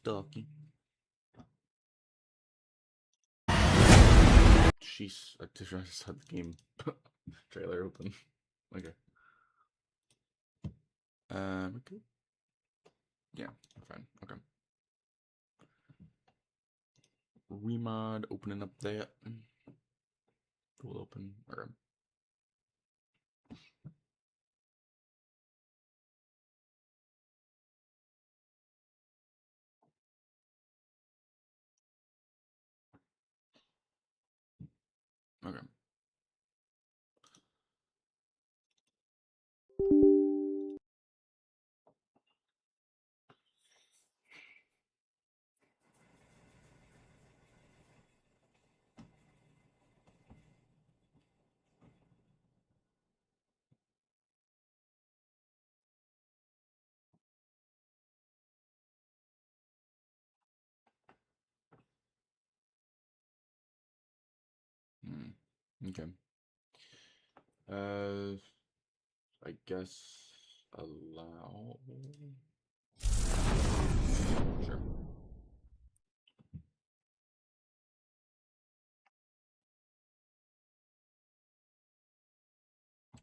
Okie Sheesh, I just had the game trailer open. Okay. Okay. Yeah, fine. Okay. Remod opening up that. Tool open. Okay. Okay. Okay. I guess allow. Sure.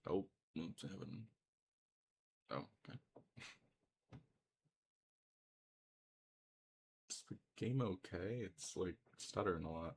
Oh, oops, I haven't. Oh, okay. Is the game okay? It's like stuttering a lot.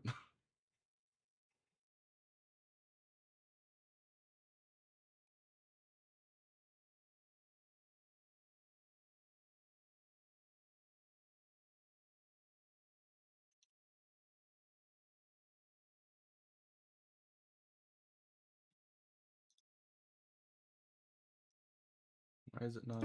Why is it not?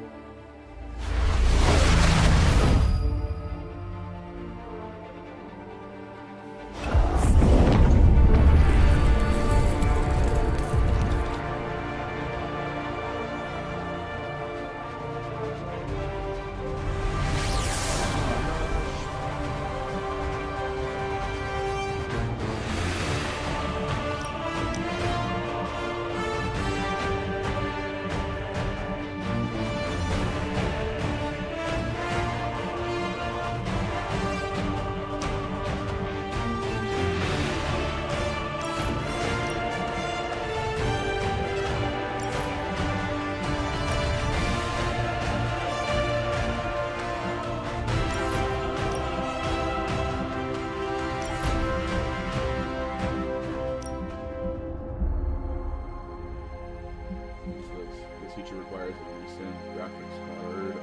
This feature requires a recent graphics card.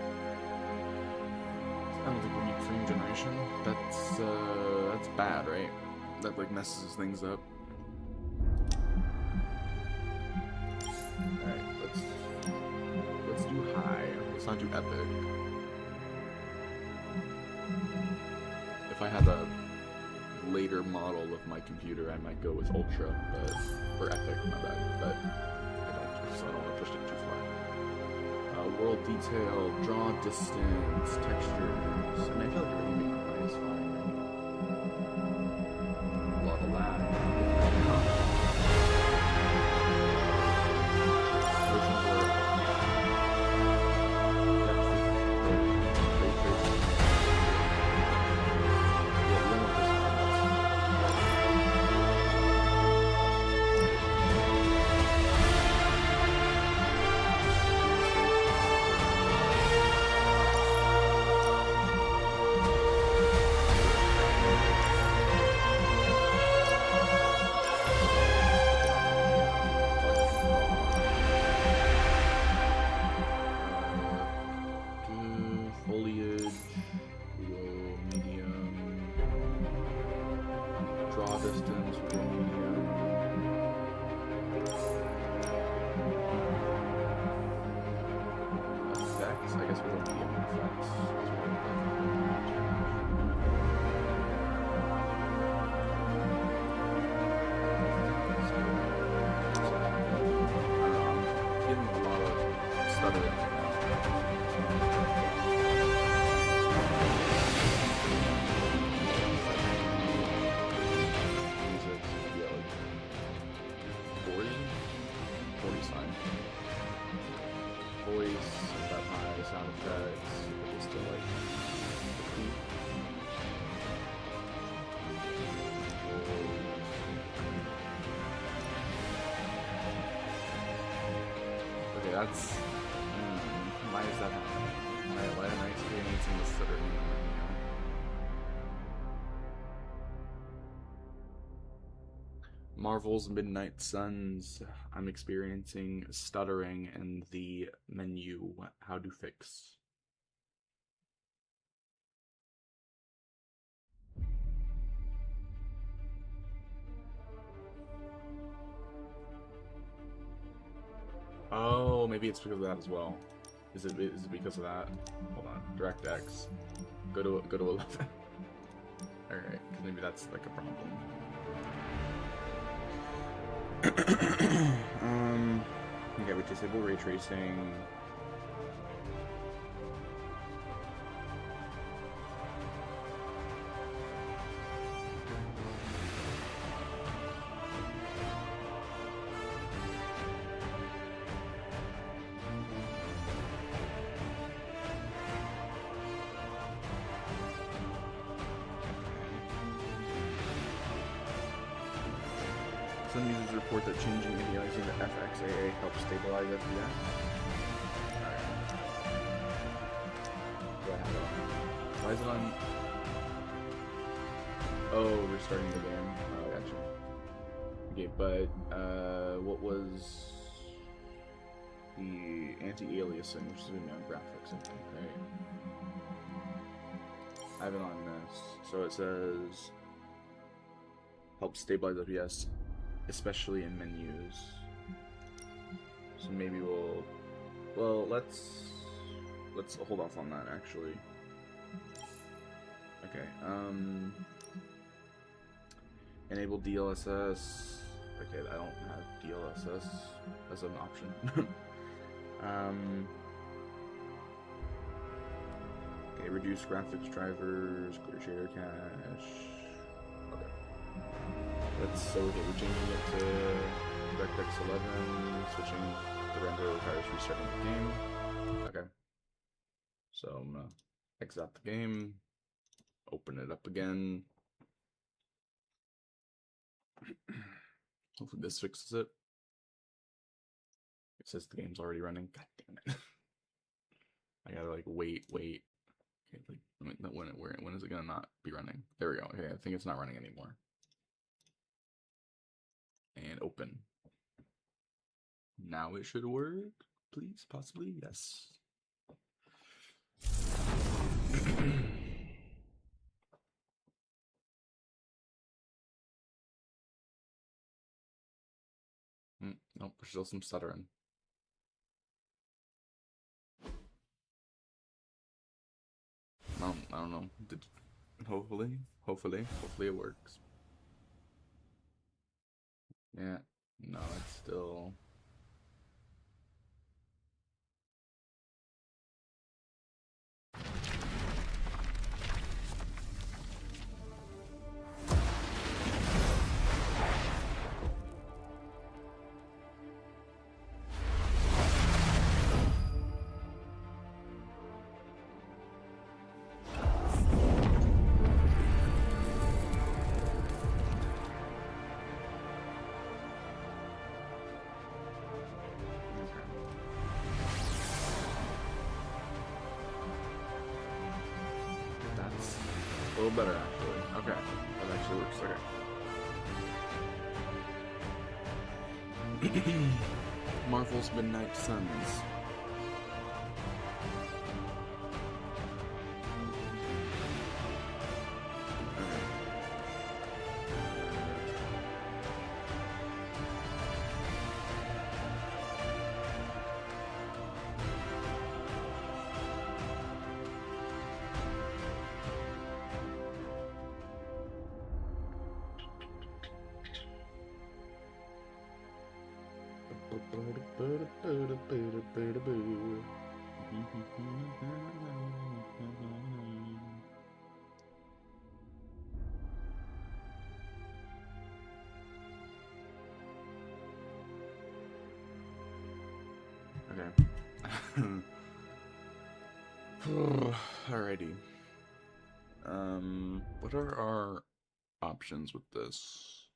I don't think we need frame generation. That's bad, right? That like messes things up. Alright, let's do high. Let's not do epic. If I had a later model of my computer, I might go with ultra, but for epic, my bad. But so I don't want to push it too far. World detail, draw distance, textures. I mean, I feel like everything being high is fine. A lot of lag. Motion blur. Ray tracing. Yeah, we don't want this. Foliage, low, medium, draw distance, low, medium. Effects, I guess we'll go medium effects. Getting a lot of stuttering right now. Music, yeah, like that's... why is that happening? Why am I experiencing this stuttering in the menu? Marvel's Midnight Suns. I'm experiencing stuttering in the menu. How to fix? Oh, maybe it's because of that as well. Is it because of that? Hold on. DirectX. Go to 11. Alright, because maybe that's like a problem. Okay, we disable ray tracing. Some users report that changing aliasing to FXAA helps stabilize FPS. Why is it on? Oh, restarting the game. Oh, gotcha. Okay, but what was the anti-aliasing, which is going to be on graphics, I think, right? I have it on this. So it says help stabilize FPS, especially in menus. So maybe well, let's hold off on that actually. Okay, enable DLSS. Okay, I don't have DLSS as an option. Okay, reduce graphics drivers, clear shader cache. Okay. So we're changing it to DirectX 11, switching the render requires restarting the game. Okay. So I'm gonna exit out the game, open it up again. Hopefully this fixes it. It says the game's already running. God damn it. I gotta like wait. Okay, like when is it gonna not be running? There we go. Okay, I think it's not running anymore. And open. Now it should work, please, possibly, yes. Nope, there's still some stuttering. I don't know. Hopefully it works. Yeah, no, it's still. A little better, actually. Okay, that actually works. Okay. Marvel's Midnight Suns. Okay. Alrighty. What are our options with this?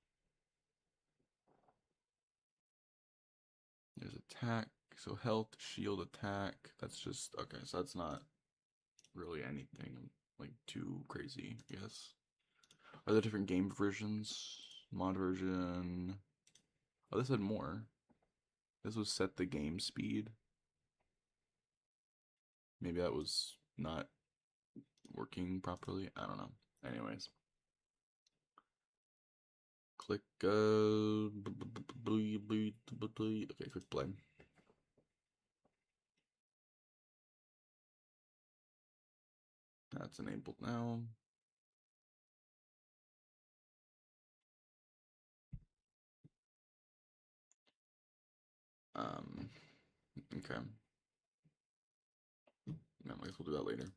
There's attacks. So health, shield, attack. That's just okay. So that's not really anything like too crazy, I guess. Are there different game versions? Mod version. Oh, this had more. This was set the game speed. Maybe that was not working properly. I don't know. Anyways. Click okay, click play. That's enabled now. Okay. No, I guess we'll do that later.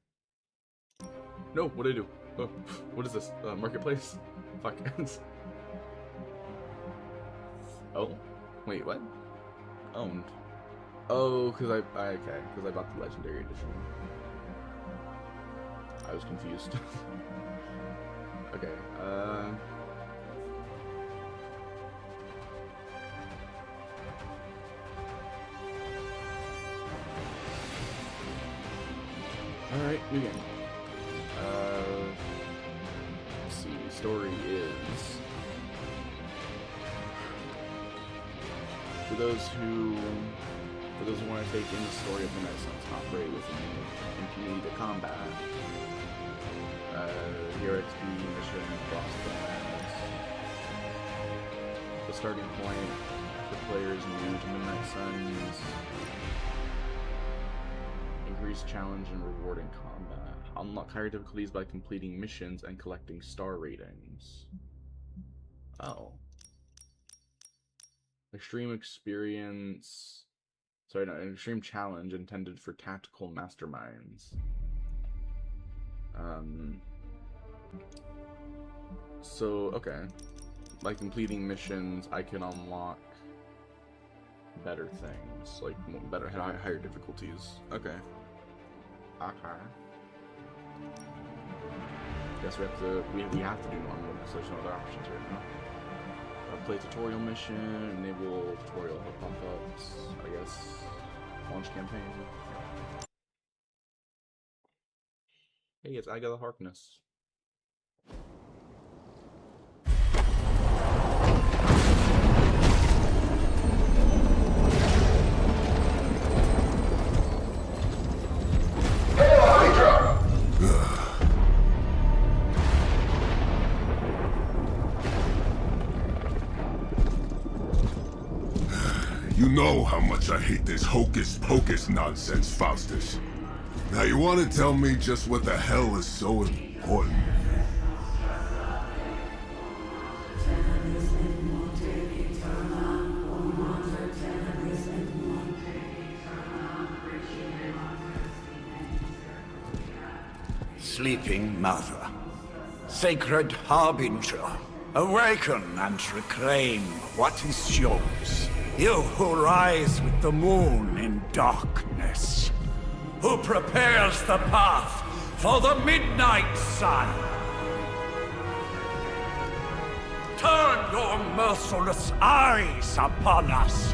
No, what did I do? Oh, what is this? Marketplace? Fuck. Oh, wait, what? Owned. Oh, because I bought the Legendary Edition. I was confused. Okay, alright, new game. Let's see, story is... For those who want to take in the story of Midnight Suns, operate with impunity to combat, your XP mission, boss plans. The starting point for players new to Midnight Suns. Increased challenge and reward in combat. Unlock higher difficulties by completing missions and collecting star ratings. Oh. Extreme experience. Sorry, no, an extreme challenge intended for tactical masterminds. So, okay. By completing missions, I can unlock better things. Like, better, higher difficulties. Okay. Okay. Guess we have to do normal because there's no other options right now. Play tutorial mission, enable tutorial help pump ups, I guess. Launch campaign. Hey, it's Agatha Harkness. You know how much I hate this hocus-pocus nonsense, Faustus. Now you want to tell me just what the hell is so important? Sleeping Mother, Sacred Harbinger, awaken and reclaim what is yours. You who rise with the moon in darkness, who prepares the path for the midnight sun. Turn your merciless eyes upon us,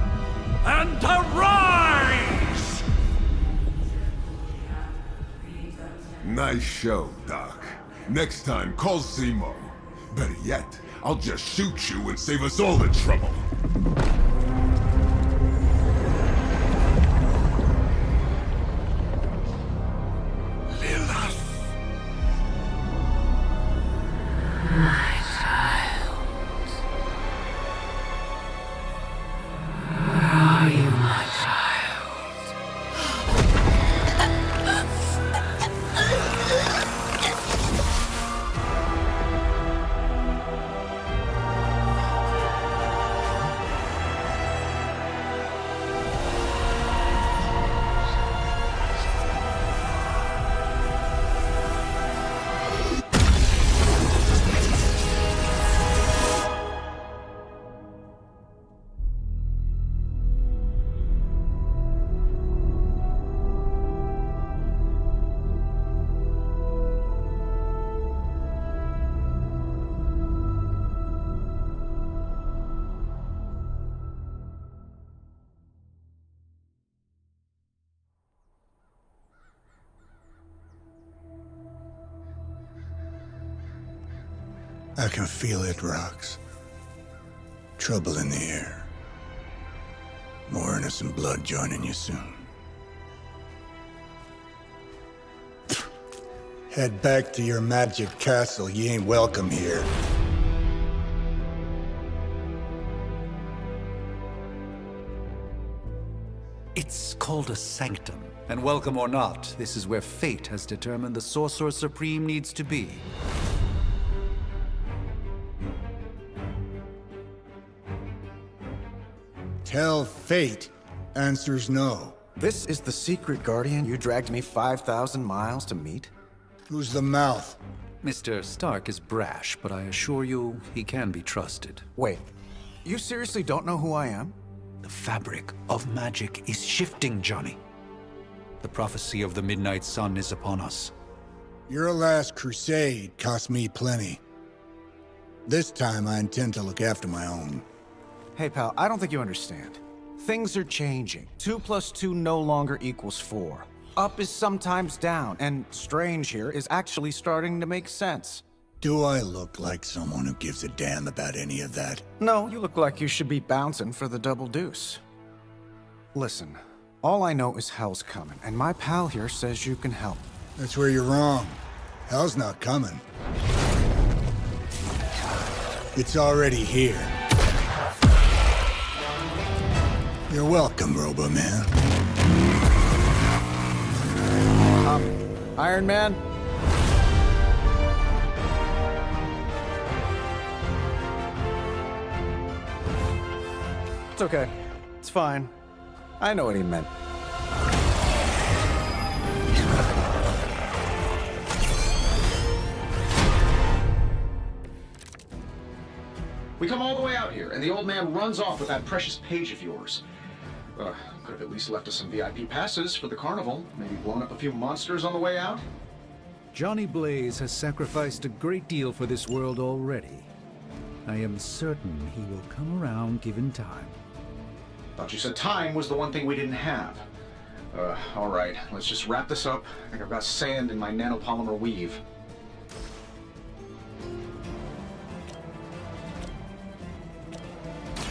and arise! Nice show, Doc. Next time, call Zemo. Better yet, I'll just shoot you and save us all the trouble. I can feel it, Rox. Trouble in the air. More innocent blood joining you soon. Head back to your magic castle. You ain't welcome here. It's called a sanctum. And welcome or not, this is where fate has determined the Sorcerer Supreme needs to be. Tell fate. Answers no. This is the secret guardian you dragged me 5,000 miles to meet? Who's the mouth? Mr. Stark is brash, but I assure you, he can be trusted. Wait, you seriously don't know who I am? The fabric of magic is shifting, Johnny. The prophecy of the Midnight Sun is upon us. Your last crusade cost me plenty. This time I intend to look after my own. Hey pal, I don't think you understand. Things are changing. 2 + 2 no longer equals 4. Up is sometimes down, and Strange here is actually starting to make sense. Do I look like someone who gives a damn about any of that? No, you look like you should be bouncing for the double deuce. Listen, all I know is hell's coming, and my pal here says you can help. That's where you're wrong. Hell's not coming. It's already here. You're welcome, Robo-Man. Iron Man? It's okay. It's fine. I know what he meant. We come all the way out here, and the old man runs off with that precious page of yours. Could have at least left us some VIP passes for the carnival. Maybe blown up a few monsters on the way out. Johnny Blaze has sacrificed a great deal for this world already. I am certain he will come around given time. Thought you said time was the one thing we didn't have. All right, let's just wrap this up. I think I've got sand in my nanopolymer weave.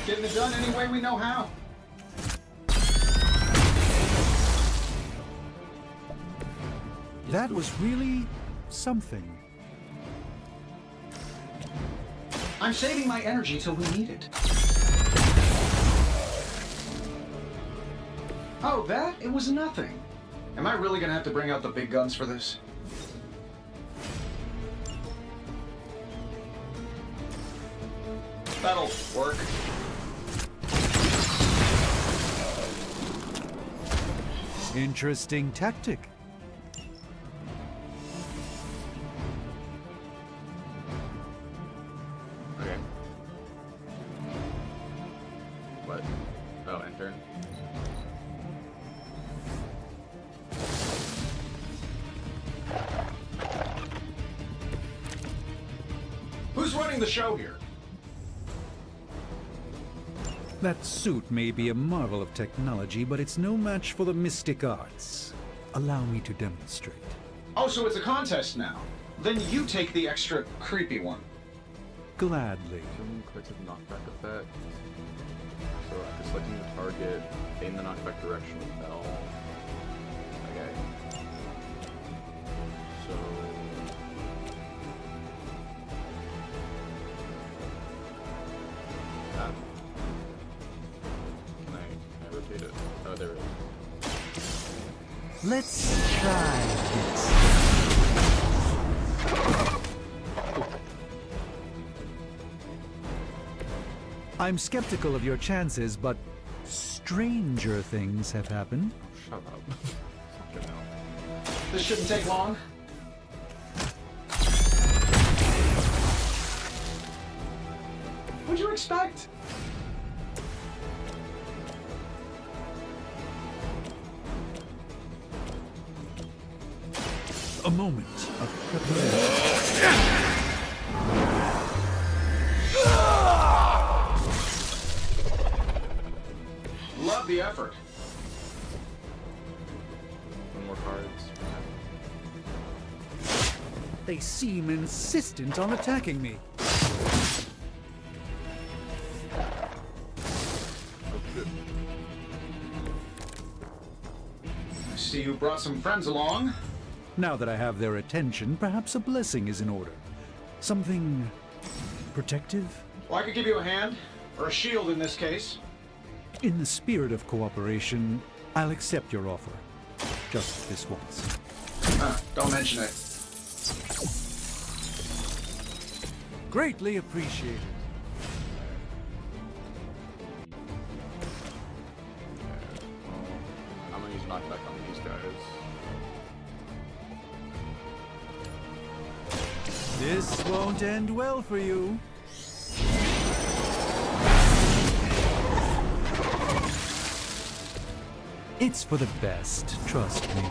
Getting it done any way we know how. That was really something. I'm saving my energy till we need it. Oh, that? It was nothing. Am I really gonna have to bring out the big guns for this? That'll work. Interesting tactic. Okay. What? Oh, enter. Who's running the show here? That suit may be a marvel of technology, but it's no match for the mystic arts. Allow me to demonstrate. Oh, so it's a contest now. Then you take the extra creepy one. Gladly. Some clicks of knockback effect. So after selecting the target, aim the knockback direction with bell. Okay. So that. Can I rotate it? Oh, there it is. Let's try this. I'm skeptical of your chances, but stranger things have happened. Shut up. Fucking hell. This shouldn't take long. What'd you expect? A moment of preparation. Love the effort. One more cards. They seem insistent on attacking me. see you brought some friends along. Now that I have their attention, perhaps a blessing is in order. Something protective? Well, I could give you a hand, or a shield in this case. In the spirit of cooperation, I'll accept your offer. Just this once. Don't mention it. Greatly appreciated. I'm gonna use knockback on these guys. This won't end well for you. It's for the best, trust me.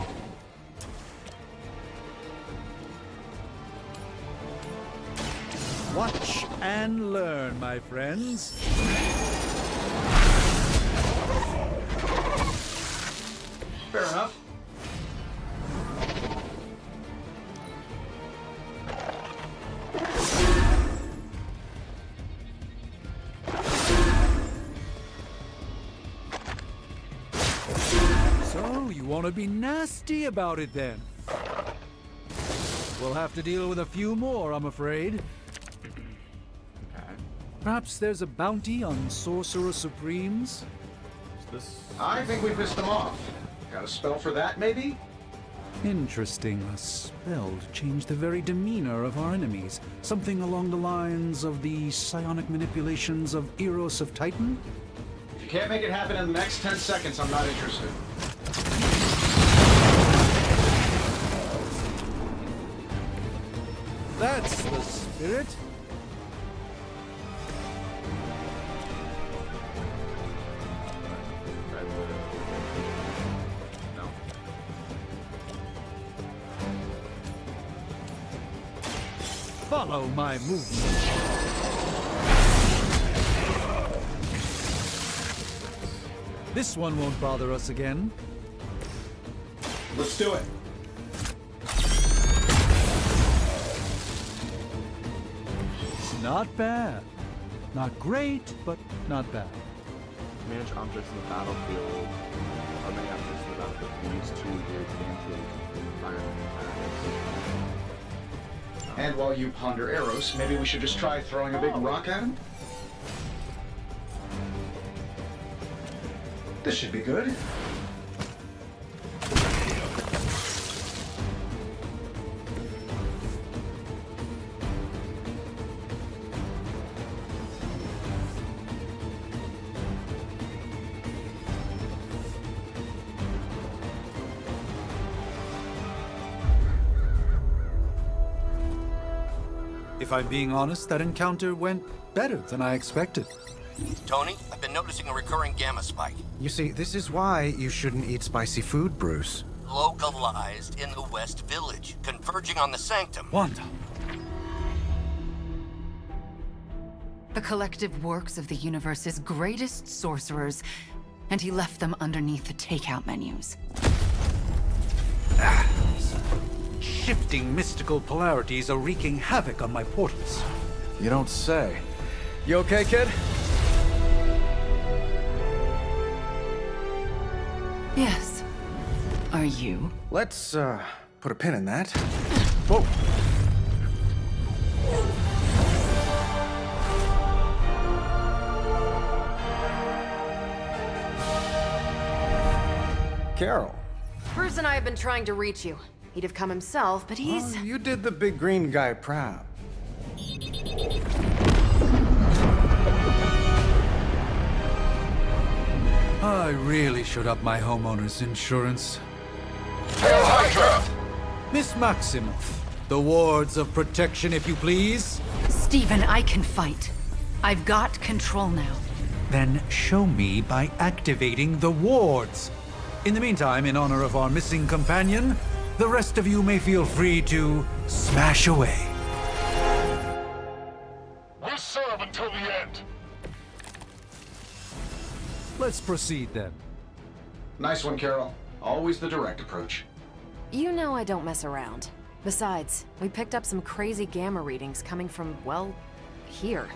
Watch and learn, my friends. Fair enough. So, you want to be nasty about it then? We'll have to deal with a few more, I'm afraid. Okay. Perhaps there's a bounty on Sorcerer Supremes? Is this... I think we pissed them off. Got a spell for that, maybe? Interesting. A spell to change the very demeanor of our enemies. Something along the lines of the psionic manipulations of Eros of Titan? If you can't make it happen in the next 10 seconds, I'm not interested. That's the spirit. No. Follow my movement. This one won't bother us again. Let's do it. Not bad. Not great, but not bad. Manage objects in the battlefield. Or many objects in the battlefield. These two here to include environment attacks. And while you ponder Eros, maybe we should just try throwing a big rock at him? This should be good. If I'm being honest, that encounter went better than I expected. Tony, I've been noticing a recurring gamma spike. You see, this is why you shouldn't eat spicy food, Bruce. Localized in the West Village, converging on the Sanctum. Wanda. The collective works of the universe's greatest sorcerers, and he left them underneath the takeout menus. Shifting mystical polarities are wreaking havoc on my portals. You don't say. You okay, kid? Yes. Are you? Let's, put a pin in that. Whoa. Carol. Bruce and I have been trying to reach you. He'd have come himself, but he's... Oh, you did the big green guy proud. I really should up my homeowner's insurance. Hail Hydra! Miss Maximoff, the wards of protection, if you please. Stephen, I can fight. I've got control now. Then show me by activating the wards. In the meantime, in honor of our missing companion, the rest of you may feel free to smash away. We'll serve until the end. Let's proceed then. Nice one, Carol. Always the direct approach. You know I don't mess around. Besides, we picked up some crazy gamma readings coming from, well, here.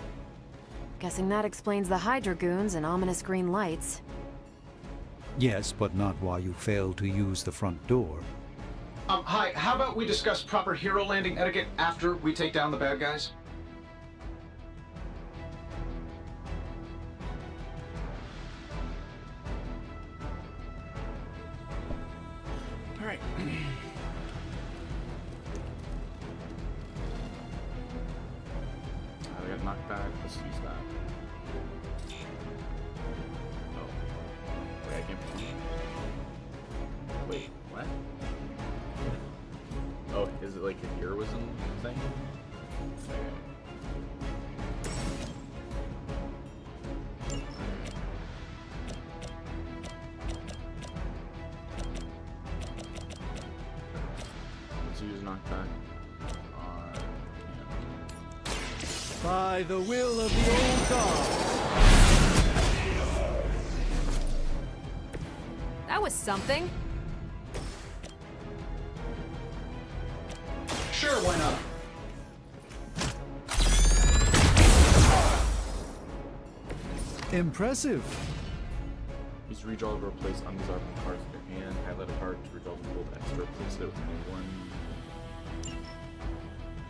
Guessing that explains the Hydra goons and ominous green lights. Yes, but not while you fail to use the front door. Hi, how about we discuss proper hero landing etiquette after we take down the bad guys? Alright. I got knocked back. Let's use that. Oh. Wait, I can't. Wait, what? Oh, is it like a heroism thing? Okay. Let's use knockback on him. By the will of the old gods. That was something. Sure, why not? Impressive. Use redraw to replace undesirable cards in your hand. Highlight a card to redraw the gold extra. Replace it with anyone.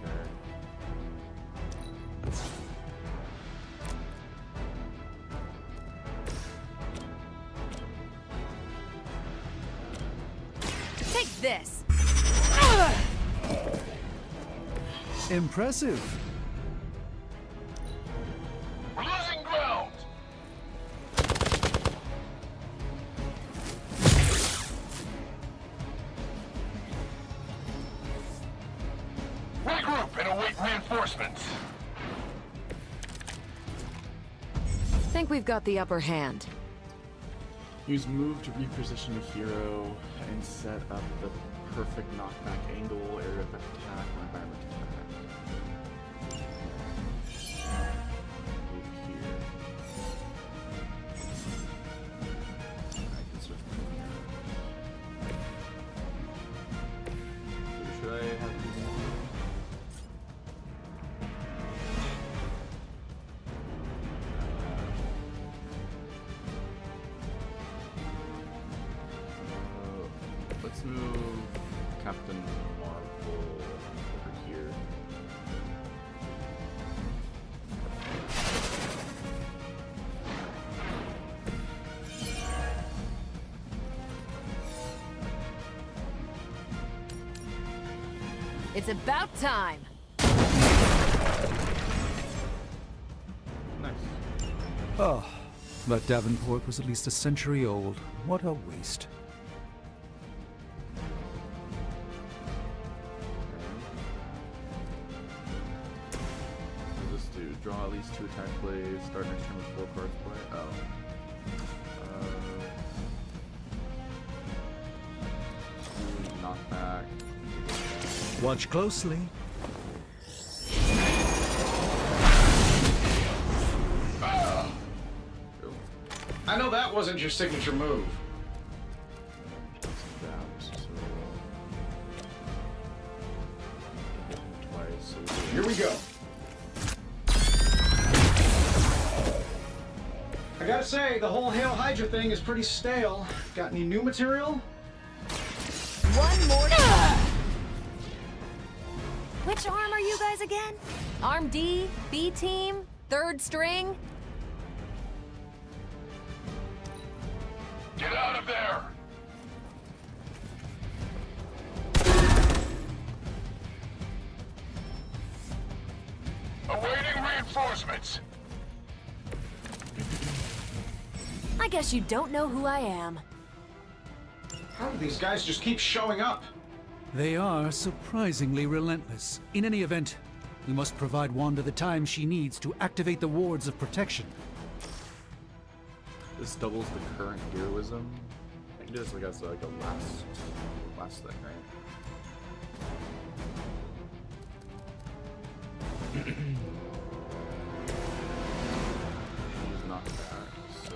Okay. Take this. Impressive. We're losing ground! Regroup and await reinforcements. Think we've got the upper hand. Use move to reposition a hero and set up the perfect knockback angle, area of attack, or environment attack. Move here. I can switch my hero. Should I have these on? Let's move Captain Marvel over here. It's about time. Nice. Oh, that Davenport was at least a century old. What a waste. What does this do? Draw at least 2 attack plays. Start next turn with 4 cards play. Oh. Knockback. Watch closely. I know that wasn't your signature move. Here we go. I gotta say, the whole Hail Hydra thing is pretty stale. Got any new material? One more time. Which arm are you guys again? Arm D, B team, third string? Get out of there! Awaiting reinforcements. I guess you don't know who I am. How do these guys just keep showing up? They are surprisingly relentless. In any event, we must provide Wanda the time she needs to activate the wards of protection. This doubles the current heroism. I can do this like as like a last thing, right? Use knockback, so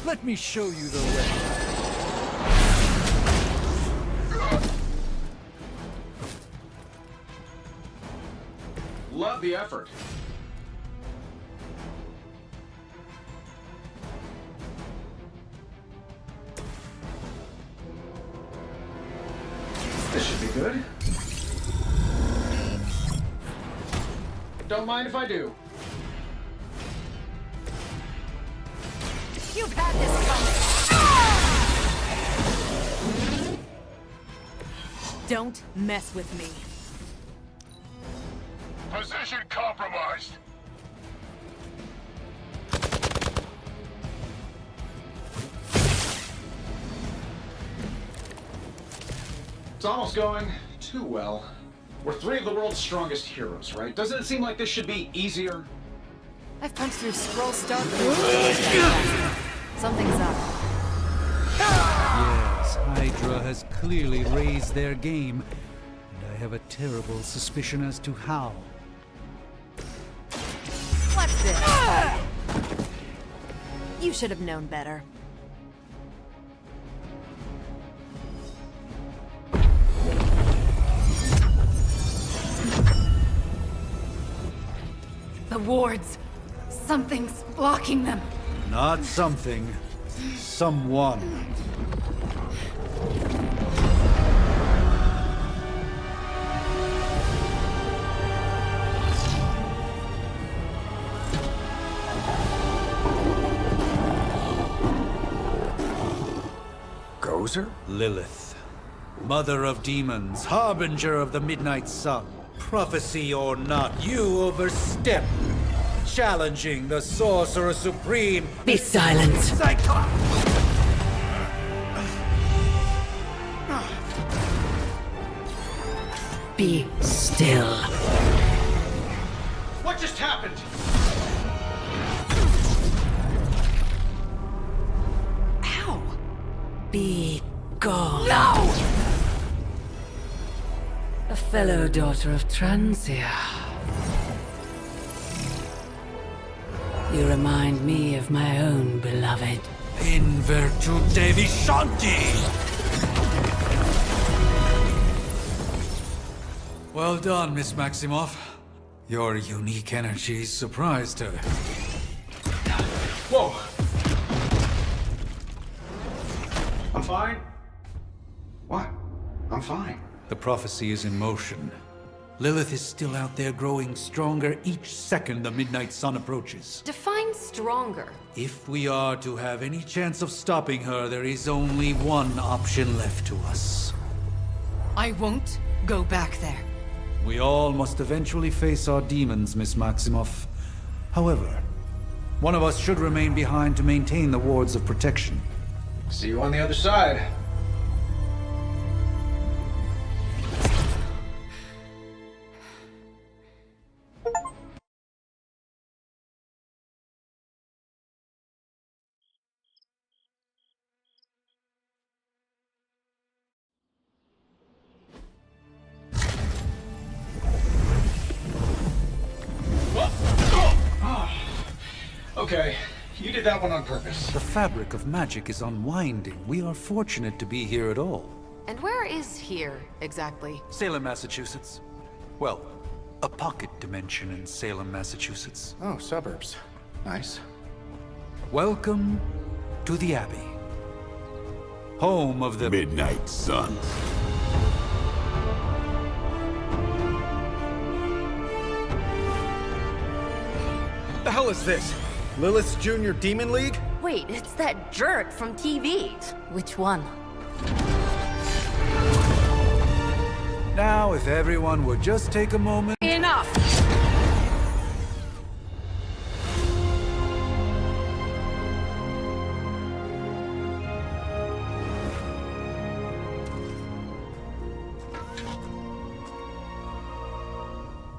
Let me show you the way. Love the effort. Don't mind if I do. You've had this coming! Don't mess with me. Position compromised. It's almost going too well. We're three of the world's strongest heroes, right? Doesn't it seem like this should be easier? I've punched through scroll stark. Something's up. Yes, Hydra has clearly raised their game, and I have a terrible suspicion as to how. What's this? You should have known better. The wards. Something's blocking them. Not something. Someone. Gozer? Lilith. Mother of demons, harbinger of the midnight sun. Prophecy or not, you overstep. Challenging the Sorcerer Supreme. Be silent. Be still. What just happened? Ow! Be gone. No! A fellow daughter of Transia. You remind me of my own beloved. In virtute vishanti! Well done, Miss Maximoff. Your unique energy surprised her. Whoa! I'm fine. What? I'm fine. The prophecy is in motion. Lilith is still out there growing stronger each second the midnight sun approaches. Define stronger. If we are to have any chance of stopping her, there is only one option left to us. I won't go back there. We all must eventually face our demons, Miss Maximoff. However, one of us should remain behind to maintain the wards of protection. See you on the other side. Okay, you did that one on purpose. The fabric of magic is unwinding. We are fortunate to be here at all. And where is here, exactly? Salem, Massachusetts. Well, a pocket dimension in Salem, Massachusetts. Oh, suburbs. Nice. Welcome to the Abbey. Home of the Midnight Sun. What the hell is this? Lilith's Junior Demon League? Wait, it's that jerk from TV. Which one? Now, if everyone would just take a moment. Enough!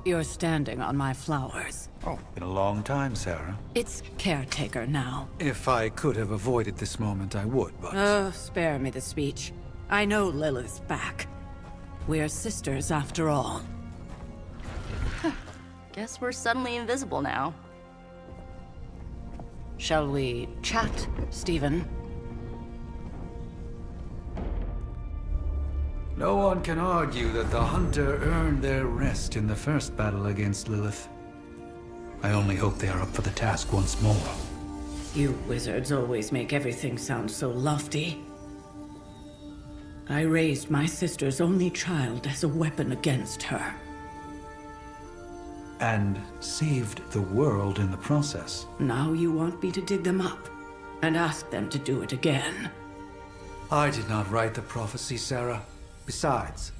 You're standing on my flowers. Oh, been a long time, Sarah. It's caretaker now. If I could have avoided this moment, I would, but... Oh, spare me the speech. I know Lilith's back. We're sisters after all. Guess we're suddenly invisible now. Shall we chat, Stephen? No one can argue that the Hunter earned their rest in the first battle against Lilith. I only hope they are up for the task once more. You wizards always make everything sound so lofty. I raised my sister's only child as a weapon against her. and saved the world in the process. Now you want me to dig them up and ask them to do it again. I did not write the prophecy, Sarah. Besides,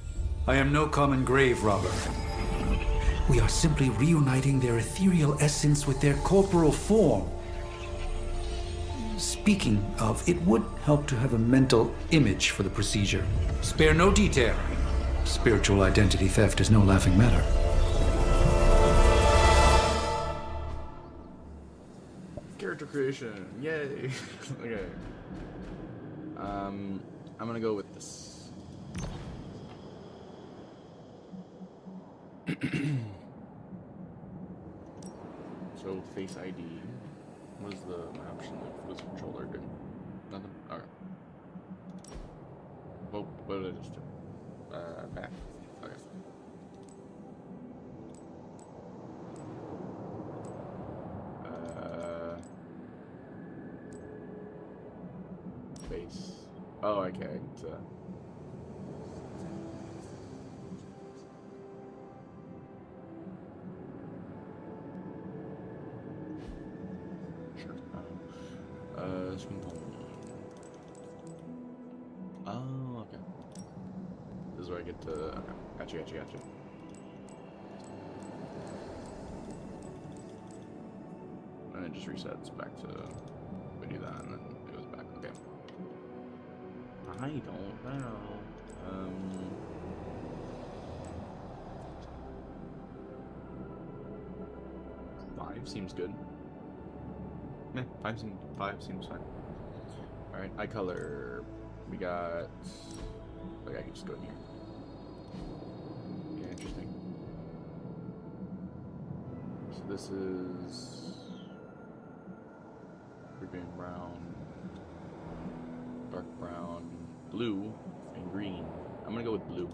I am no common grave robber. We are simply reuniting their ethereal essence with their corporal form. Speaking of, it would help to have a mental image for the procedure. Spare no detail. Spiritual identity theft is no laughing matter. Character creation, yay! Okay. I'm gonna go with this. So Face ID. What is the option? What does the controller do? Nothing. Okay. Well, what did I just do? Back. Okay. Face. Oh, okay. It's sure. Screen tone. Oh, okay. This is where I get to. Okay. Gotcha. And it just resets back to. We do that, and then it goes back. Okay. I don't know. 5 seems good. Yeah, 5 seems fine. All right, eye color. We got. Like I can just go in here. Yeah, interesting. So this is green, brown, dark brown, blue, and green. I'm gonna go with blue.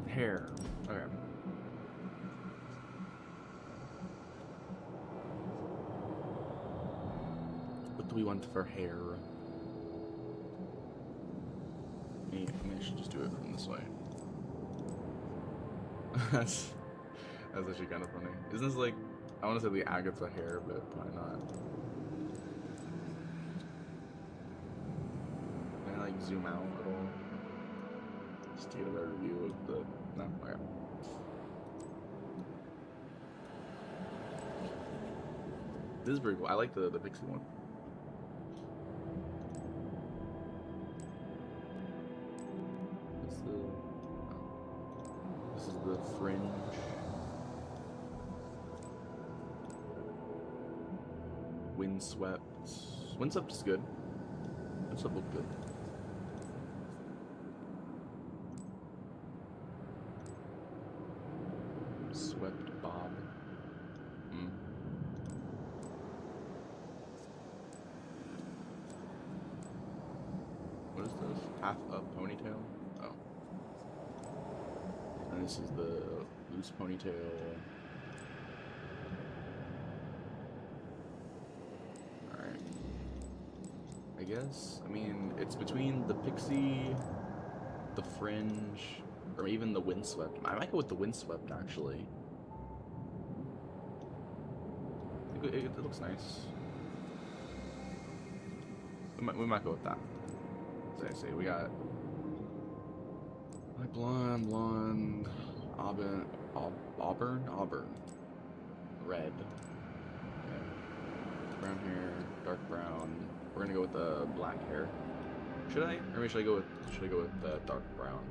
Hair. Okay. What do we want for hair? Maybe I should just do it from this way. That's actually kind of funny. Isn't this like, I want to say the Agatha hair, but probably not. Can I like zoom out at all? Just to get a better view of the, no, okay. This is pretty cool. I like the pixie one. This is the fringe. Windswept. Windswept is good. Windswept looked good. Swept bob. What is this? Half up ponytail? Oh. And this is the loose ponytail. Alright. I guess, I mean, it's between the pixie, the fringe, or even the windswept. I might go with the windswept, actually. It looks nice. We might go with that. As I say, we got like blonde, auburn, red, okay. Brown hair, dark brown. We're gonna go with the black hair. Should I? Or should I go with the dark brown?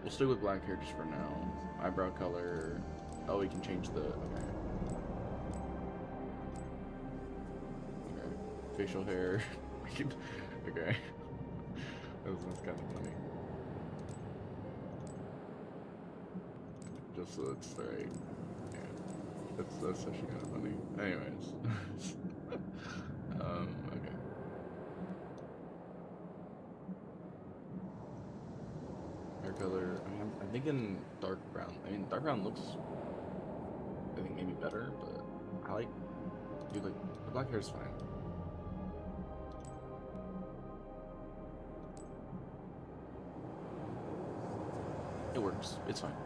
We'll stick with black hair just for now. Eyebrow color. Oh, we can change the. Okay. Facial hair. Okay. That's kind of funny. Just so it's right. Yeah. That's actually kind of funny. Anyways. Okay. Hair color. I mean, I'm thinking dark brown. I mean, dark brown looks, I think, maybe better, but I like, dude, like, the black hair is fine. works. It's fine.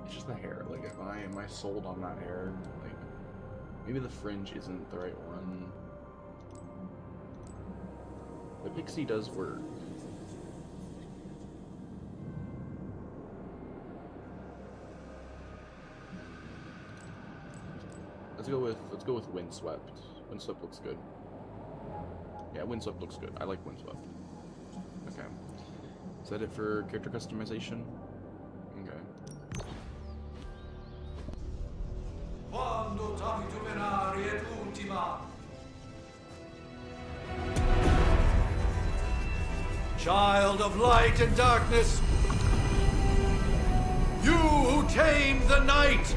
It's just the hair. Like, am I sold on that hair? Like, maybe the fringe isn't the right one. The pixie does work. Let's go with Windswept. Windswept looks good. Yeah, Windswept looks good. I like Windswept. Okay. Is that it for character customization? Okay. Quando tanto menare et ultima. Child of light and darkness, you who tame the night,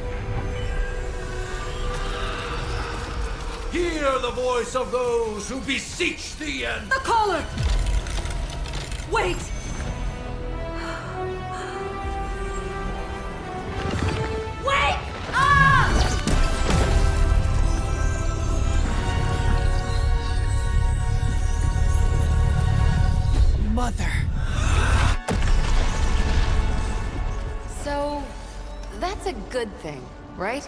hear the voice of those who beseech thee and... The caller! Wait! Wake up! Mother. So, that's a good thing, right?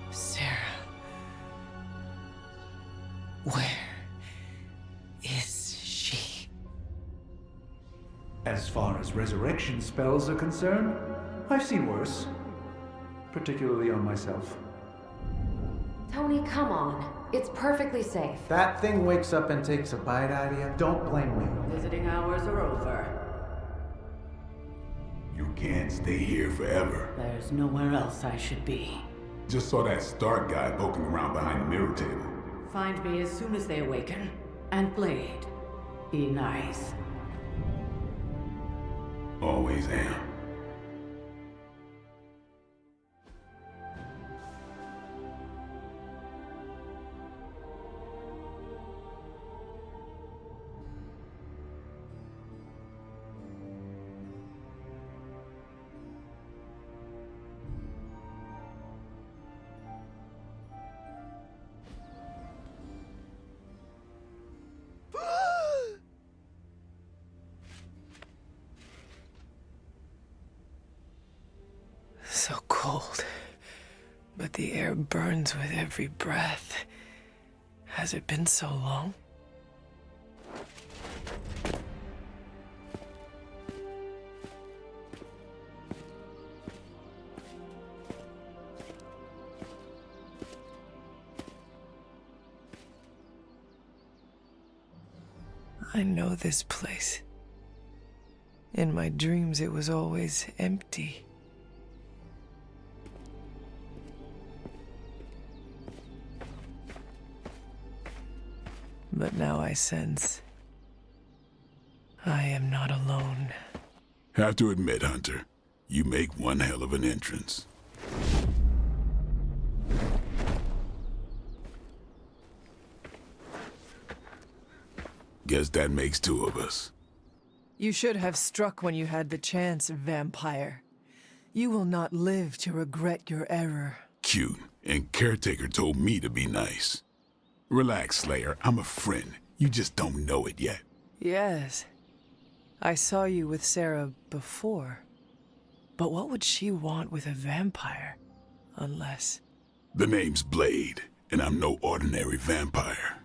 Sarah. Where is she? As far as resurrection spells are concerned, I've seen worse. Particularly on myself. Tony, come on. It's perfectly safe. That thing wakes up and takes a bite out of you. Don't blame me. Visiting hours are over. You can't stay here forever. There's nowhere else I should be. Just saw that Stark guy poking around behind the mirror table. Find me as soon as they awaken. And Blade, be nice. Always am. So cold. But the air burns with every breath. Has it been so long? I know this place. In my dreams, it was always empty. But now I sense I am not alone. Have to admit, Hunter, you make one hell of an entrance. Guess that makes two of us. You should have struck when you had the chance, vampire. You will not live to regret your error. Cute, and Caretaker told me to be nice. Relax, Slayer. I'm a friend. You just don't know it yet. Yes. I saw you with Sarah before. But what would she want with a vampire? Unless... The name's Blade, and I'm no ordinary vampire.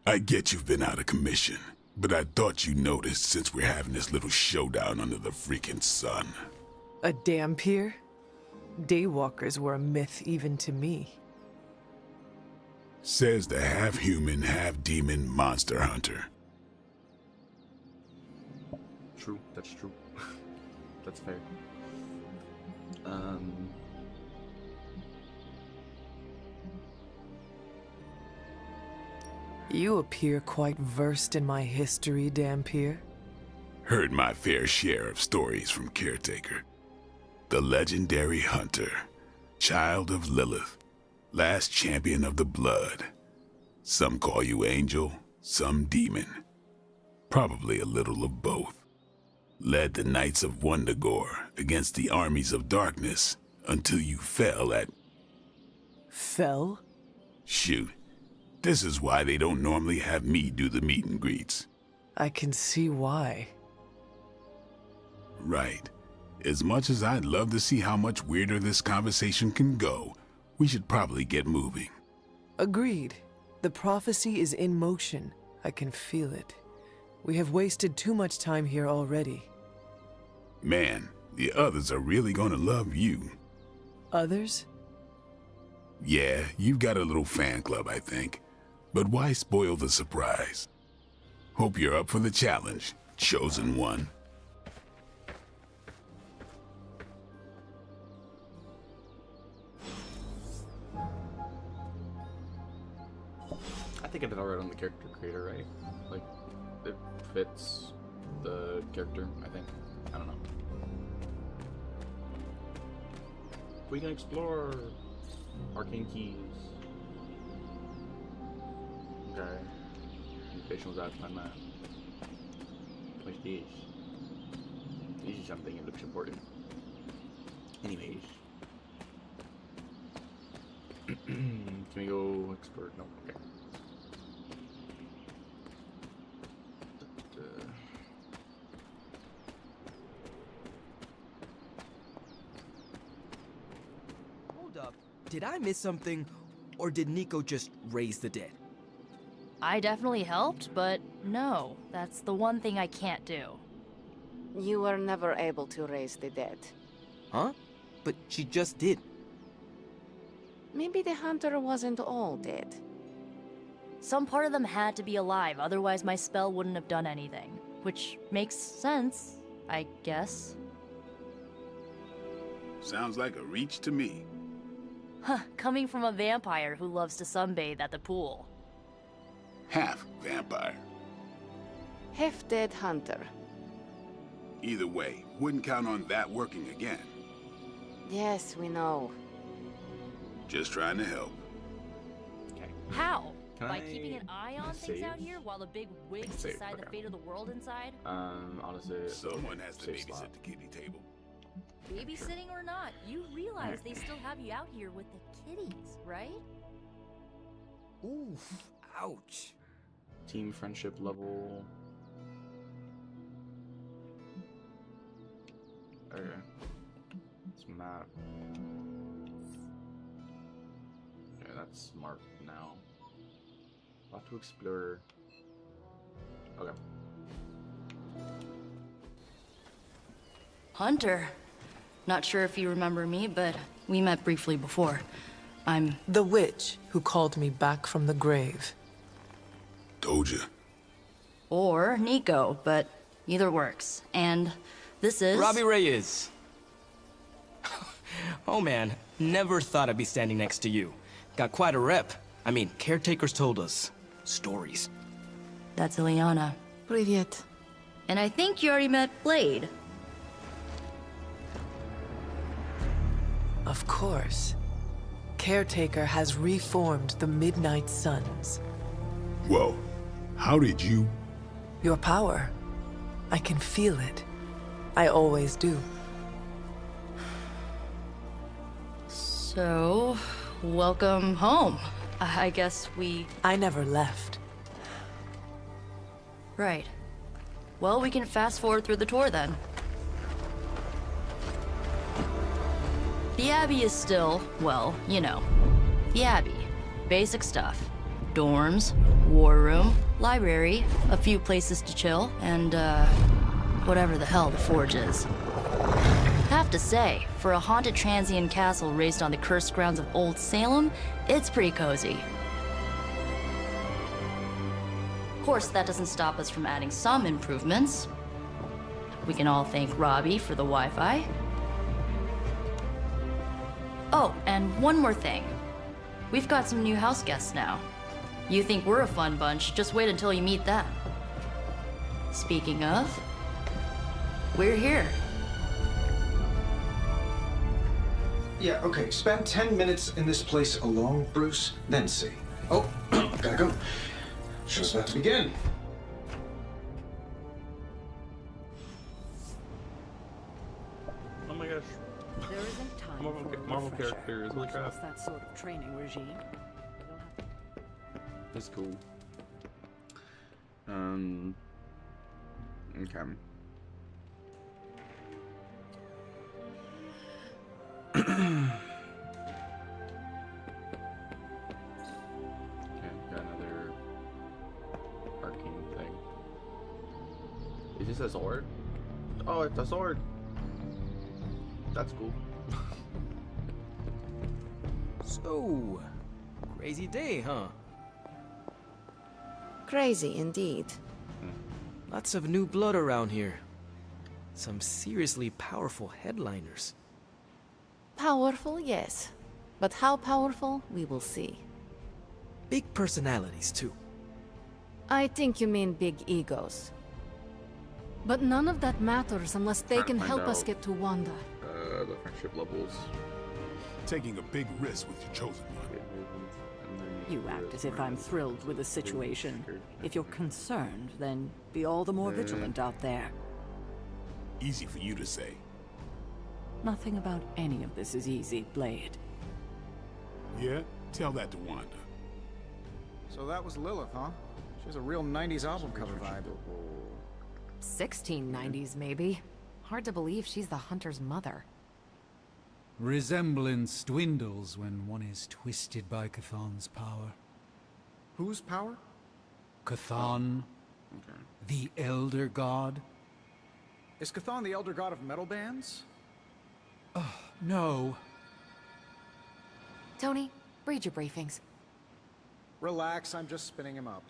I get you've been out of commission, but I thought you noticed since we're having this little showdown under the freaking sun. A Dhampir? Daywalkers were a myth even to me. Says the half-human, half-demon monster hunter. True, that's true. That's fair. You appear quite versed in my history, Dhampir. Heard my fair share of stories from Caretaker. The legendary hunter, child of Lilith, last champion of the blood. Some call you angel, some demon. Probably a little of both. led the Knights of Wundagore against the armies of darkness until you fell at... Fell? Shoot. This is why they don't normally have me do the meet and greets. I can see why. Right. As much as I'd love to see how much weirder this conversation can go, we should probably get moving. Agreed. The prophecy is in motion. I can feel it. We have wasted too much time here already. Man, the others are really gonna love you. Others? Yeah, you've got a little fan club, I think. But why spoil the surprise? Hope you're up for the challenge, chosen one. I think I did alright on the character creator, right? Like, it fits the character, I think. I don't know. We can explore arcane keys. Okay. Invitations out my map. What's this? This is something that looks important. Anyways. Can we go explore? No, okay. Hold up. Did I miss something? Or did Nico just raise the dead? I definitely helped, but no, that's the one thing I can't do. You were never able to raise the dead. Huh? But she just did. Maybe the hunter wasn't all dead. Some part of them had to be alive, otherwise my spell wouldn't have done anything. Which makes sense, I guess. Sounds like a reach to me. Huh, coming from a vampire who loves to sunbathe at the pool. Half vampire. Half dead hunter. Either way, wouldn't count on that working again. Yes, we know. Just trying to help. How? Can By I keeping an eye on things save? out here while the big wigs Save, decide the okay. fate of the world inside? Honestly, Someone has to save babysit slot. the kiddie table. Babysitting or not, you realize they still have you out here with the kitties, right? Oof. Ouch. Team friendship level. Okay. It's map. Okay, that's marked now. Lot to explore. Okay. Hunter. Not sure if you remember me, but we met briefly before. I'm The witch who called me back from the grave. Told ya. or Nico, but either works. And this is Robbie Reyes. Oh man, never thought I'd be standing next to you. Got quite a rep. I mean, caretakers told us stories. That's Ileana. Привет. And I think you already met Blade. Of course. Caretaker has reformed the Midnight Suns. Whoa. How did you... Your power. I can feel it. I always do. So, welcome home. I guess I never left. Right. Well, we can fast forward through the tour then. The Abbey is still, well, you know, the Abbey. Basic stuff. Dorms, war room, library, a few places to chill, and, whatever the hell the Forge is. Have to say, for a haunted transient castle raised on the cursed grounds of Old Salem, it's pretty cozy. Of course, that doesn't stop us from adding some improvements. We can all thank Robbie for the Wi-Fi. Oh, and one more thing. We've got some new house guests now. You think we're a fun bunch, just wait until you meet them. Speaking of, we're here. Yeah, okay. Spend 10 minutes in this place alone, Bruce, then see. Oh, gotta go. Show's about to begin. Marvel characters. Holy crap. That sort of training regime. That's cool. Okay. Got another arcane thing. Is this a sword? Oh, it's a sword. That's cool. So, crazy day, huh? Crazy indeed. Lots of new blood around here. Some seriously powerful headliners. Powerful, yes. But how powerful, we will see. Big personalities, too. I think you mean big egos. But none of that matters unless they can help us get to Wanda. The friendship levels. Taking a big risk with your chosen one. You act as if I'm thrilled with the situation. If you're concerned, then be all the more vigilant out there. Easy for you to say. Nothing about any of this is easy, Blade. Yeah? Tell that to Wanda. So that was Lilith, huh? She has a real 90s album cover vibe. 1690s, maybe. Hard to believe she's the Hunter's mother. Resemblance dwindles when one is twisted by Chthon's power. Whose power? Chthon, the Elder God. Is Chthon the elder god of metal bands? No. Tony, read your briefings. Relax, I'm just spinning him up.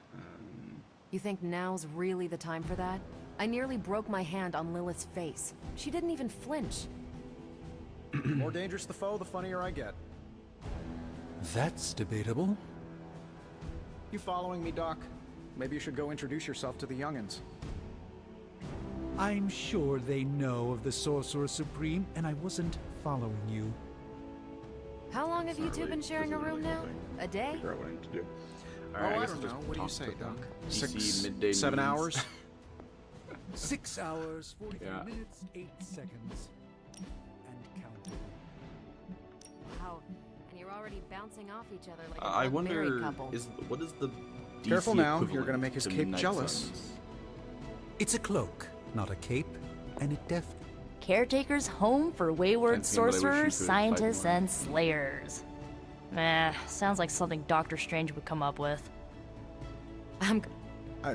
You think now's really the time for that? I nearly broke my hand on Lilith's face. She didn't even flinch. The more dangerous the foe, the funnier I get. That's debatable. You following me, Doc? Maybe you should go introduce yourself to the youngins. I'm sure they know of the Sorcerer Supreme, and I wasn't following you. How long have you two been sharing a room now? A day? Figure out what I need to do. Oh, I don't know. What do you say, Doc? DC midday 7 news. hours? 6 hours, 43 Yeah. minutes, 8 seconds. And counting. Wow. And you're already bouncing off each other like a I drunk married wonder, couple. what is the DC Careful now, you're equivalent gonna make his to cape Night jealous. Suns? It's a cloak, not a cape, and it def... Caretaker's home for wayward Can't see, but I wish you sorcerers, could fight scientists, more. and slayers. Sounds like something Doctor Strange would come up with.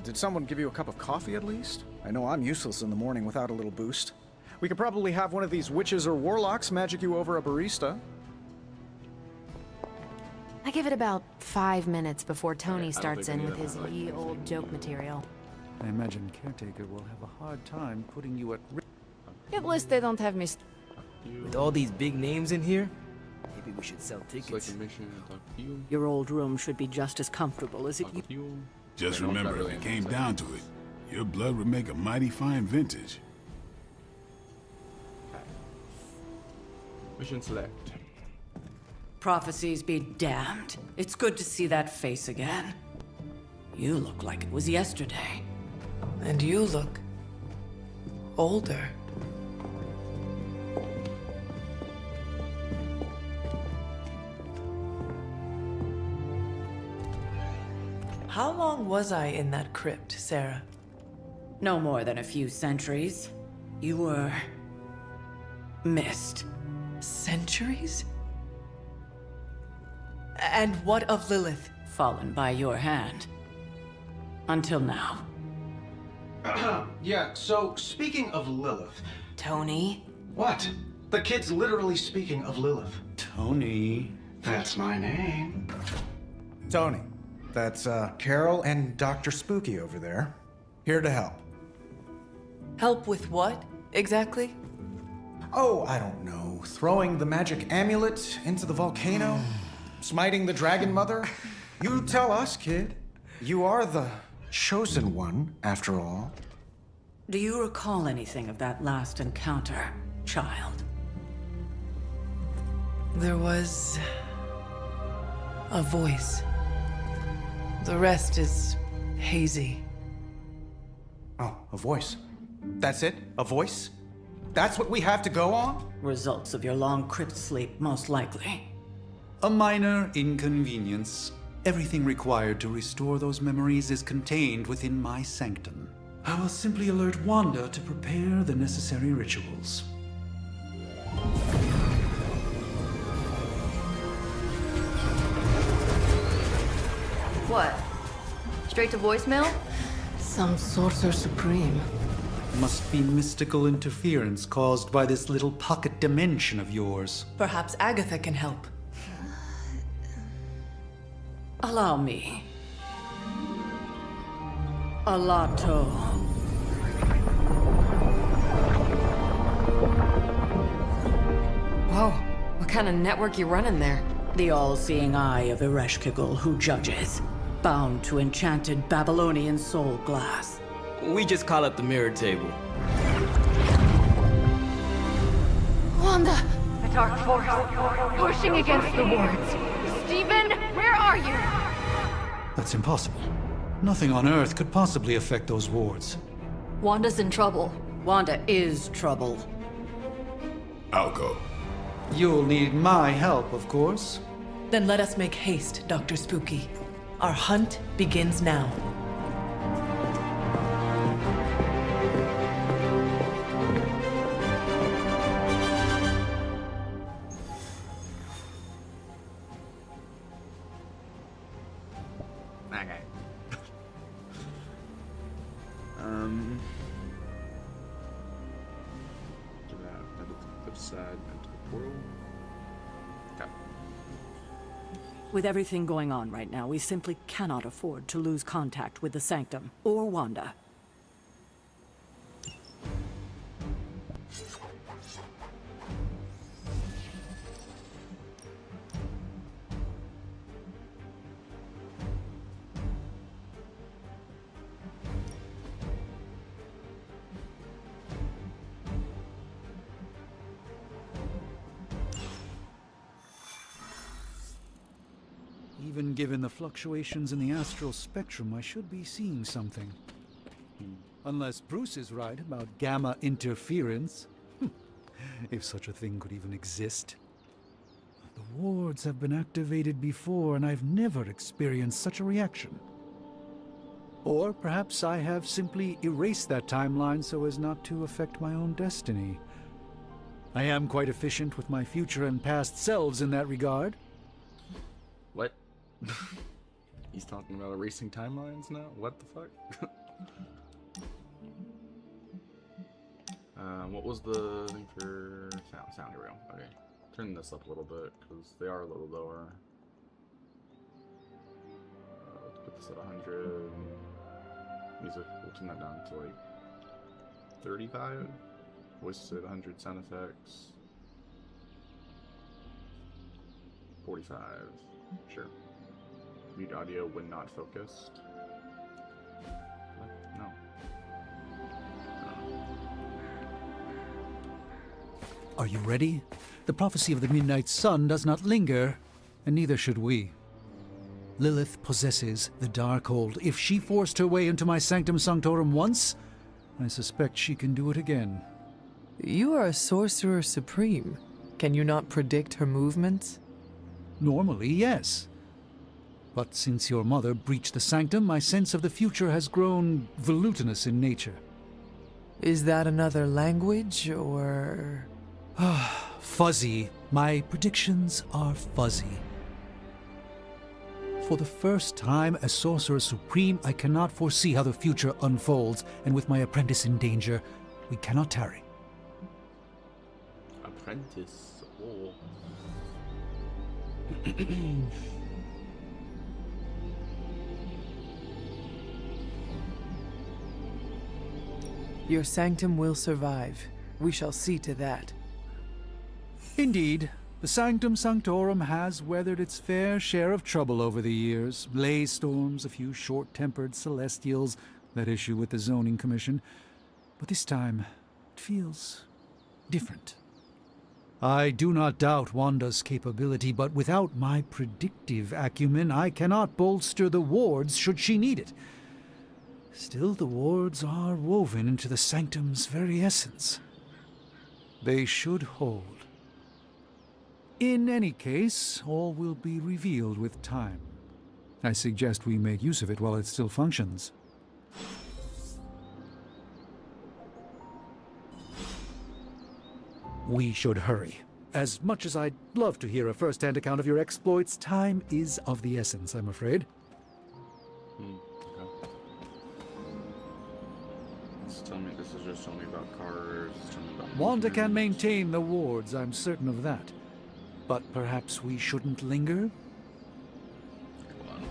Did someone give you a cup of coffee at least? I know I'm useless in the morning without a little boost. We could probably have one of these witches or warlocks magic you over a barista. I give it about 5 minutes before Tony don't starts think in any with of his them like ye this old anymore. joke material. I imagine Caretaker will have a hard time putting you at risk. At least they don't have me. With all these big names in here, maybe we should sell tickets. Select a mission, talk to you. Your old room should be just as comfortable as it Talk to you. Just Okay, no, remember, not really if it came anything. down to it, your blood would make a mighty fine vintage. Mission select. Prophecies be damned. It's good to see that face again. You look like it was yesterday. And you look older. How long was I in that crypt, Sarah? No more than a few centuries. You were... missed. Centuries? And what of Lilith? Fallen by your hand. Until now. Yeah, so speaking of Lilith. Tony? What? The kid's literally speaking of Lilith. Tony. That's my name. Tony, that's Carol and Dr. Spooky over there. Here to help. Help with what, exactly? Oh, I don't know. Throwing the magic amulet into the volcano? Smiting the Dragon Mother? You tell us, kid. You are the chosen one, after all. Do you recall anything of that last encounter, child? There was... a voice. The rest is hazy. Oh, a voice. That's it? A voice? That's what we have to go on? Results of your long crypt sleep, most likely. A minor inconvenience. Everything required to restore those memories is contained within my sanctum. I will simply alert Wanda to prepare the necessary rituals. What? Straight to voicemail? Some Sorcerer Supreme. Must be mystical interference caused by this little pocket dimension of yours. Perhaps Agatha can help. Allow me. Alato. Whoa, what kind of network you running there? The all-seeing eye of Ereshkigal who judges. Bound to enchanted Babylonian soul glass. We just call it the mirror table. Wanda! A dark force pushing against the wards. Stephen, where are you? That's impossible. Nothing on Earth could possibly affect those wards. Wanda's in trouble. Wanda is trouble. I'll go. You'll need my help, of course. Then let us make haste, Dr. Spooky. Our hunt begins now. Okay. Do that. That's sad. Into the portal. Okay. With everything going on right now, we simply cannot afford to lose contact with the Sanctum or Wanda. Even given the fluctuations in the astral spectrum, I should be seeing something. Unless Bruce is right about gamma interference. If such a thing could even exist. The wards have been activated before, and I've never experienced such a reaction. Or perhaps I have simply erased that timeline so as not to affect my own destiny. I am quite efficient with my future and past selves in that regard. What? He's talking about erasing timelines now? What the fuck? What was the thing for sound? Here we go. Okay. Turn this up a little bit, because they are a little lower. Let's put this at 100. Music, we'll turn that down to like 35. Voices at 100, sound effects. 45. Sure. Mute audio when not focused. What? No. Are you ready? The prophecy of the Midnight Sun does not linger, and neither should we. Lilith possesses the Darkhold. If she forced her way into my Sanctum Sanctorum once, I suspect she can do it again. You are a Sorcerer Supreme. Can you not predict her movements? Normally, yes. But since your mother breached the Sanctum, my sense of the future has grown volutinous in nature. Is that another language, or...? Fuzzy. My predictions are fuzzy. For the first time as Sorcerer Supreme, I cannot foresee how the future unfolds, and with my apprentice in danger, we cannot tarry. Apprentice. Oh. Your sanctum will survive. We shall see to that. Indeed, the Sanctum Sanctorum has weathered its fair share of trouble over the years. Blaze storms, a few short-tempered celestials that issue with the Zoning Commission. But this time, it feels different. I do not doubt Wanda's capability, but without my predictive acumen, I cannot bolster the wards should she need it. Still, the wards are woven into the Sanctum's very essence. They should hold. In any case, all will be revealed with time. I suggest we make use of it while it still functions. We should hurry. As much as I'd love to hear a first-hand account of your exploits, time is of the essence, I'm afraid. Okay. This is just telling me about cars. Telling me about Wanda can maintain the wards, I'm certain of that. But perhaps we shouldn't linger? Hold on.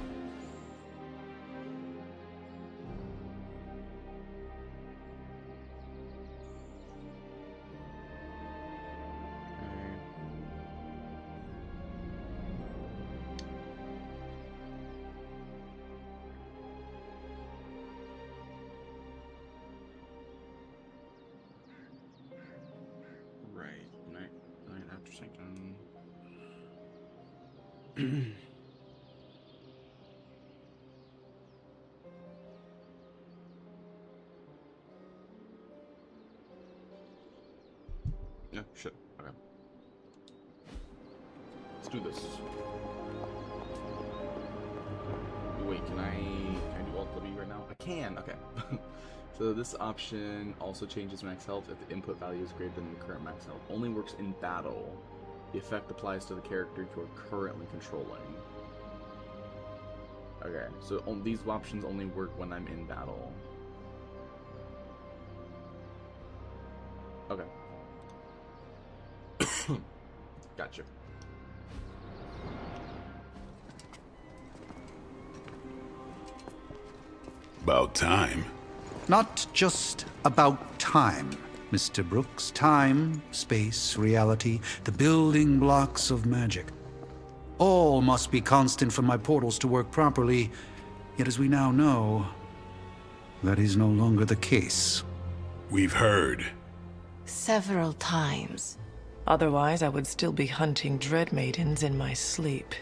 Right. Night after Sanctum. Yeah, shit. Okay. Let's do this. Wait, can I do Alt W right now? I can, okay. So this option also changes max health if the input value is greater than the current max health. Only works in battle. The effect applies to the character you are currently controlling. Okay, so these options only work when I'm in battle. Okay. Gotcha. About time. Not just about time, Mr. Brooks. Time, space, reality, the building blocks of magic. All must be constant for my portals to work properly, yet as we now know, that is no longer the case. We've heard. Several times. Otherwise, I would still be hunting Dread Maidens in my sleep.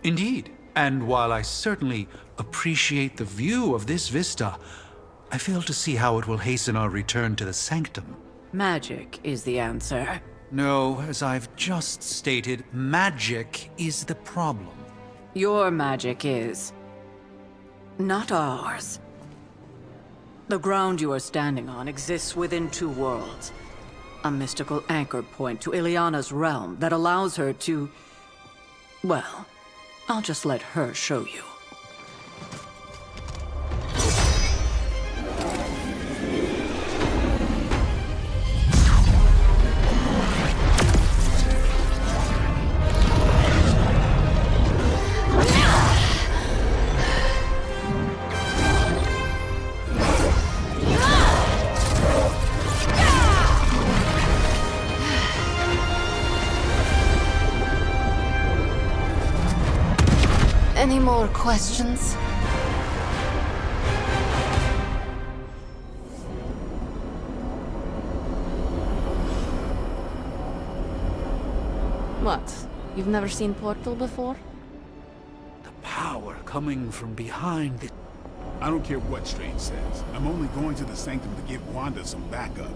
Indeed. And while I certainly appreciate the view of this vista, I fail to see how it will hasten our return to the Sanctum. Magic is the answer. No, as I've just stated, magic is the problem. Your magic is. Not ours. The ground you are standing on exists within two worlds. A mystical anchor point to Ileana's realm that allows her to... Well, I'll just let her show you. Any more questions? What? You've never seen Portal before? The power coming from behind the... I don't care what Strange says. I'm only going to the Sanctum to give Wanda some backup.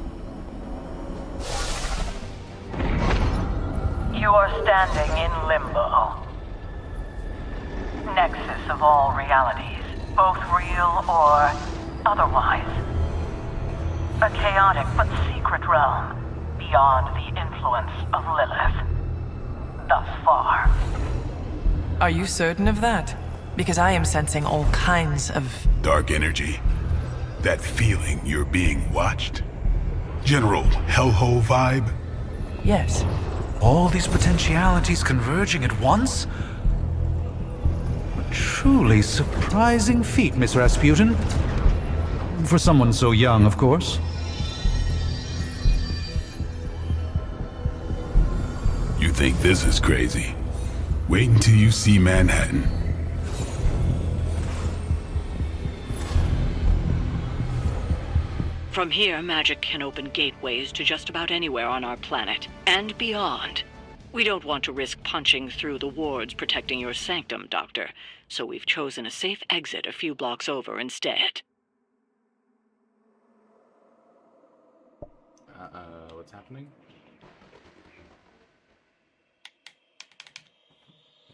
You are standing in limbo. Nexus of all realities, both real or otherwise. A chaotic but secret realm, beyond the influence of Lilith. Thus far. Are you certain of that? Because I am sensing all kinds of... Dark energy. That feeling you're being watched. General hellhole vibe. Yes. All these potentialities converging at once? A truly surprising feat, Miss Rasputin. For someone so young, of course. You think this is crazy? Wait until you see Manhattan. From here, magic can open gateways to just about anywhere on our planet, and beyond. We don't want to risk punching through the wards protecting your sanctum, Doctor, so we've chosen a safe exit a few blocks over instead. What's happening?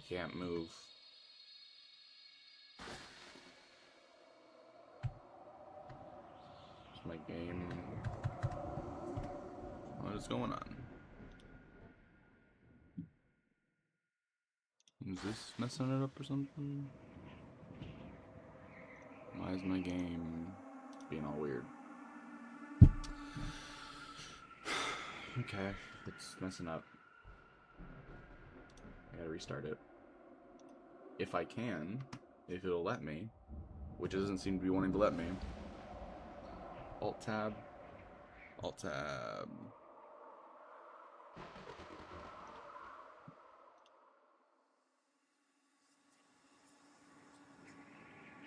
Can't move. Is my game... What is going on? Is this messing it up or something? Why is my game being all weird? Okay, it's messing up. I gotta restart it. If I can, if it'll let me, which it doesn't seem to be wanting to let me. Alt-tab. Alt-tab.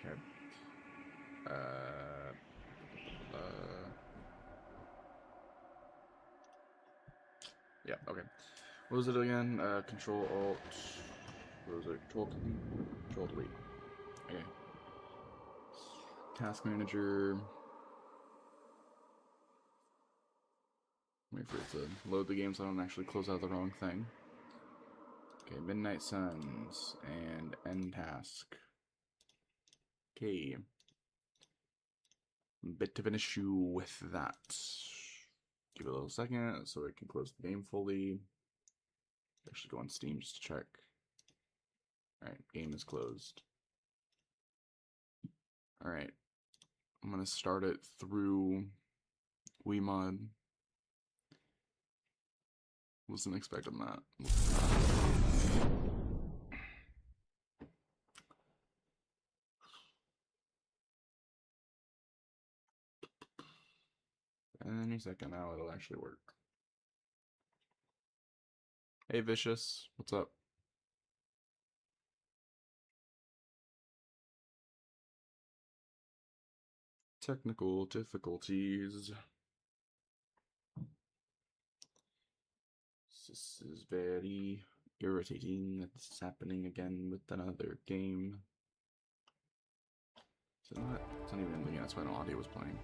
Okay. Yeah, okay. What was it again? Control Alt. What was it? Control Delete. Okay. Task Manager. Wait for it to load the game so I don't actually close out the wrong thing. Okay, Midnight Suns and End Task. Okay. Bit of an issue with that. Give it a little second so it can close the game fully. Actually go on Steam just to check. Alright, game is closed. Alright. I'm gonna start it through Wiimod. Wasn't expecting that. Any second now it'll actually work. Hey Vicious, what's up? Technical difficulties. This is very irritating that this is happening again with another game. It's not even in the that's why no audio was playing.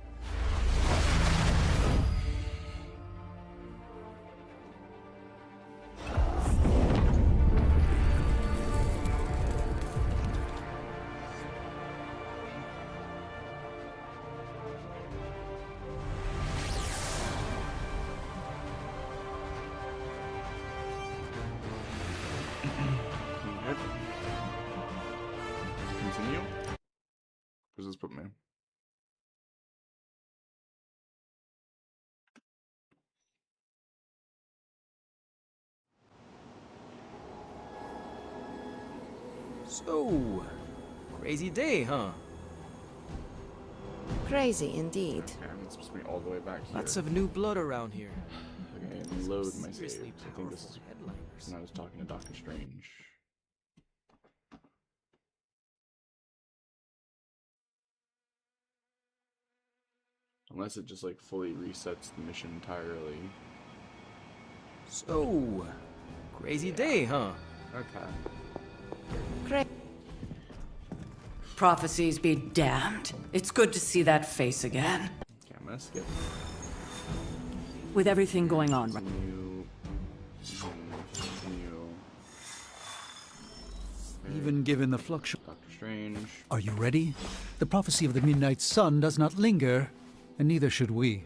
Continue? Where does this put me? So, crazy day, huh? Crazy indeed. Okay, I'm supposed to be all the way back here. Lots of new blood around here. Okay, and load my saves. Seriously I think this is when I was talking to Doctor Strange. Unless it just like fully resets the mission entirely. So, crazy day, huh? Okay. Prophecies be damned. It's good to see that face again. Okay, I'm gonna skip. With everything going on right Continue. Even given the fluctuation. Doctor Strange. Are you ready? The prophecy of the Midnight Sun does not linger, and neither should we.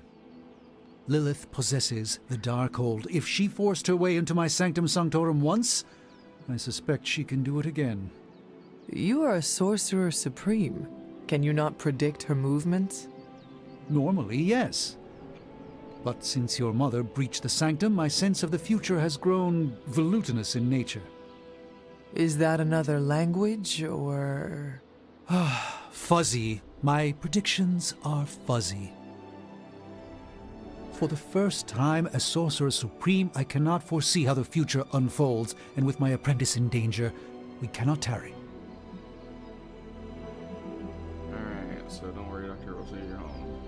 Lilith possesses the Darkhold. If she forced her way into my Sanctum Sanctorum once, I suspect she can do it again. You are a sorcerer supreme. Can you not predict her movements? Normally, yes. But since your mother breached the sanctum, my sense of the future has grown volutinous in nature. Is that another language, or...? Fuzzy. My predictions are fuzzy. For the first time as Sorcerer Supreme, I cannot foresee how the future unfolds, and with my apprentice in danger, we cannot tarry. Alright, so don't worry, Dr. Rosa, you're home.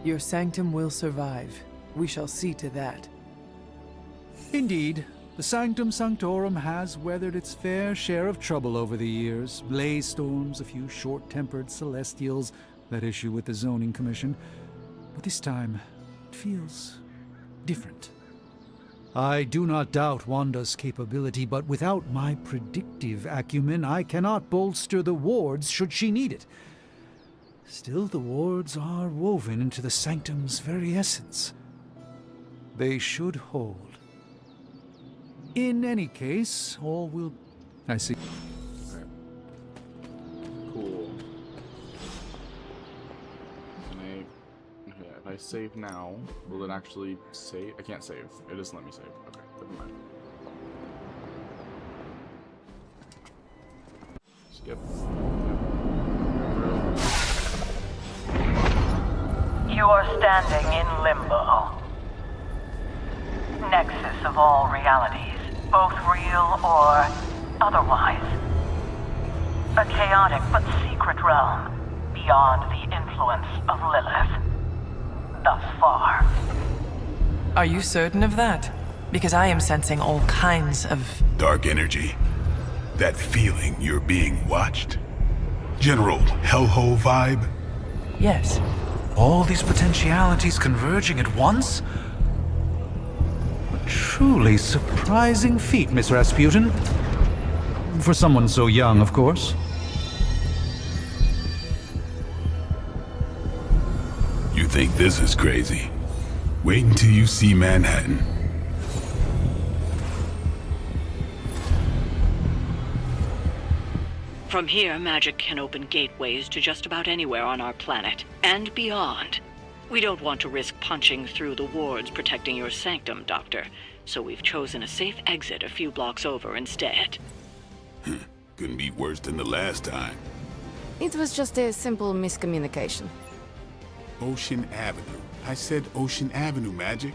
Your sanctum will survive. We shall see to that. Indeed, the Sanctum Sanctorum has weathered its fair share of trouble over the years. Blaze storms, a few short-tempered celestials, that issue with the Zoning Commission. But this time, it feels different. I do not doubt Wanda's capability, but without my predictive acumen, I cannot bolster the wards should she need it. Still, the wards are woven into the sanctum's very essence. They should hold. In any case, all will... I see. Okay. Cool. Okay, if I save now, will it actually save? I can't save. It doesn't let me save. Okay, never mind. Skip. You are standing in limbo. Nexus of all realities, both real or otherwise. A chaotic but secret realm beyond the influence of Lilith. Thus far. Are you certain of that? Because I am sensing all kinds of... Dark energy. That feeling you're being watched. General hellhole vibe. Yes. All these potentialities converging at once? A truly surprising feat, Miss Rasputin. For someone so young, of course. You think this is crazy? Wait until you see Manhattan. From here, magic can open gateways to just about anywhere on our planet, and beyond. We don't want to risk punching through the wards protecting your sanctum, Doctor, so we've chosen a safe exit a few blocks over instead. Couldn't be worse than the last time. It was just a simple miscommunication. Ocean Avenue. I said Ocean Avenue, Magic.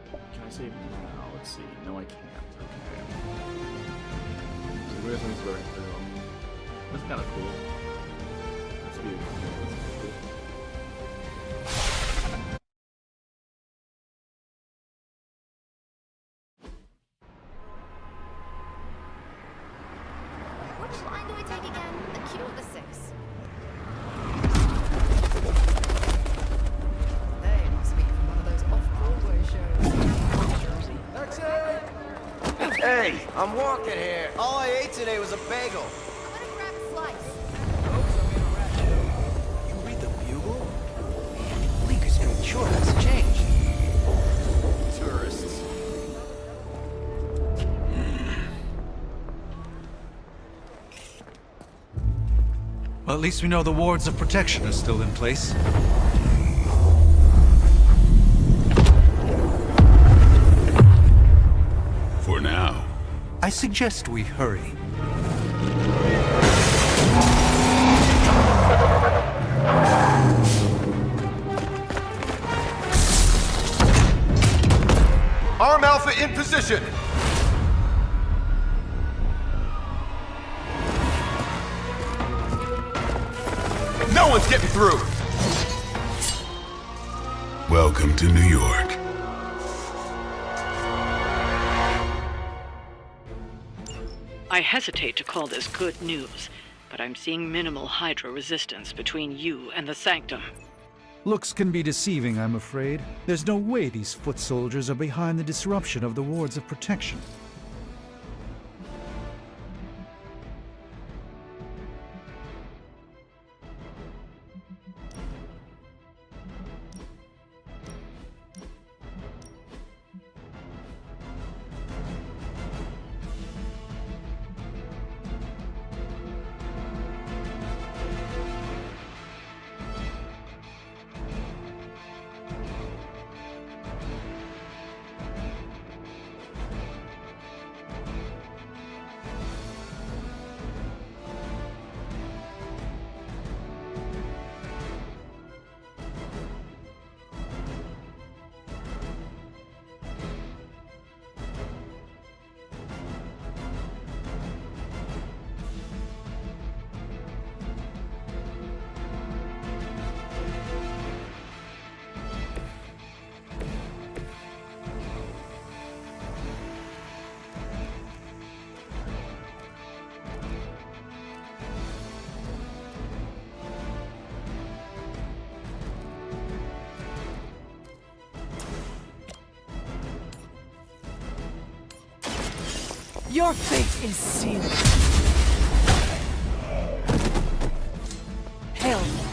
Can I save now? Let's see. No, I can't. Okay. So where's this going through? That's kind of cool. Let's be cool. Which line do we take again? The Q or the 6? They must be from one of those off-Broadway shows. That's it! Hey, I'm walking here. All I ate today was a bagel. I'm gonna grab a slice. You read the Bugle? Man, Bleecker Street sure has changed. Tourists. Well, at least we know the wards of protection are still in place. For now. I suggest we hurry. Arm Alpha in position! No one's getting through! Welcome to New York. I hesitate to call this good news, but I'm seeing minimal Hydra resistance between you and the Sanctum. Looks can be deceiving, I'm afraid. There's no way these foot soldiers are behind the disruption of the wards of protection. Your fate is sealed. Hail Knight.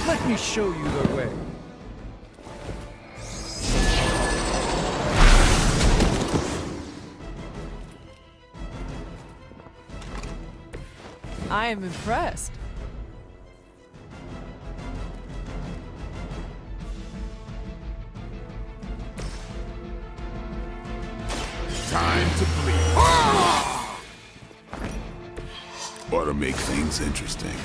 Let me show you the way. I am impressed. Time to bleed. Ought to make things interesting.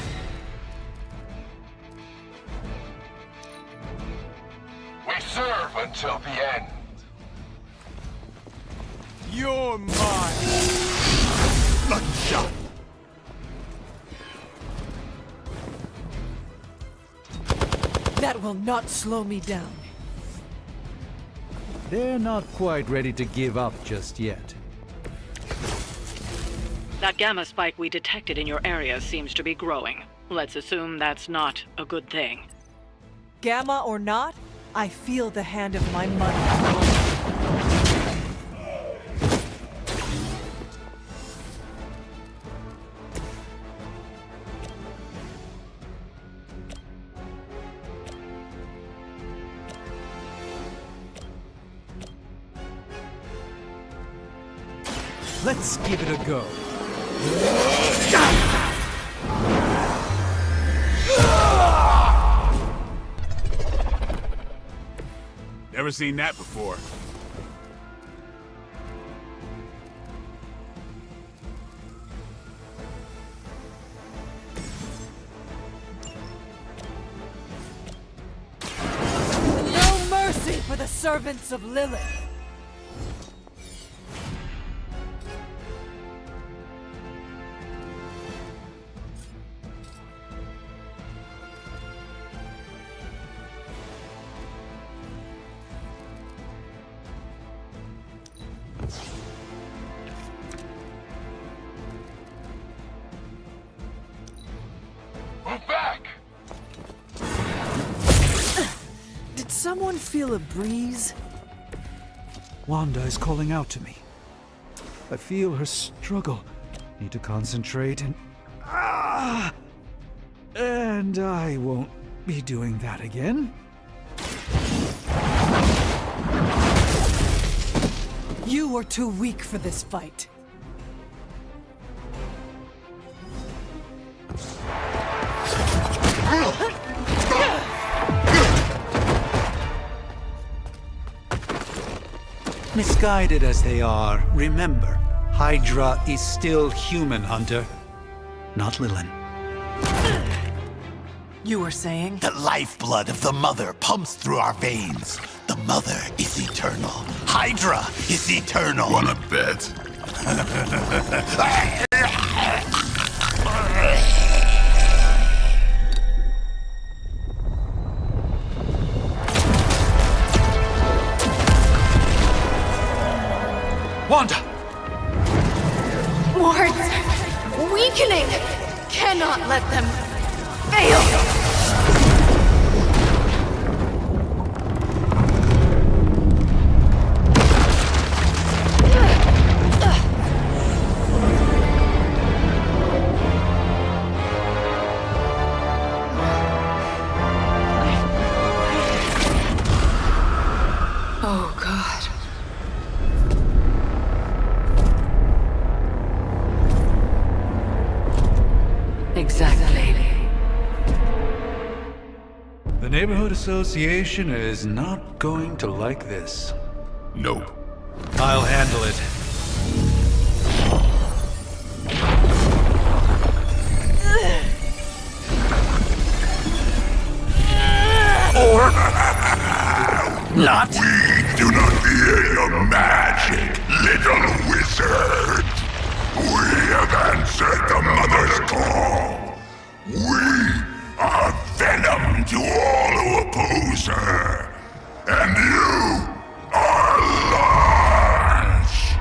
We serve until the end. You're mine! Lucky shot! That will not slow me down. They're not quite ready to give up just yet. That gamma spike we detected in your area seems to be growing. Let's assume that's not a good thing. Gamma or not, I feel the hand of my mother. Let's give it a go. Never seen that before. No mercy for the servants of Lilith. Move back! Did someone feel a breeze? Wanda is calling out to me. I feel her struggle. Need to concentrate and... And I won't be doing that again. You are too weak for this fight. Misguided as they are, remember, Hydra is still human, Hunter. Not Lilin. You were saying? The lifeblood of the Mother pumps through our veins. The Mother is eternal. Hydra is eternal. Wanna bet? Wanda! Wards! Weakening! Cannot let them fail! neighborhood association is not going to like this. Nope. I'll handle it. Or not. We do not fear your magic, little wizard. We have answered the Mother's call. We are venom to all who oppose her. And you are lost.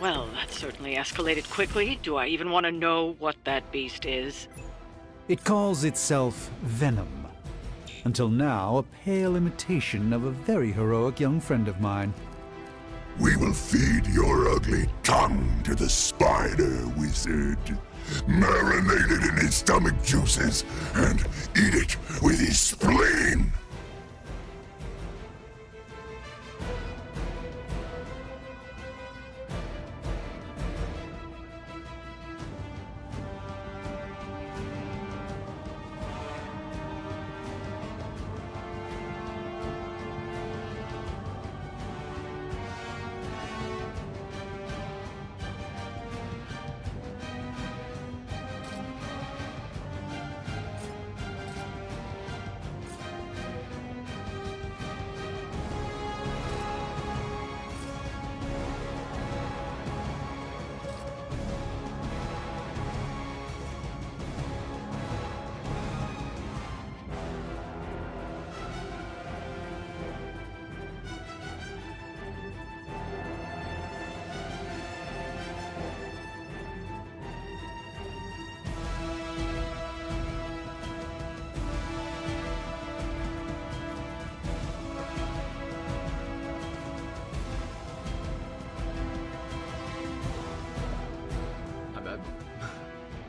Well, that certainly escalated quickly. Do I even want to know what that beast is? It calls itself Venom. Until now, a pale imitation of a very heroic young friend of mine. We will feed your ugly tongue to the spider wizard, marinate it in his stomach juices, and eat it with his spleen.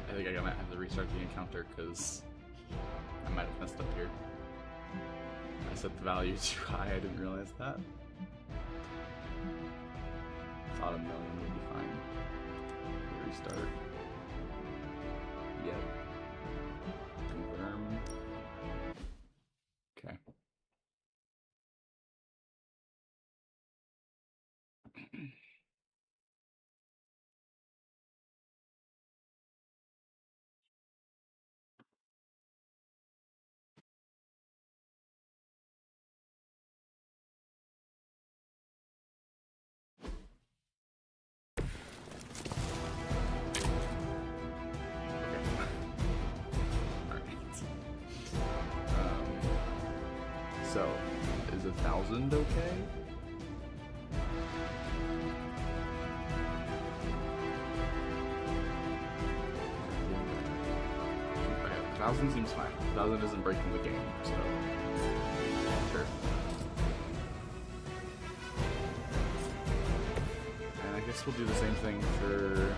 I think I might have to restart the encounter because I might have messed up here. I set the value too high, I didn't realize that. Thought a million would be fine. Restart. Yep. Confirm. Okay. So, is 1,000 okay? Okay, 1,000 seems fine. 1,000 isn't breaking the game, so sure. And I guess we'll do the same thing for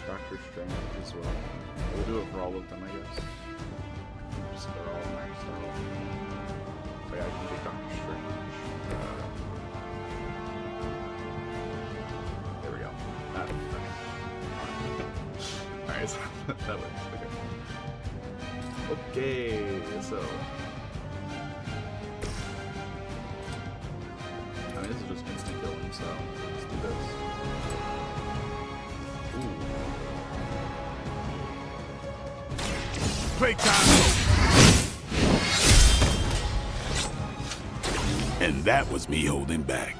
Doctor Strange as well. We'll do it for all of them, I guess. Just they're all maxed out. So yeah, I can take Doctor Strange. There we go. Alright, so that works. Okay, so I mean, this is just instant killing, so let's do this. Ooh. Playtime! And that was me holding back.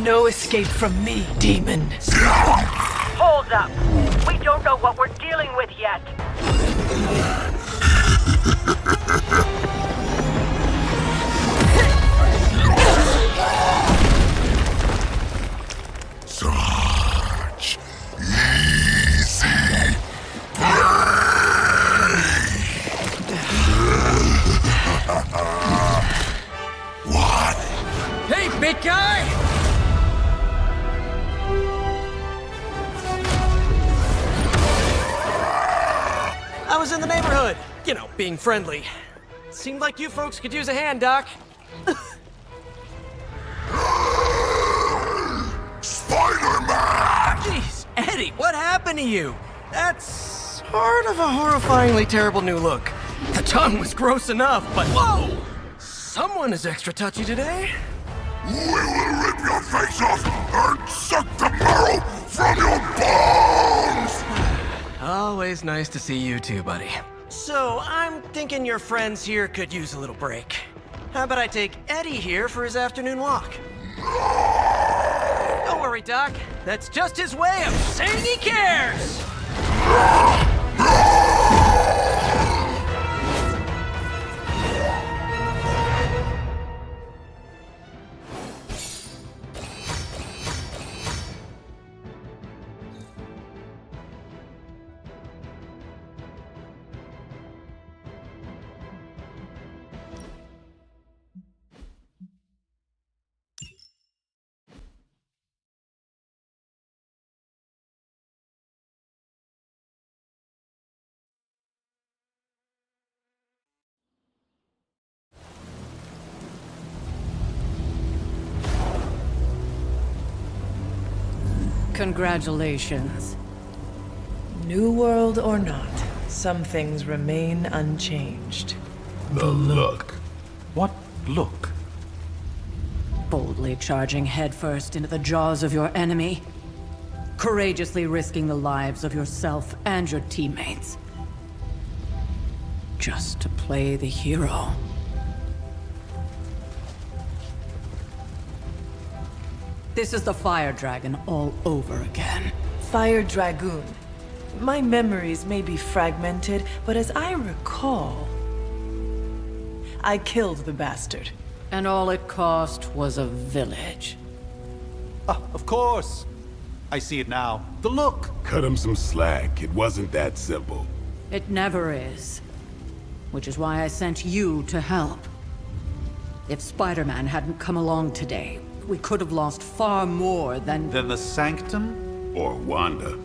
No escape from me, demon. Hold up. We don't know what we're dealing with yet. Such easy What? Hey, big guy! I was in the neighborhood. You know, being friendly. Seemed like you folks could use a hand, Doc. Spider-Man! Jeez, Eddie, what happened to you? That's sort of a horrifyingly terrible new look. The tongue was gross enough, but whoa! Someone is extra touchy today. We will rip your face off and suck the marrow from your bones! Always nice to see you too, buddy. So, I'm thinking your friends here could use a little break. How about I take Eddie here for his afternoon walk? Don't worry, Doc. That's just his way of saying he cares! Congratulations. New world or not, some things remain unchanged. The look. What look? Boldly charging headfirst into the jaws of your enemy. Courageously risking the lives of yourself and your teammates. Just to play the hero. This is the Fire Dragon all over again. Fire Dragoon. My memories may be fragmented, but as I recall, I killed the bastard. And all it cost was a village. Of course. I see it now. The look! Cut him some slack. It wasn't that simple. It never is. Which is why I sent you to help. If Spider-Man hadn't come along today, we could have lost far more than the Sanctum? Or Wanda.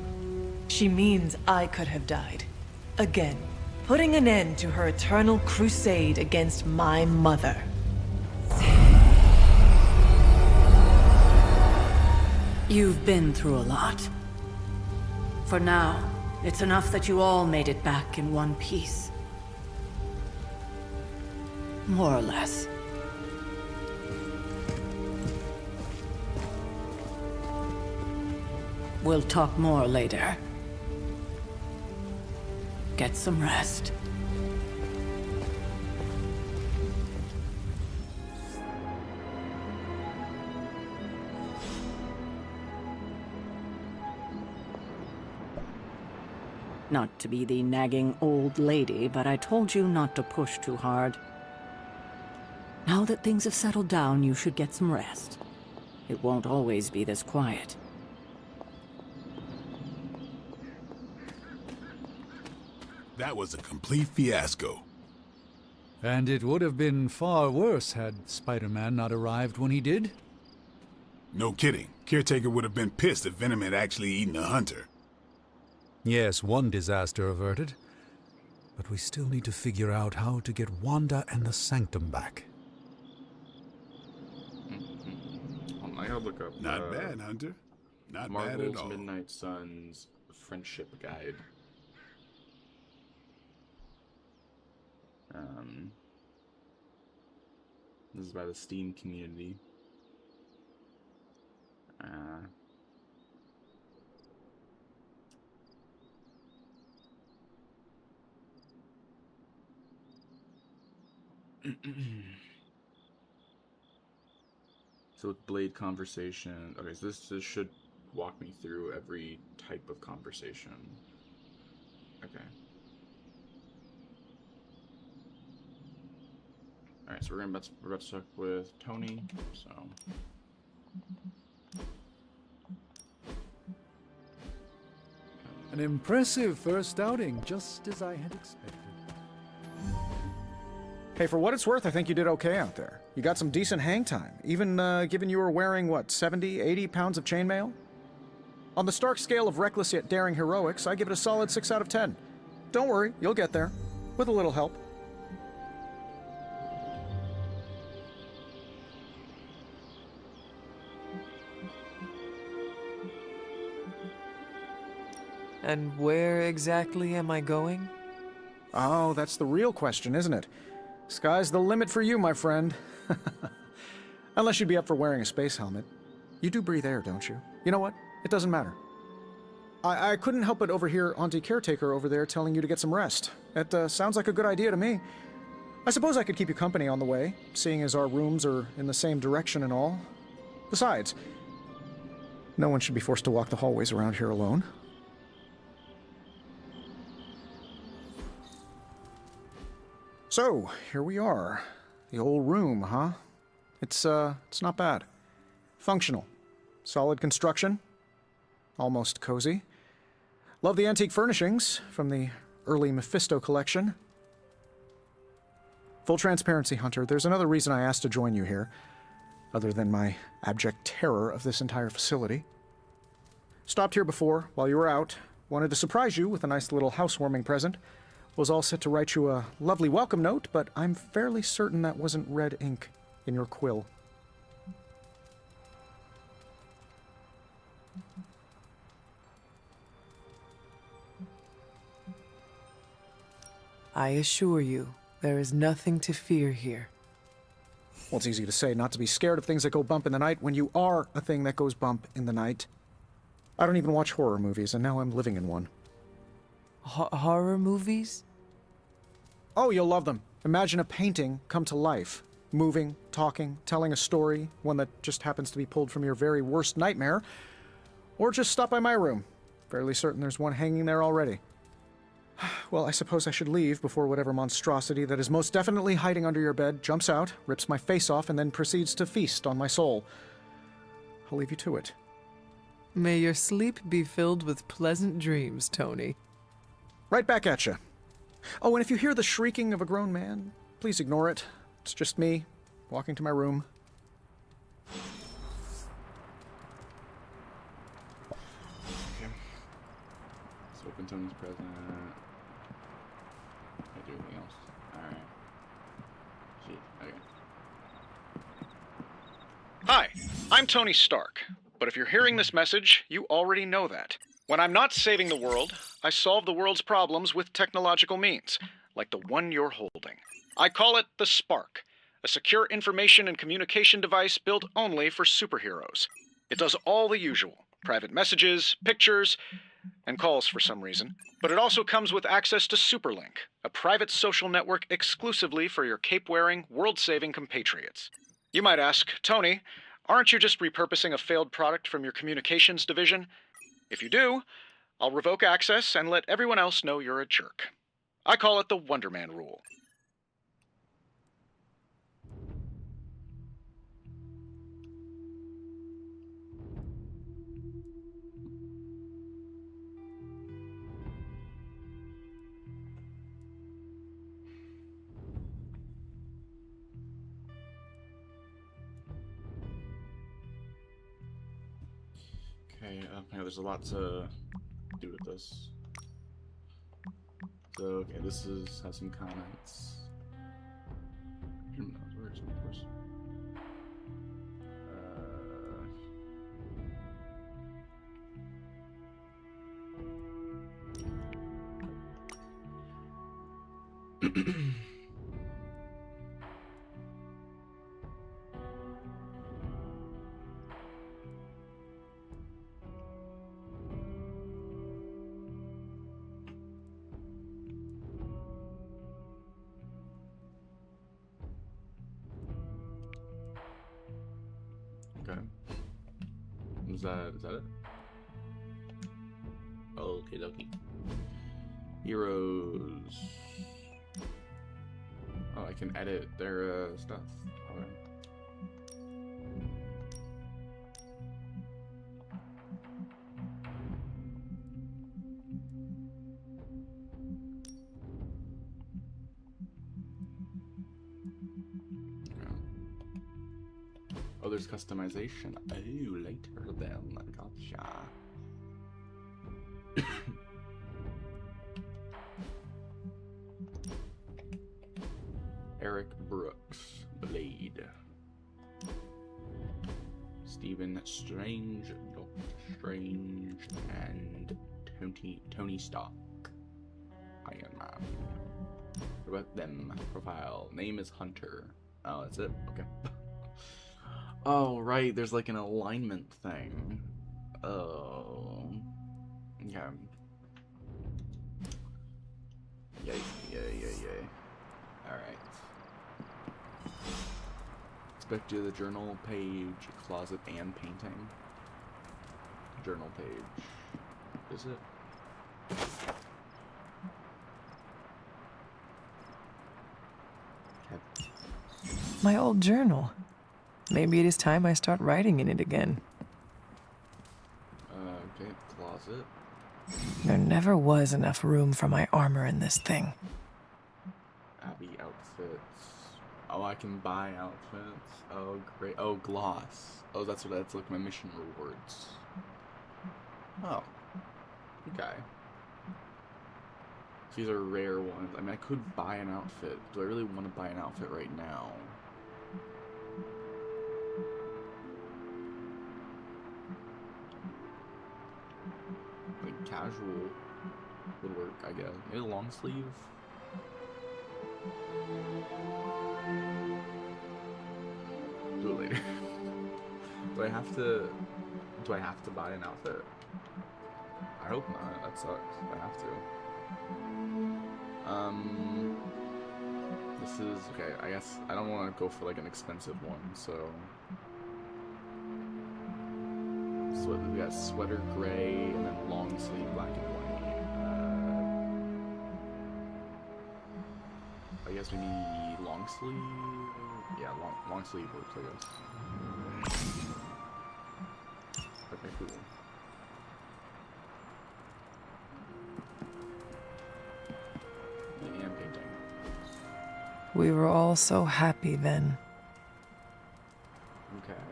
She means I could have died. Again, putting an end to her eternal crusade against my mother. You've been through a lot. For now, it's enough that you all made it back in one piece. More or less. We'll talk more later. Get some rest. Not to be the nagging old lady, but I told you not to push too hard. Now that things have settled down, you should get some rest. It won't always be this quiet. That was a complete fiasco. And it would have been far worse had Spider-Man not arrived when he did. No kidding. Caretaker would have been pissed if Venom had actually eaten a hunter. Yes, one disaster averted. But we still need to figure out how to get Wanda and the Sanctum back. I gotta look up. Not bad, Hunter. Not Marvel's bad at all. Midnight Suns Friendship Guide. This is by the Steam community. So with Blade conversation, okay, so this should walk me through every type of conversation. Okay. Alright, so we're about to talk with Tony, so... An impressive first outing, just as I had expected. Hey, for what it's worth, I think you did okay out there. You got some decent hang time, even given you were wearing, what, 70, 80 pounds of chainmail? On the Stark scale of reckless yet daring heroics, I give it a solid 6 out of 10. Don't worry, you'll get there. With a little help. And where exactly am I going? Oh, that's the real question, isn't it? Sky's the limit for you, my friend. Unless you'd be up for wearing a space helmet. You do breathe air, don't you? You know what? It doesn't matter. I couldn't help but overhear Auntie Caretaker over there telling you to get some rest. It sounds like a good idea to me. I suppose I could keep you company on the way, seeing as our rooms are in the same direction and all. Besides, no one should be forced to walk the hallways around here alone. So, here we are. The old room, huh? It's not bad. Functional. Solid construction. Almost cozy. Love the antique furnishings from the early Mephisto collection. Full transparency, Hunter, there's another reason I asked to join you here, other than my abject terror of this entire facility. Stopped here before, while you were out. Wanted to surprise you with a nice little housewarming present. Was all set to write you a lovely welcome note, but I'm fairly certain that wasn't red ink in your quill. I assure you, there is nothing to fear here. Well, it's easy to say not to be scared of things that go bump in the night when you are a thing that goes bump in the night. I don't even watch horror movies, and now I'm living in one. Horror movies? Oh, you'll love them. Imagine a painting come to life. Moving, talking, telling a story, one that just happens to be pulled from your very worst nightmare. Or just stop by my room. Fairly certain there's one hanging there already. Well, I suppose I should leave before whatever monstrosity that is most definitely hiding under your bed jumps out, rips my face off, and then proceeds to feast on my soul. I'll leave you to it. May your sleep be filled with pleasant dreams, Tony. Right back at you. Oh, and if you hear the shrieking of a grown man, please ignore it. It's just me, walking to my room. Okay. Let's open Tony's present. I do anything else. Alright. Shit, okay. Hi, I'm Tony Stark. But if you're hearing this message, you already know that. When I'm not saving the world, I solve the world's problems with technological means, like the one you're holding. I call it the Spark, a secure information and communication device built only for superheroes. It does all the usual, private messages, pictures, and calls for some reason. But it also comes with access to Superlink, a private social network exclusively for your cape-wearing, world-saving compatriots. You might ask, Tony, aren't you just repurposing a failed product from your communications division? If you do, I'll revoke access and let everyone else know you're a jerk. I call it the Wonder Man rule. Okay, yeah, there's a lot to do with this. So, okay, this has some comments. Where is my person? Okay. Is that it? Okay, dokie. Heroes. Oh, I can edit their stuff. Alright. Oh, there's customization. Oh, later then. Gotcha. Stephen Strange, Doctor Strange, and Tony Stark. Iron Man. What about them? Profile. Name is Hunter. Oh, that's it? Okay. Oh, right. There's like an alignment thing. Oh. Okay. Yay. Alright. Expect to the journal page, closet, and painting. Journal page. Is it? My old journal. Maybe it is time I start writing in it again. Okay, closet. There never was enough room for my armor in this thing. Abby outfits. Oh, I can buy outfits. Oh, great. Oh, gloss. Oh, that's like my mission rewards. Oh. Okay. These are rare ones. I mean, I could buy an outfit. Do I really want to buy an outfit right now? Like, casual would work, I guess. Maybe a long sleeve? Do it later. Do I have to buy an outfit? I hope not. That sucks. I have to. This is okay. I guess I don't want to go for like an expensive one, so we got sweater gray and then long sleeve black and white. I guess we need long sleeve. Yeah, long sleeve works, I guess. Okay, cool. I am painting. We were all so happy then. Okay,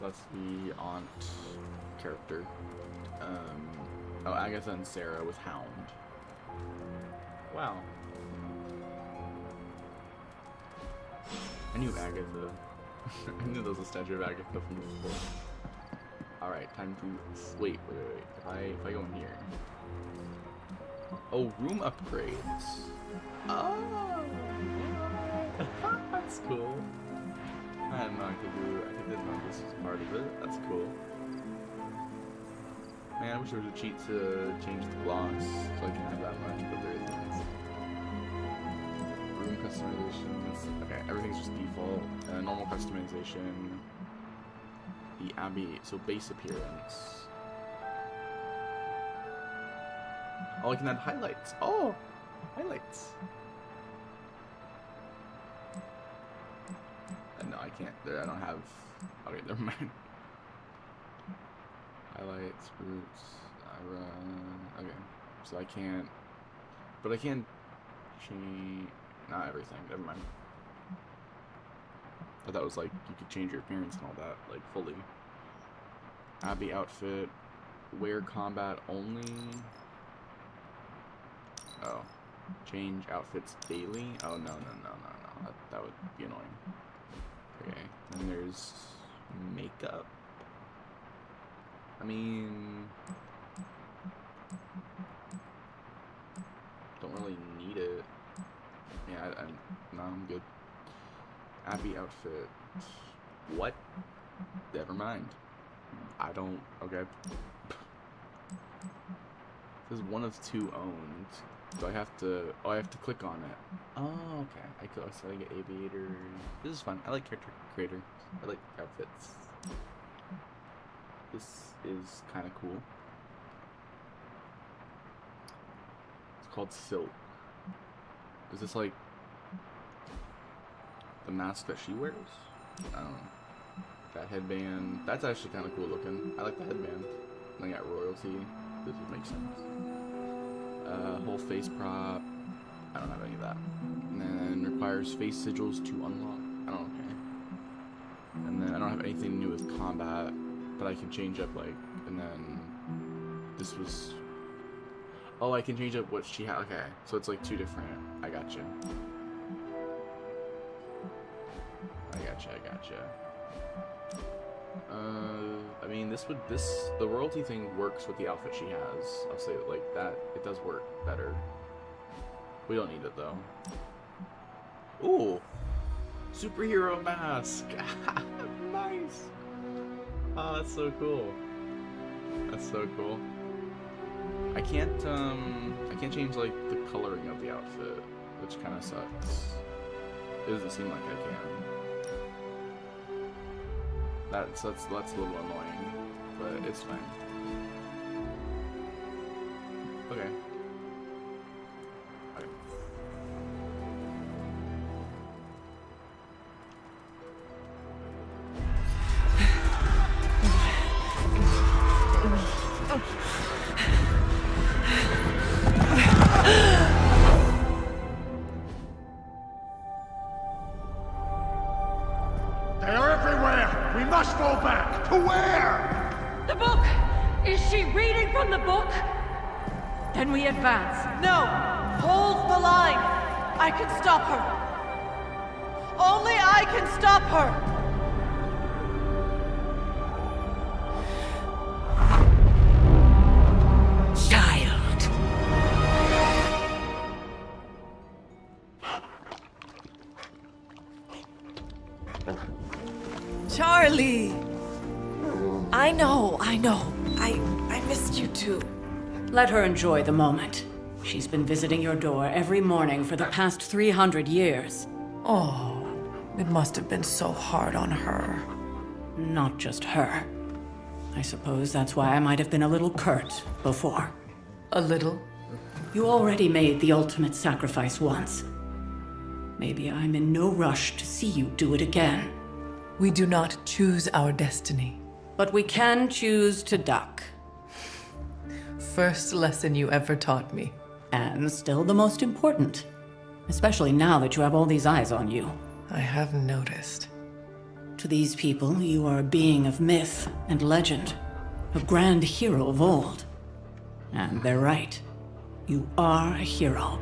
that's the aunt character. Oh, Agatha and Sarah with Hound. Wow. I knew Agatha. I knew there was a statue of Agatha from before. Alright, time to... Wait. If I go in here... Oh, room upgrades. Oh! That's cool. I didn't know this was part of it. That's cool. Man, I wish there was a cheat to change the gloss so I can have that much, but there isn't. Room customizations. Okay, everything's just default. Normal customization. The Abbey, so base appearance. Oh, I can add highlights. Oh, highlights. No, I can't. I don't have. Okay, never mind. Highlights, roots. Okay, so I can't. But I can change. Not everything. Never mind. I thought it was like you could change your appearance and all that, like fully. Abby outfit, wear combat only. Oh, change outfits daily. Oh no. That would be annoying. Okay, then there's makeup. I mean, don't really need it. Yeah, no, I'm good. Abby outfit. What? Never mind. I don't. Okay. This is one of 2 owned. Do I have to? Oh, I have to click on it. Oh, okay. I could. So I get aviator. This is fun. I like character creator. I like outfits. This is kind of cool. It's called Silk. Is this like the mask that she wears? I don't know. That headband. That's actually kind of cool looking. I like the headband. And I got royalty. This would make sense. Whole face prop. I don't have any of that. And then requires face sigils to unlock. I don't know. Okay. And then I don't have anything new with combat, but I can change up like. And then this was. Oh, I can change up what she had. Okay, so it's like 2 different. I gotcha. I mean, the royalty thing works with the outfit she has. I'll say it like that. It does work better. We don't need it though. Ooh, superhero mask. Nice. Oh, that's so cool. That's so cool. I can't change like the coloring of the outfit, which kind of sucks. It doesn't seem like I can. That's a little annoying, but it's fine. Okay. They are everywhere! We must fall back! To where? The book! Is she reading from the book? Then we advance. No! Hold the line! I can stop her! Only I can stop her! Charlie! I know. I missed you too. Let her enjoy the moment. She's been visiting your door every morning for the past 300 years. Oh, it must have been so hard on her. Not just her. I suppose that's why I might have been a little curt before. A little? You already made the ultimate sacrifice once. Maybe I'm in no rush to see you do it again. We do not choose our destiny. But we can choose to duck. First lesson you ever taught me. And still the most important. Especially now that you have all these eyes on you. I have noticed. To these people, you are a being of myth and legend. A grand hero of old. And they're right. You are a hero.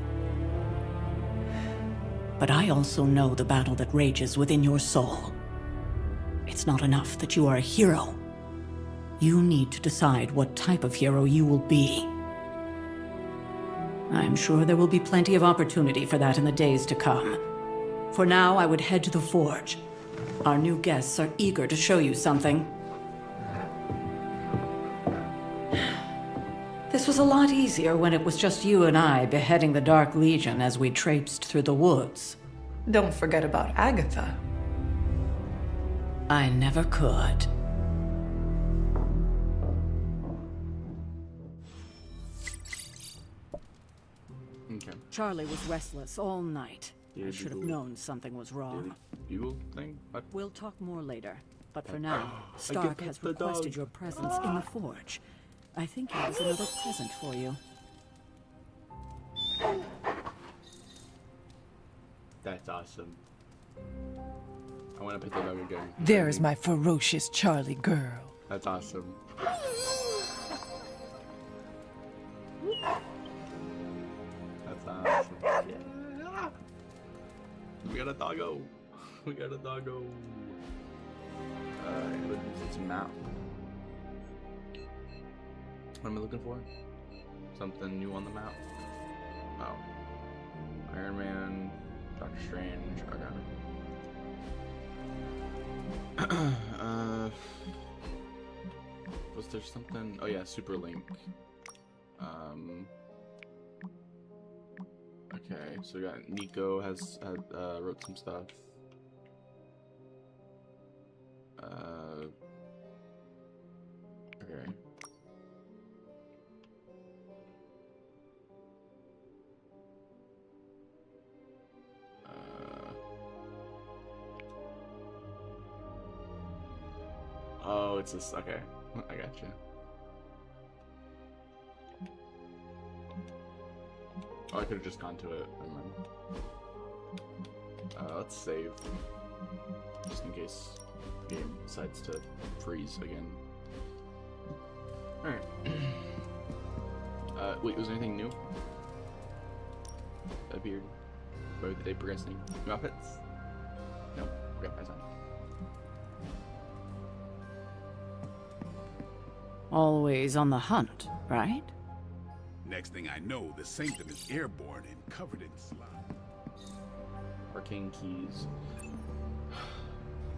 But I also know the battle that rages within your soul. It's not enough that you are a hero. You need to decide what type of hero you will be. I'm sure there will be plenty of opportunity for that in the days to come. For now, I would head to the Forge. Our new guests are eager to show you something. This was a lot easier when it was just you and I beheading the Dark Legion as we traipsed through the woods. Don't forget about Agatha. I never could. Okay. Charlie was restless all night. Yeah, I should have known something was wrong. You think? What? We'll talk more later. But for now, Stark has requested your presence in the Forge. I think he has another present for you. That's awesome. I want to pick the dog again. There is my ferocious Charlie girl. That's awesome. That's awesome. Yeah. We got a doggo. We got a doggo. It's a map. What am I looking for? Something new on the map? Oh. Iron Man, Doctor Strange, okay. Was there something? Oh yeah, Super Link. Okay, so we got Nico wrote some stuff. Okay. Oh, it's this. Okay, I gotcha. Oh, I could have just gone to it. Never mind. Let's save, just in case the game decides to freeze again. All right. Wait, was there anything new that appeared? By the day progressing? New outfits? No. Okay, that's fine. Always on the hunt, right? Next thing I know, the Sanctum is airborne and covered in slime. Arcane keys.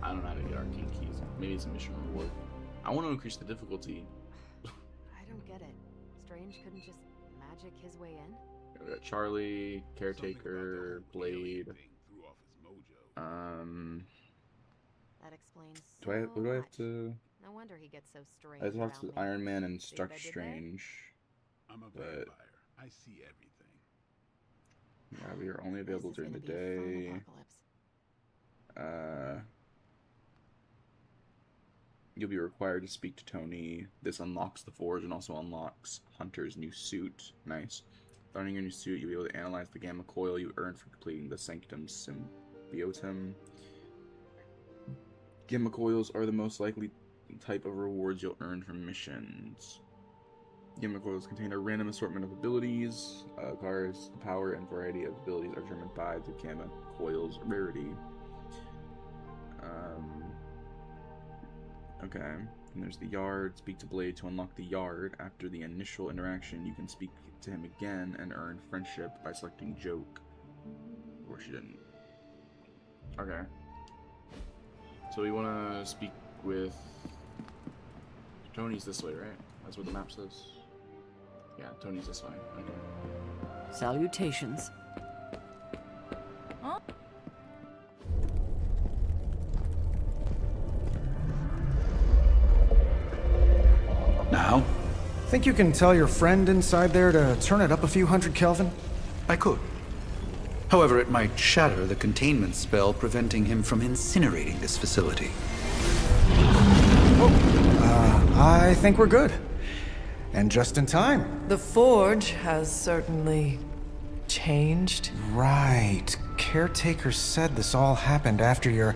I don't know how to get arcane keys. Maybe it's a mission reward. I want to increase the difficulty. I don't get it. Strange couldn't just magic his way in? We got Charlie, Caretaker, Blade. That explains Do I have to? No wonder he gets so strange. I have to around me. Iron Man and See what Stark I did there? Strange. I'm a But vampire. I see everything. yeah, we are only available during the Gonna be a fun day. apocalypse. You'll be required to speak to Tony. This unlocks the forge and also unlocks Hunter's new suit. Nice. Learning your new suit, you'll be able to analyze the gamma coil you earned for completing the Sanctum Symbiotum. Gamma coils are the most likely type of rewards you'll earn from missions. Gamma coils contain a random assortment of abilities. Cards, the power, and variety of abilities are determined by the gamma coil's rarity. Okay, and there's the Yard. Speak to Blade to unlock the Yard. After the initial interaction, you can speak to him again and earn friendship by selecting Joke. Or she didn't. Okay. So we want to speak with... Tony's this way, right? That's what the map says. Yeah, Tony's this way. Okay. Salutations. Huh? Now? Think you can tell your friend inside there to turn it up a few hundred Kelvin? I could. However, it might shatter the containment spell preventing him from incinerating this facility. I think we're good. And just in time. The Forge has certainly changed. Right. Caretaker said this all happened after your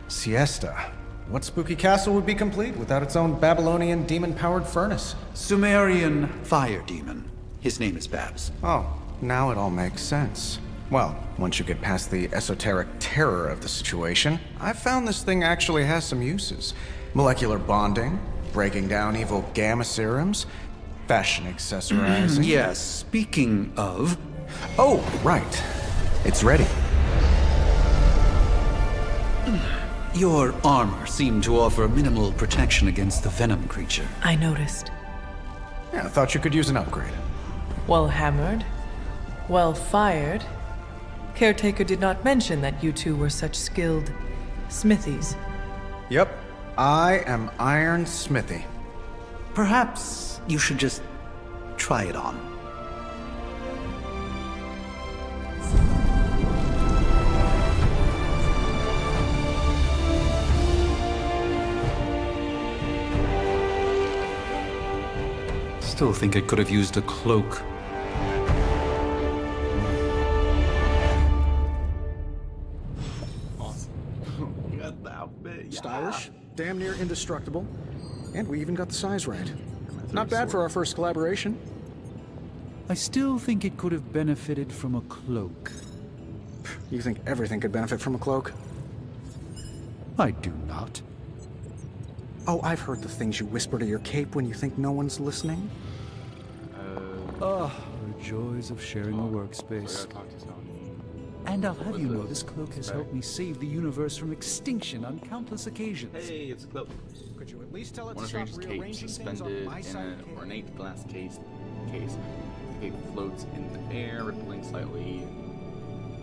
siesta. What spooky castle would be complete without its own Babylonian demon-powered furnace? Sumerian fire demon. His name is Babs. Oh, now it all makes sense. Well, once you get past the esoteric terror of the situation, I've found this thing actually has some uses. Molecular bonding, breaking down evil gamma serums, fashion accessorizing. Yes, speaking of... Oh, right. It's ready. Your armor seemed to offer minimal protection against the venom creature. I noticed. Yeah, I thought you could use an upgrade. Well hammered. Well fired. Caretaker did not mention that you two were such skilled smithies. Yep. I am Iron Smithy. Perhaps you should just try it on. Still think I could have used a cloak. Awesome. You got the outfit. Yeah. Stylish, damn near indestructible, and we even got the size right. Not bad for our first collaboration. I still think it could have benefited from a cloak. You think everything could benefit from a cloak? I do not. Oh, I've heard the things you whisper to your cape when you think no one's listening. Ah, the joys of sharing a workspace. And I'll have you know this cloak has helped me save the universe from extinction on countless occasions. Hey, it's a cloak. Could you at least tell it One to of stop Strange's cape rearranging things suspended on my in side? an ornate glass case. The cape floats in the air, rippling slightly,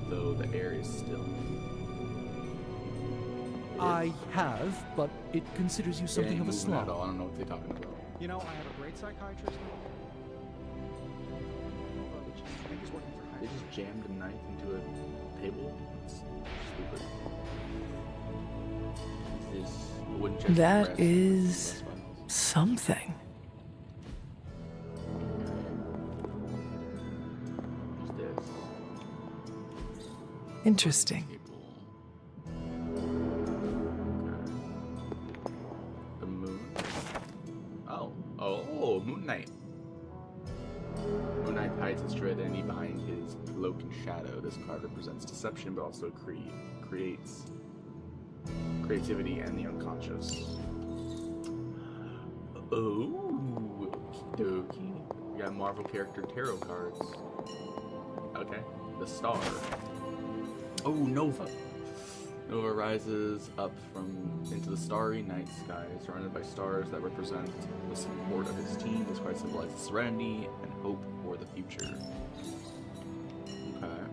though the air is still. I have, but it considers you something of a At slob. all. I don't know what they're talking about. You know, I have a great psychiatrist. I think he's working for They just jammed a knife into a table. It's stupid. This is a wooden chest. That press. is something. What's this? Interesting. The moon. Oh, Moon Knight. Moon Knight hides his true identity behind his cloak and shadow. This card represents deception, but also creates creativity and the unconscious. Oh. dokie. We got Marvel character tarot cards. Okay. The Star. Oh, Nova. Nova rises up into the starry night sky, surrounded by stars that represent the support of his team. This card symbolizes serenity and hope for the future. Okay.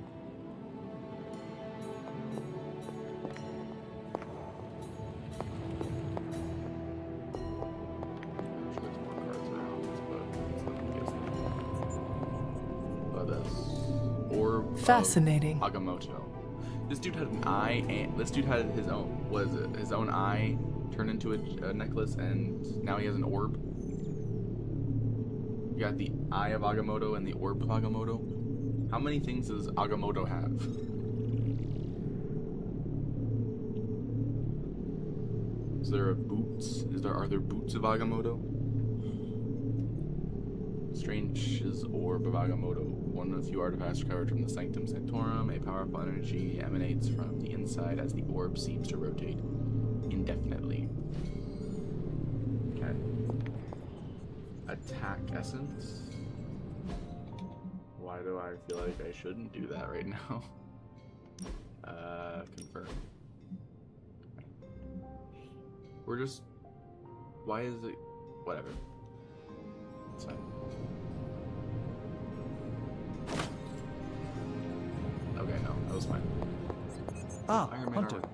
Fascinating. Agamotto. This dude had an eye, and this dude had his own. What is it? His own eye turned into a necklace, and now he has an orb. You got the eye of Agamotto and the orb of Agamotto. How many things does Agamotto have? Is there a boots? Are there boots of Agamotto? Strange's orb of Agamotto. One of the few artifacts recovered from the Sanctum Sanctorum. A powerful energy emanates from the inside as the orb seems to rotate indefinitely. Okay. Attack essence. Why do I feel like I shouldn't do that right now? Confirm. We're just... Why is it... Whatever. It's fine. Okay, no, that was fine. Ah, Iron Man Hunter. armor.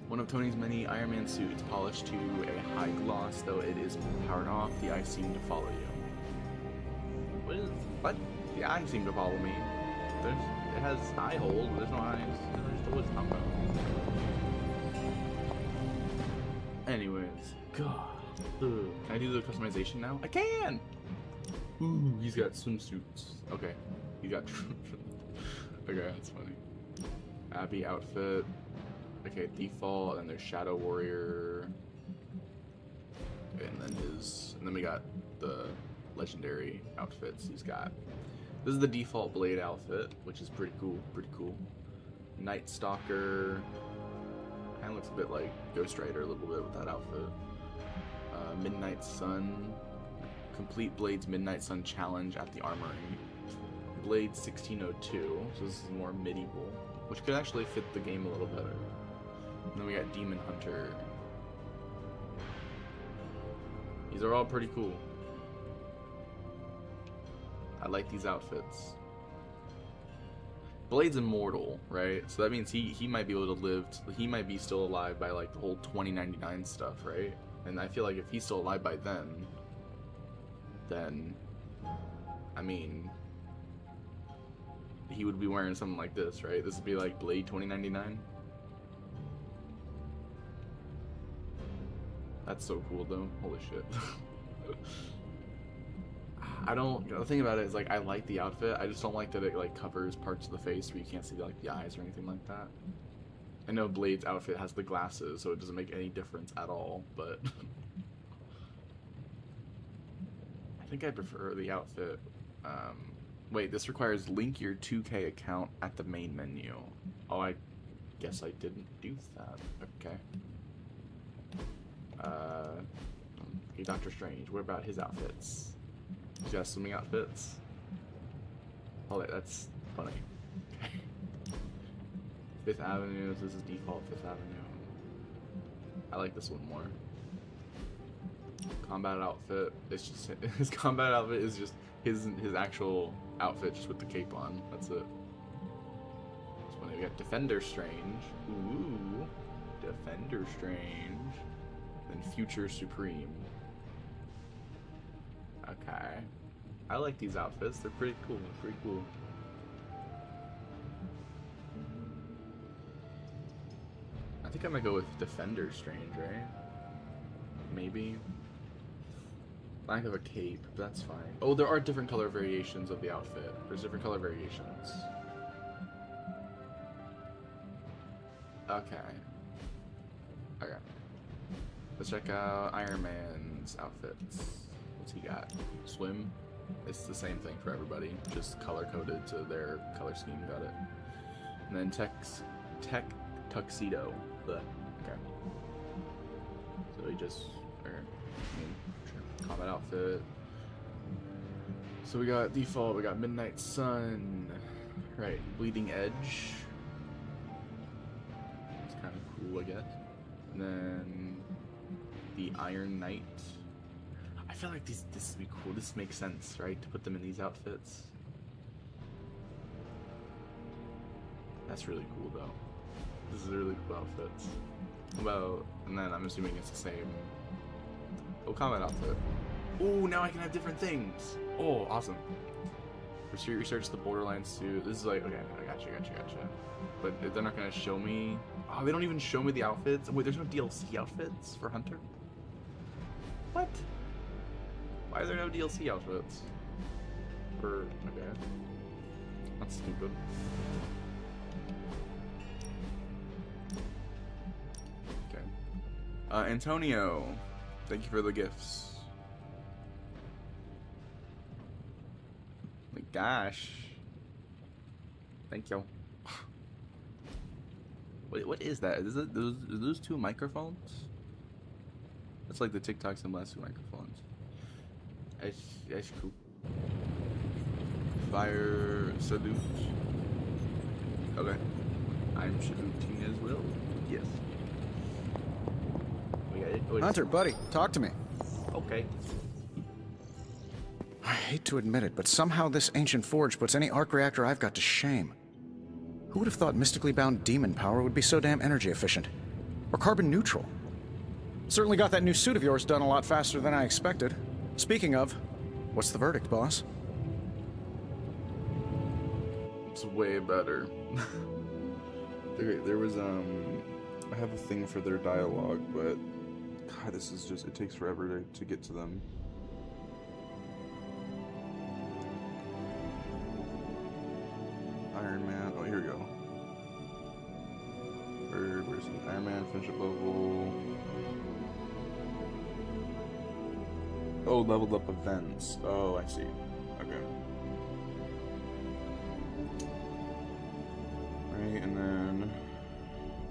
One of Tony's many Iron Man suits, polished to a high gloss, though it is powered off, the eyes seem to follow you. What? The eyes seem to follow me. It has eye holes, but there's no eyes. What is talking about? Anyways, God. Ugh. Can I do the customization now? I can! Ooh, he's got swimsuits. Okay. He got... Okay, that's funny. Abby outfit. Okay, default, and there's Shadow Warrior. Okay, and then we got the legendary outfits he's got. This is the default Blade outfit, which is pretty cool, Night Stalker. Kinda looks a bit like Ghost Rider a little bit with that outfit. Midnight Sun. Complete Blade's Midnight Sun challenge at the Armory. Blade 1602, so this is more medieval, which could actually fit the game a little better. And then we got Demon Hunter. These are all pretty cool. I like these outfits. Blade's immortal, right? So that means he might be able to live, he might be still alive by like the whole 2099 stuff, right? And I feel like if he's still alive by then, I mean, he would be wearing something like this, right? This would be like Blade 2099. That's so cool though. Holy shit. The thing about it is like I like the outfit, I just don't like that it like covers parts of the face where you can't see like the eyes or anything like that. I know Blade's outfit has the glasses, so it doesn't make any difference at all, but I think I prefer the outfit. Wait, this requires link your 2K account at the main menu. Oh, I guess I didn't do that. Okay. Okay, Doctor Strange, what about his outfits? He's got swimming outfits. Oh, that's funny. Okay. Fifth Avenue, this is default Fifth Avenue. I like this one more. Combat outfit, it's just his combat outfit is just his actual outfit just with the cape on. That's it. It's funny. We got Defender Strange. Ooh, Defender Strange. Then Future Supreme. Okay. I like these outfits. They're pretty cool. I think I'm gonna go with Defender Strange, right? Maybe. Lack of a cape, but that's fine. Oh, there are different color variations of the outfit. There's different color variations. Okay. Let's check out Iron Man's outfits. What's he got? Swim? It's the same thing for everybody, just color-coded to their color scheme, got it. And then Tech Tuxedo. Blech. Okay. So he just... combat outfit. So we got default, we got Midnight Sun, right, Bleeding Edge. It's kind of cool, I guess. And then the Iron Knight. I feel like this would be cool. This makes sense, right? To put them in these outfits. That's really cool, though. This is a really cool outfits. About, and then I'm assuming it's the same. Oh, combat outfit. Oh, now I can have different things. Oh, awesome. Research the Borderlands suit. This is like, okay, I gotcha. But they're not gonna show me. Oh, they don't even show me the outfits. Wait, there's no DLC outfits for Hunter? What? Why are there no DLC outfits? Okay. That's stupid. Okay. Antonio, thank you for the gifts. My gosh. Thank you. What is that? Is it those two microphones? That's like the TikToks and last two microphones. That's cool. Fire salute. Okay. I'm saluting as well. Yes. Hunter, buddy, talk to me. Okay. I hate to admit it, but somehow this ancient forge puts any arc reactor I've got to shame. Who would have thought mystically bound demon power would be so damn energy efficient? Or carbon neutral? Certainly got that new suit of yours done a lot faster than I expected. Speaking of, what's the verdict, boss? It's way better. There was I have a thing for their dialogue, but God, this is just, it takes forever to get to them. Iron Man, oh here we go. Where's he? Iron Man, finish up level. Oh, leveled up events. Oh, I see. Okay. Right, and then...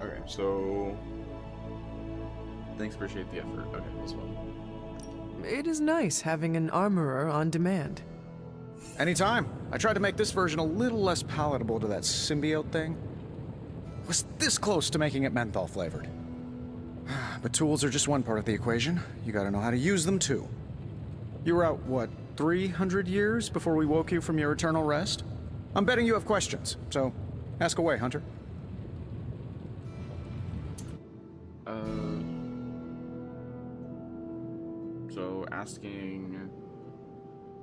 Okay, so... Thanks, appreciate the effort. Okay, this one. It is nice having an armorer on demand. Anytime. I tried to make this version a little less palatable to that symbiote thing. Was this close to making it menthol flavored. But tools are just one part of the equation. You gotta know how to use them too. You were out, what, 300 years before we woke you from your eternal rest? I'm betting you have questions, so ask away, Hunter. So asking...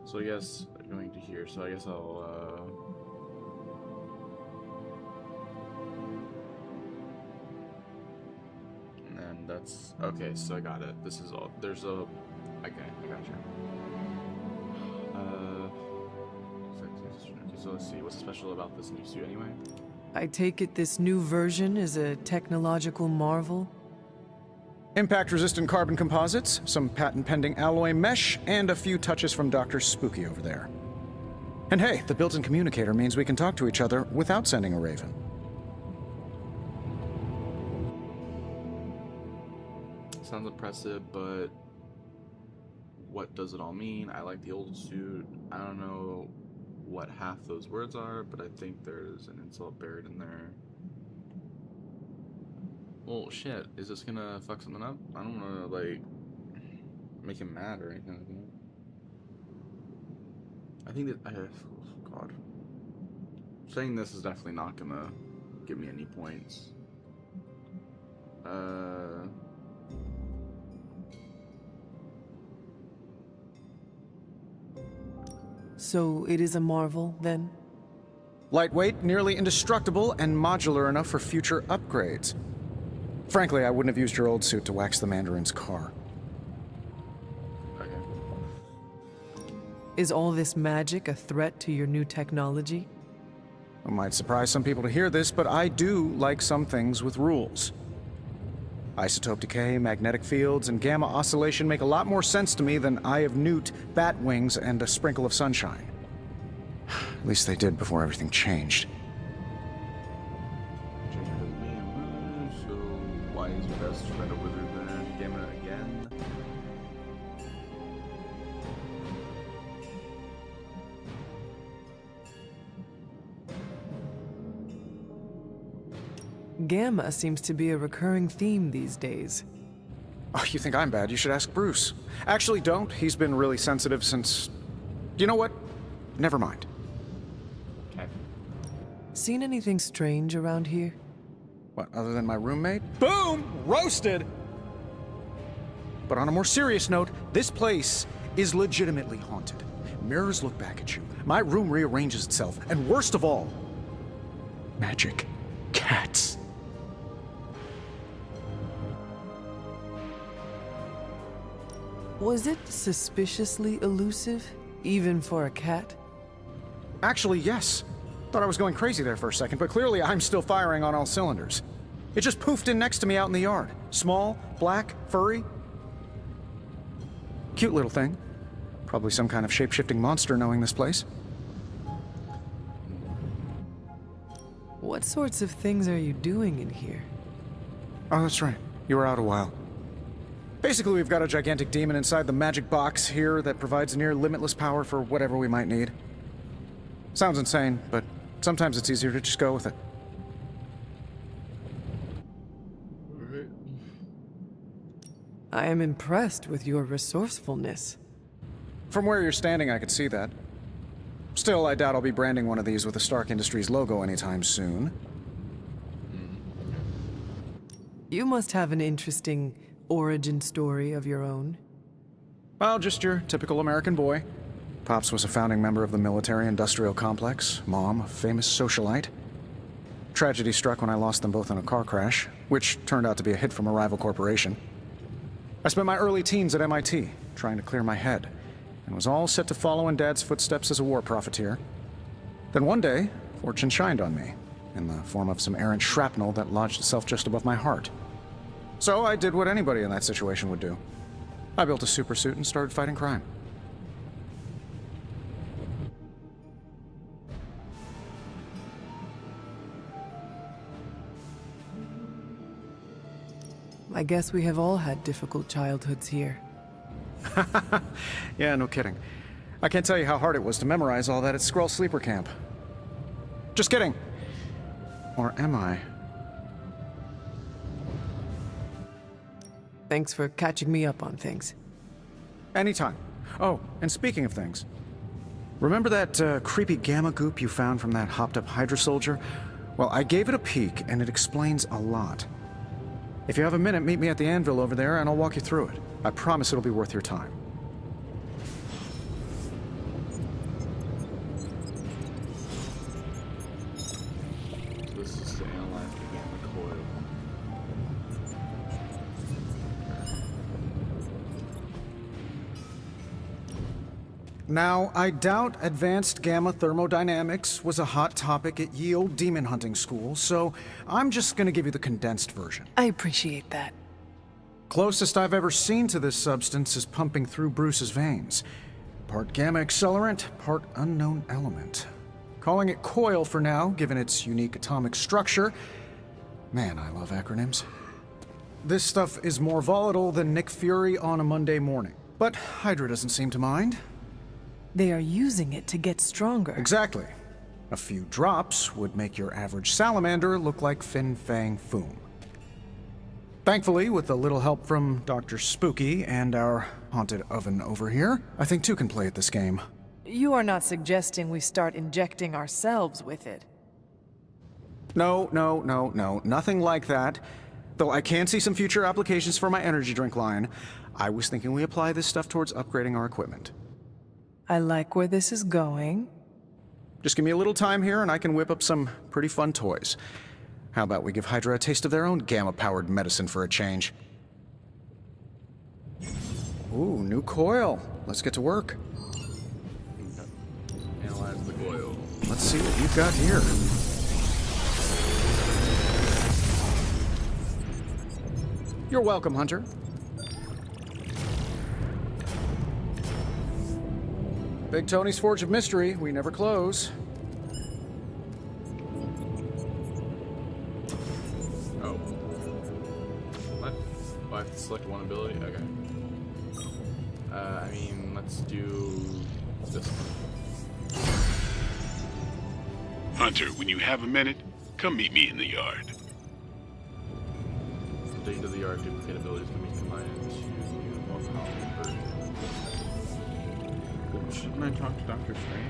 So I guess going to here, so I guess I'll, and then that's... Okay, so I got it. This is all... There's a... Okay, I got you. So let's see, what's special about this new suit anyway? I take it this new version is a technological marvel? Impact-resistant carbon composites, some patent-pending alloy mesh, and a few touches from Dr. Spooky over there. And hey, the built-in communicator means we can talk to each other without sending a raven. Sounds impressive, but what does it all mean? I like the old suit. I don't know what half those words are, but I think there's an insult buried in there. Oh shit, is this gonna fuck something up? I don't wanna, like, make him mad or anything like that. I think that, oh God. Saying this is definitely not gonna give me any points. So it is a marvel, then? Lightweight, nearly indestructible, and modular enough for future upgrades. Frankly, I wouldn't have used your old suit to wax the Mandarin's car. Okay. Is all this magic a threat to your new technology? It might surprise some people to hear this, but I do like some things with rules. Isotope decay, magnetic fields, and gamma oscillation make a lot more sense to me than Eye of Newt, bat wings, and a sprinkle of sunshine. At least they did before everything changed. So why is your best friend a wizard then? Gamma again? Gamma seems to be a recurring theme these days. Oh, you think I'm bad? You should ask Bruce. Actually, don't. He's been really sensitive since... You know what? Never mind. Okay. Seen anything strange around here? What, other than my roommate? Boom! Roasted! But on a more serious note, this place is legitimately haunted. Mirrors look back at you. My room rearranges itself. And worst of all, magic cats. Was it suspiciously elusive, even for a cat? Actually, yes. Thought I was going crazy there for a second, but clearly I'm still firing on all cylinders. It just poofed in next to me out in the yard. Small, black, furry. Cute little thing. Probably some kind of shape-shifting monster knowing this place. What sorts of things are you doing in here? Oh, that's right. You were out a while. Basically, we've got a gigantic demon inside the magic box here that provides near limitless power for whatever we might need. Sounds insane, but sometimes it's easier to just go with it. I am impressed with your resourcefulness. From where you're standing, I could see that. Still, I doubt I'll be branding one of these with the Stark Industries logo anytime soon. You must have an interesting origin story of your own. Well, just your typical American boy. Pops was a founding member of the military-industrial complex. Mom, a famous socialite. Tragedy struck when I lost them both in a car crash, which turned out to be a hit from a rival corporation. I spent my early teens at MIT, trying to clear my head, and was all set to follow in Dad's footsteps as a war profiteer. Then one day, fortune shined on me, in the form of some errant shrapnel that lodged itself just above my heart. So I did what anybody in that situation would do. I built a supersuit and started fighting crime. I guess we have all had difficult childhoods here. Yeah, no kidding. I can't tell you how hard it was to memorize all that at Skrull Sleeper Camp. Just kidding. Or am I? Thanks for catching me up on things. Anytime. Oh, and speaking of things, remember that creepy gamma goop you found from that hopped-up Hydra soldier? Well, I gave it a peek, and it explains a lot. If you have a minute, meet me at the anvil over there, and I'll walk you through it. I promise it'll be worth your time. This is to analyze the gamma coil. Now, I doubt advanced gamma thermodynamics was a hot topic at ye old demon hunting school, so I'm just gonna give you the condensed version. I appreciate that. Closest I've ever seen to this substance is pumping through Bruce's veins. Part gamma accelerant, part unknown element. Calling it coil for now, given its unique atomic structure. Man, I love acronyms. This stuff is more volatile than Nick Fury on a Monday morning. But Hydra doesn't seem to mind. They are using it to get stronger. Exactly. A few drops would make your average salamander look like Fin Fang Foom. Thankfully, with a little help from Dr. Spooky and our haunted oven over here, I think two can play at this game. You are not suggesting we start injecting ourselves with it. No, nothing like that. Though I can see some future applications for my energy drink line. I was thinking we apply this stuff towards upgrading our equipment. I like where this is going. Just give me a little time here and I can whip up some pretty fun toys. How about we give Hydra a taste of their own gamma-powered medicine for a change? Ooh, new coil. Let's get to work. Analyze the coil. Let's see what you've got here. You're welcome, Hunter. Big Tony's Forge of Mystery. We never close. Oh. What? Oh, I have to select one ability? Okay. I mean, let's do this one. Hunter, when you have a minute, come meet me in the yard. our duplicate abilities can be combined to shouldn't I talk to Dr. Strange?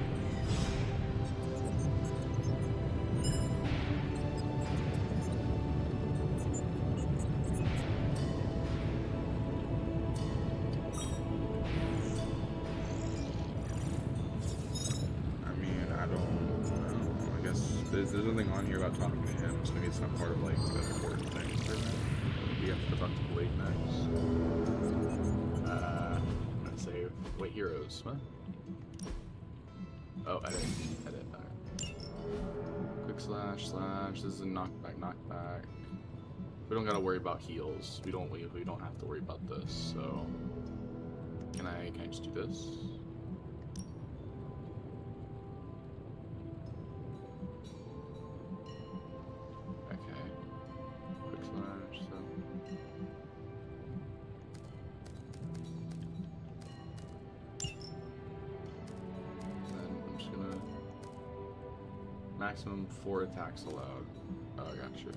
There's nothing on here about talking to him, so maybe it's not part of like the important thing for him. We have to talk to Blade next. Let's say wait heroes, what? Oh, edit. Alright. Quick slash. This is a knockback. We don't gotta worry about heals. We don't have to worry about this, so can I just do this? Maximum 4 attacks allowed. Oh, gotcha.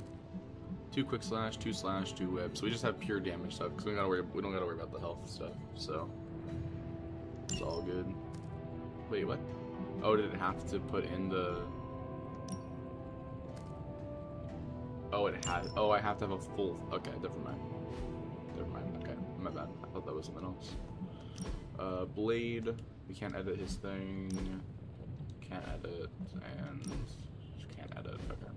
2 quick slash, 2 slash, 2 whip. So we just have pure damage stuff because we don't gotta worry about the health stuff. So it's all good. Wait, what? Oh, did it have to put in the? Oh, it had. Oh, I have to have a full. Okay, never mind. Okay, my bad. I thought that was something else. Blade. We can't edit his thing. Can't edit and can't edit. Okay.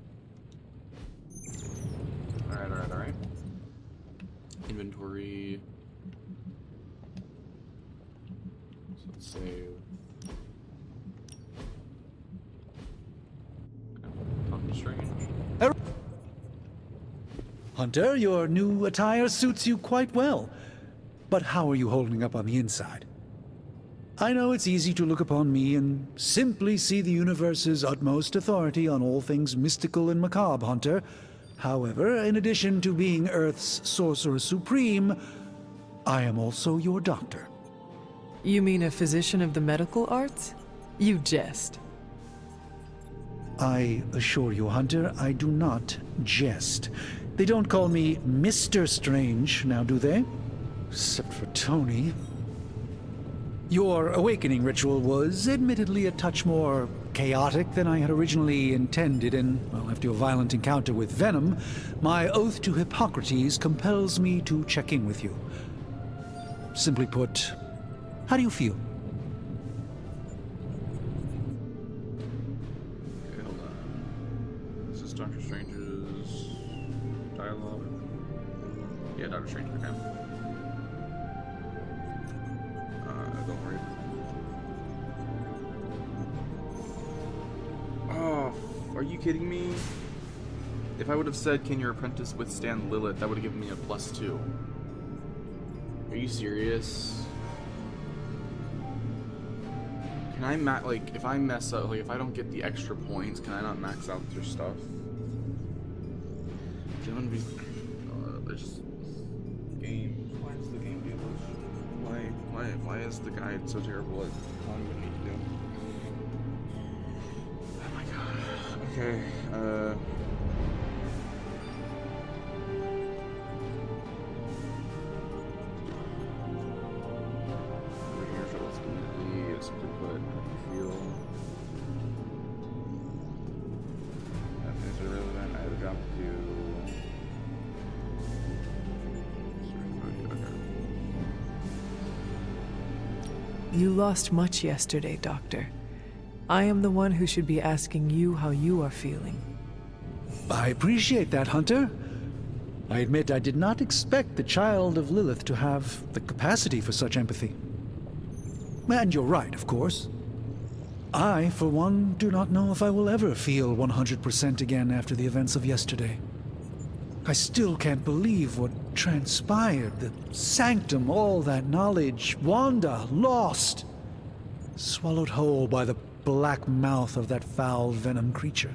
Alright. Inventory. So let's save. Talking Strange. Hunter, your new attire suits you quite well. But how are you holding up on the inside? I know it's easy to look upon me and simply see the universe's utmost authority on all things mystical and macabre, Hunter. However, in addition to being Earth's Sorcerer Supreme, I am also your doctor. You mean a physician of the medical arts? You jest. I assure you, Hunter, I do not jest. They don't call me Mr. Strange, now do they? Except for Tony. Your awakening ritual was admittedly a touch more chaotic than I had originally intended, and, well, after your violent encounter with Venom, my oath to Hippocrates compels me to check in with you. Simply put, how do you feel? Okay, hold on. This is Dr. Strange's dialogue. Yeah, Dr. Strange, okay. Don't worry. Oh, are you kidding me? If I would have said, can your apprentice withstand Lilith, that would have given me a +2. Are you serious? Can I like, if I mess up, like, if I don't get the extra points, can I not max out their stuff? I'm gonna be, there's just, game. Why does the game do this? Why is the guide so terrible at telling me what I need to do? Oh my god. Okay, over here, so let's do the simply put, how do you feel? Nothing's irrelevant, I have a job to do. You lost much yesterday, Doctor. I am the one who should be asking you how you are feeling. I appreciate that, Hunter. I admit I did not expect the child of Lilith to have the capacity for such empathy. And you're right, of course. I, for one, do not know if I will ever feel 100% again after the events of yesterday. I still can't believe what transpired. The sanctum, all that knowledge, Wanda, lost. Swallowed whole by the black mouth of that foul venom creature.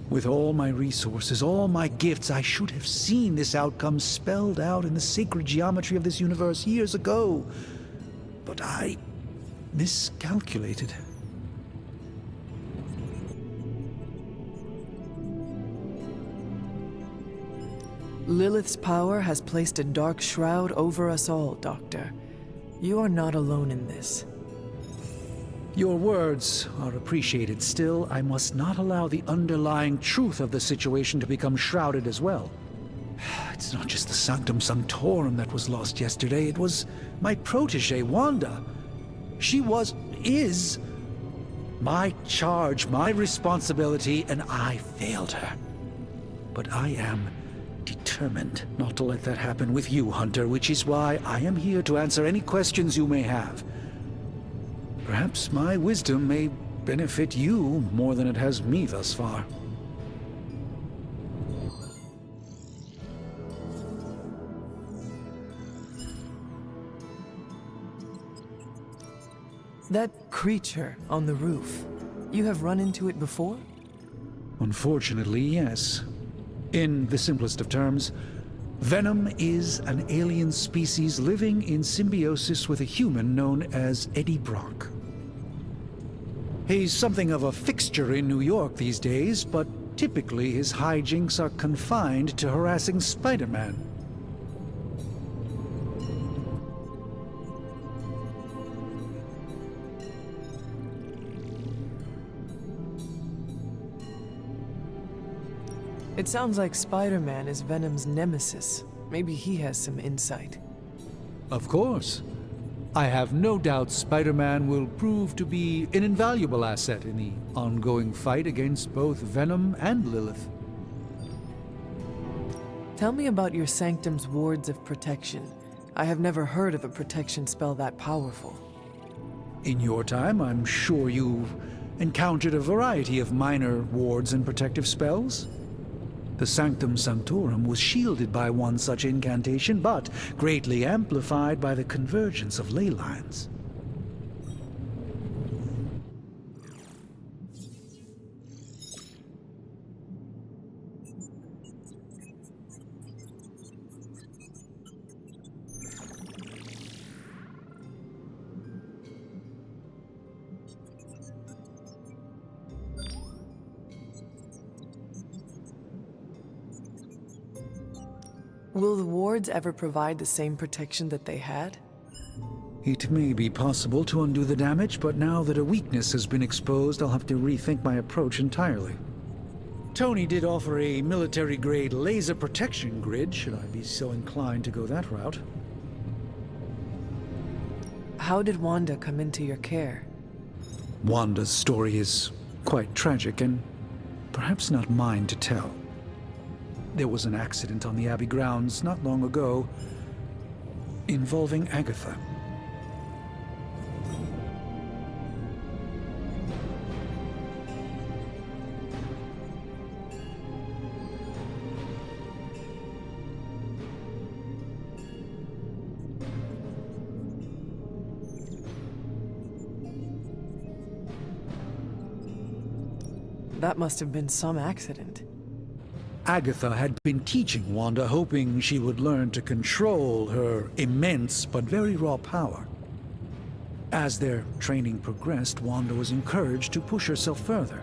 With all my resources, all my gifts, I should have seen this outcome spelled out in the sacred geometry of this universe years ago. But I miscalculated. Lilith's power has placed a dark shroud over us all, Doctor. You are not alone in this. Your words are appreciated. Still, I must not allow the underlying truth of the situation to become shrouded as well. It's not just the Sanctum Sanctorum that was lost yesterday. It was my protege, Wanda. She is my charge, my responsibility, and I failed her. But I am determined not to let that happen with you, Hunter, which is why I am here to answer any questions you may have. Perhaps my wisdom may benefit you more than it has me thus far. That creature on the roof, you have run into it before? Unfortunately, yes. In the simplest of terms, Venom is an alien species living in symbiosis with a human known as Eddie Brock. He's something of a fixture in New York these days, but typically his hijinks are confined to harassing Spider-Man. It sounds like Spider-Man is Venom's nemesis. Maybe he has some insight. Of course. I have no doubt Spider-Man will prove to be an invaluable asset in the ongoing fight against both Venom and Lilith. Tell me about your Sanctum's wards of protection. I have never heard of a protection spell that powerful. In your time, I'm sure you've encountered a variety of minor wards and protective spells. The Sanctum Sanctorum was shielded by one such incantation, but greatly amplified by the convergence of ley lines. Will the wards ever provide the same protection that they had? It may be possible to undo the damage, but now that a weakness has been exposed, I'll have to rethink my approach entirely. Tony did offer a military-grade laser protection grid, should I be so inclined to go that route. How did Wanda come into your care? Wanda's story is quite tragic, and perhaps not mine to tell. There was an accident on the Abbey grounds not long ago involving Agatha. That must have been some accident. Agatha had been teaching Wanda, hoping she would learn to control her immense but very raw power. As their training progressed, Wanda was encouraged to push herself further.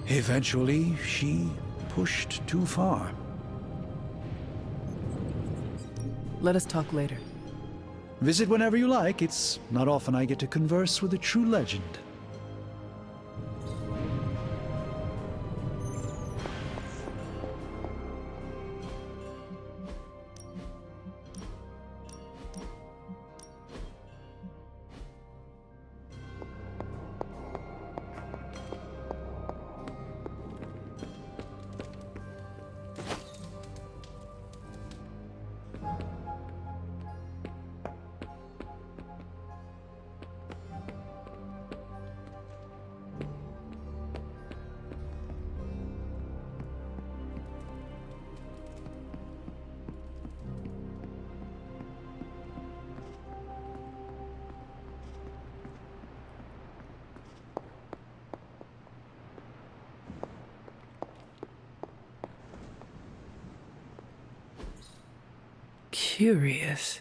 Eventually, she pushed too far. Let us talk later. Visit whenever you like. It's not often I get to converse with a true legend. Curious.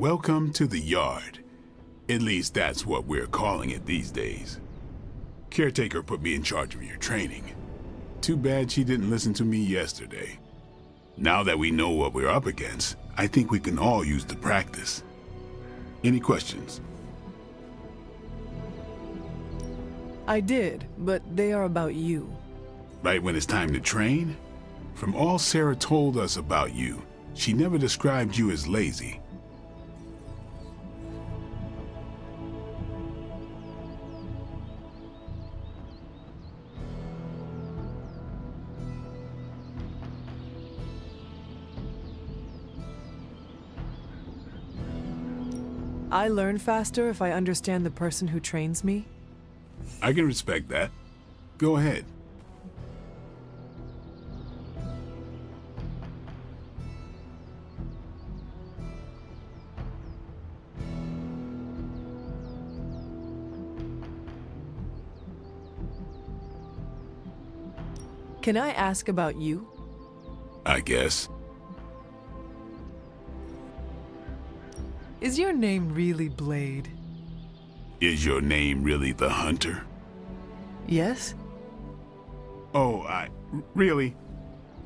Welcome to the Yard. At least that's what we're calling it these days. Caretaker put me in charge of your training. Too bad she didn't listen to me yesterday. Now that we know what we're up against, I think we can all use the practice. Any questions? I did, but they are about you. Right when it's time to train? From all Sarah told us about you, she never described you as lazy. I learn faster if I understand the person who trains me. I can respect that. Go ahead. Can I ask about you? I guess. Is your name really Blade? Is your name really the Hunter? Yes? Oh, really?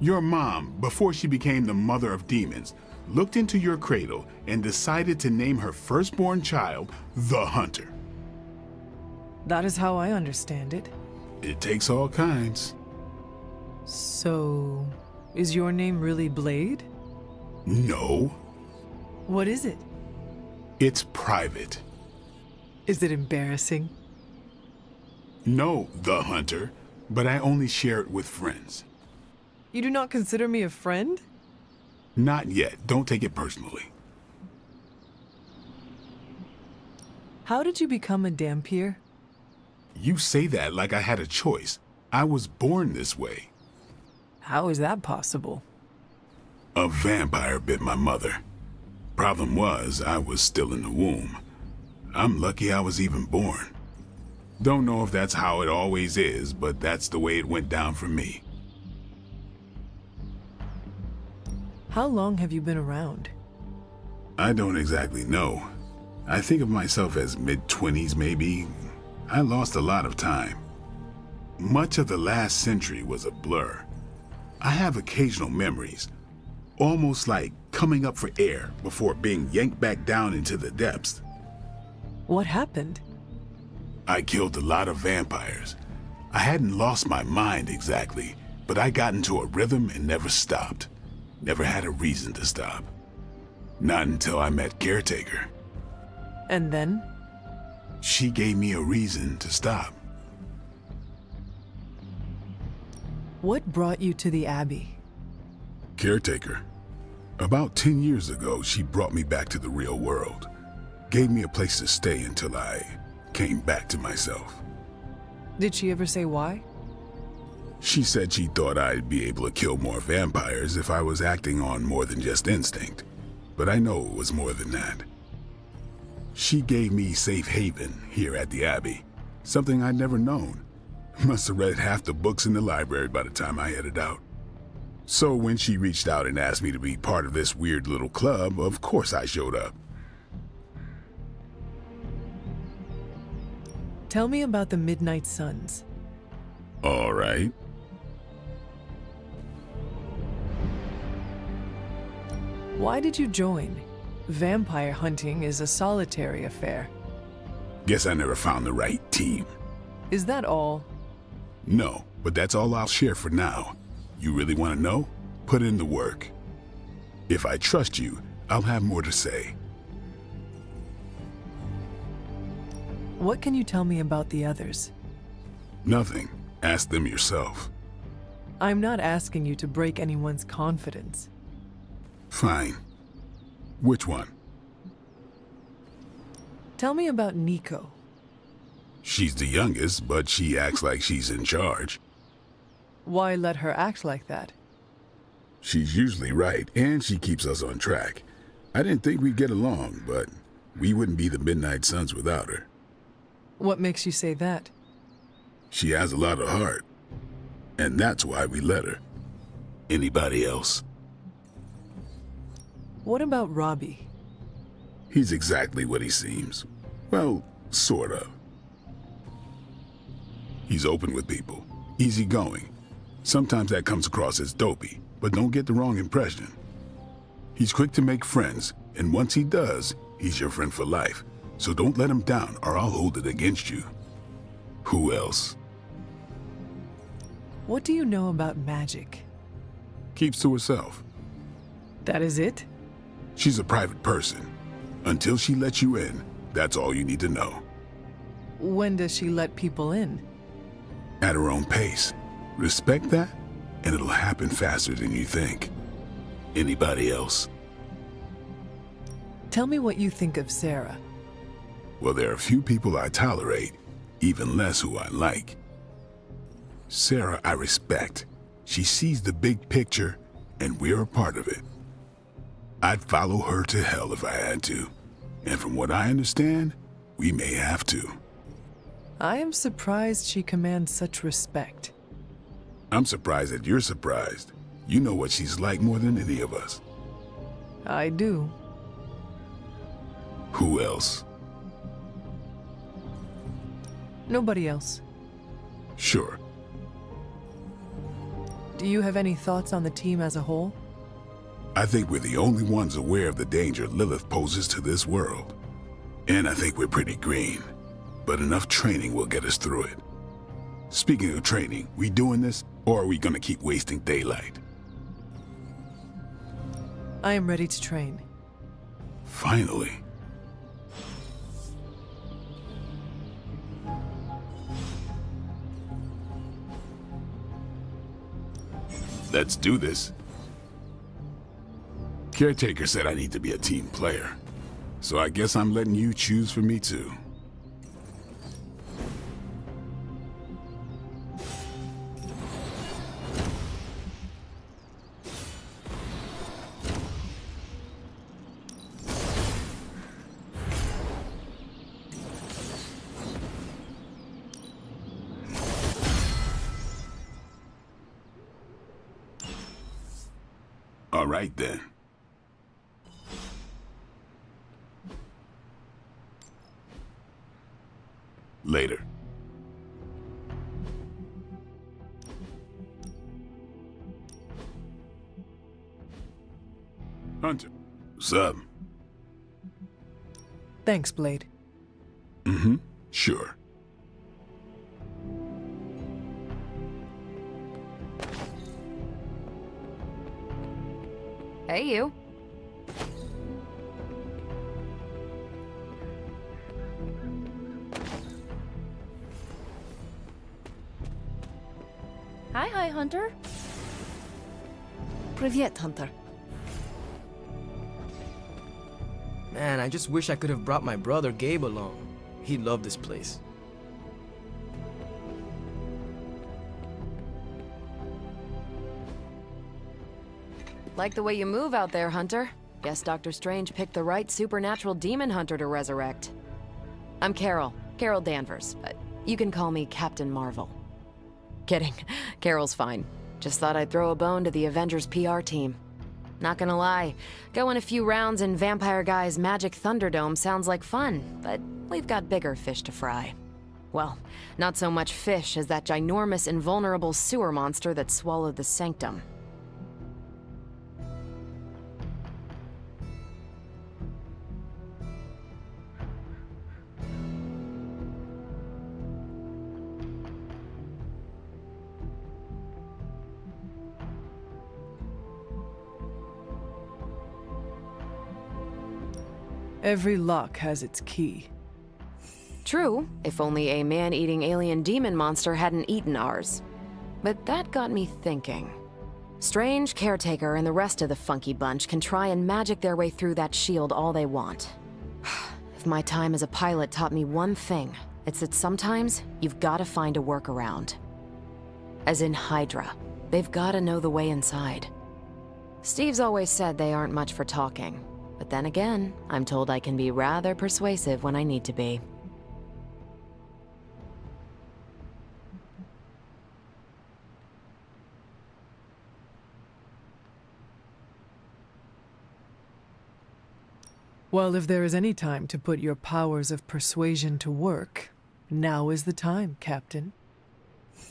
Your mom, before she became the mother of demons, looked into your cradle and decided to name her firstborn child the Hunter. That is how I understand it. It takes all kinds. So, is your name really Blade? No. What is it? It's private. Is it embarrassing? No, the Hunter, but I only share it with friends. You do not consider me a friend? Not yet. Don't take it personally. How did you become a Dhampir? You say that like I had a choice. I was born this way. How is that possible? A vampire bit my mother. Problem was, I was still in the womb. I'm lucky I was even born. Don't know if that's how it always is, but that's the way it went down for me. How long have you been around? I don't exactly know. I think of myself as mid-20s maybe. I lost a lot of time. Much of the last century was a blur. I have occasional memories, almost like coming up for air before being yanked back down into the depths. What happened? I killed a lot of vampires. I hadn't lost my mind exactly, but I got into a rhythm and never stopped. Never had a reason to stop. Not until I met Caretaker. And then? She gave me a reason to stop. What brought you to the Abbey? Caretaker. About 10 years ago, she brought me back to the real world. Gave me a place to stay until I came back to myself. Did she ever say why? She said she thought I'd be able to kill more vampires if I was acting on more than just instinct. But I know it was more than that. She gave me safe haven here at the Abbey. Something I'd never known. Must have read half the books in the library by the time I headed out. So when she reached out and asked me to be part of this weird little club, of course I showed up. Tell me about the Midnight Suns. All right. Why did you join? Vampire hunting is a solitary affair. Guess I never found the right team. Is that all? No, but that's all I'll share for now. You really want to know? Put in the work. If I trust you, I'll have more to say. What can you tell me about the others? Nothing. Ask them yourself. I'm not asking you to break anyone's confidence. Fine. Which one? Tell me about Nico. She's the youngest, but she acts like she's in charge. Why let her act like that? She's usually right, and she keeps us on track. I didn't think we'd get along, but we wouldn't be the Midnight Suns without her. What makes you say that? She has a lot of heart, and that's why we let her. Anybody else? What about Robbie? He's exactly what he seems. Well, sort of. He's open with people, easygoing. Sometimes that comes across as dopey, but don't get the wrong impression. He's quick to make friends, and once he does, he's your friend for life. So don't let him down or I'll hold it against you. Who else? What do you know about magic? Keeps to herself. That is it? She's a private person. Until she lets you in, that's all you need to know. When does she let people in? At her own pace. Respect that, and it'll happen faster than you think. Anybody else? Tell me what you think of Sarah. Well, there are few people I tolerate, even less who I like. Sarah I respect. She sees the big picture, and we're a part of it. I'd follow her to hell if I had to. And from what I understand, we may have to. I am surprised she commands such respect. I'm surprised that you're surprised. You know what she's like more than any of us. I do. Who else? Nobody else. Sure. Do you have any thoughts on the team as a whole? I think we're the only ones aware of the danger Lilith poses to this world. And I think we're pretty green. But enough training will get us through it. Speaking of training, we doing this, or are we gonna keep wasting daylight? I am ready to train. Finally. Let's do this. Caretaker said I need to be a team player. So I guess I'm letting you choose for me too. All right then. Later. Hunter. What's up? Thanks, Blade. Mm-hmm. Sure. Hey, you. Hi, Hunter. Privyet, Hunter. Man, I just wish I could have brought my brother Gabe along. He'd love this place. Like the way you move out there, Hunter. Guess Dr. Strange picked the right supernatural demon hunter to resurrect. I'm Carol Danvers. You can call me Captain Marvel. Kidding. Carol's fine. Just thought I'd throw a bone to the Avengers PR team. Not gonna lie, going a few rounds in Vampire Guy's Magic Thunderdome sounds like fun, but we've got bigger fish to fry. Well, not so much fish as that ginormous invulnerable sewer monster that swallowed the Sanctum. Every lock has its key. True, if only a man-eating alien demon monster hadn't eaten ours. But that got me thinking. Strange, Caretaker, and the rest of the funky bunch can try and magic their way through that shield all they want. If my time as a pilot taught me one thing, it's that sometimes you've gotta find a workaround. As in Hydra, they've gotta know the way inside. Steve's always said they aren't much for talking. But then again, I'm told I can be rather persuasive when I need to be. Well, if there is any time to put your powers of persuasion to work, now is the time, Captain.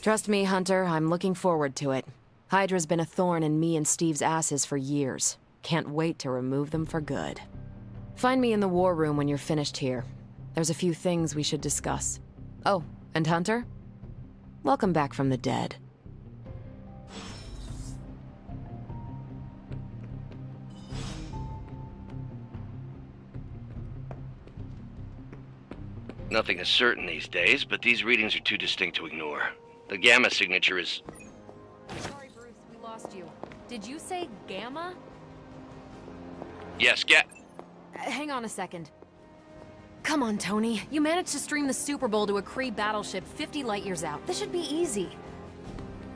Trust me, Hunter, I'm looking forward to it. Hydra's been a thorn in me and Steve's asses for years. Can't wait to remove them for good. Find me in the war room when you're finished here. There's a few things we should discuss. Oh, and Hunter? Welcome back from the dead. Nothing is certain these days, but these readings are too distinct to ignore. The gamma signature is... Sorry, Bruce, we lost you. Did you say Gamma? Yes, Hang on a second. Come on, Tony. You managed to stream the Super Bowl to a Kree battleship 50 light-years out. This should be easy.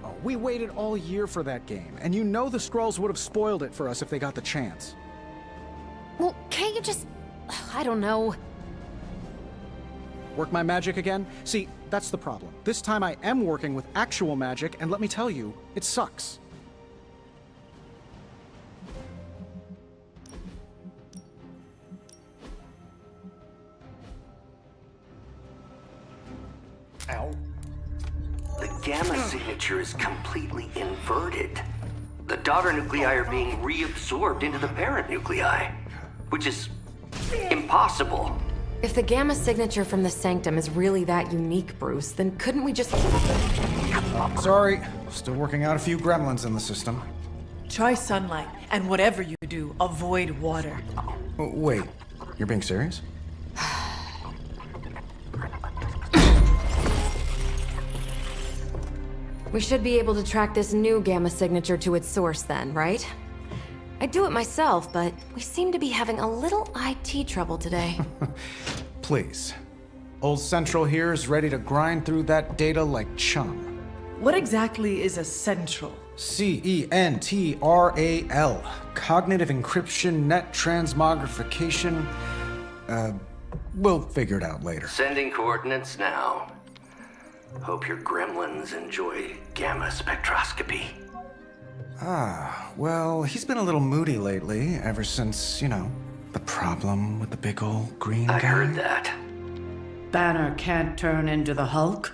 Oh, we waited all year for that game, and you know the Skrulls would have spoiled it for us if they got the chance. Well, can't you just... I don't know. Work my magic again? See, that's the problem. This time I am working with actual magic, and let me tell you, it sucks. Ow. The gamma signature is completely inverted. The daughter nuclei are being reabsorbed into the parent nuclei, which is impossible. If the Gamma signature from the Sanctum is really that unique, Bruce, then couldn't we just... Sorry, still working out a few gremlins in the system. Try sunlight, and whatever you do, avoid water. Oh, wait, you're being serious? We should be able to track this new Gamma signature to its source then, right? I'd do it myself, but we seem to be having a little IT trouble today. Please. Old Central here is ready to grind through that data like chum. What exactly is a central? CENTRAL. Cognitive encryption, net transmogrification. We'll figure it out later. Sending coordinates now. Hope your gremlins enjoy gamma spectroscopy. Ah, well, he's been a little moody lately, ever since, you know, the problem with the big old green guy. I heard that. Banner can't turn into the Hulk?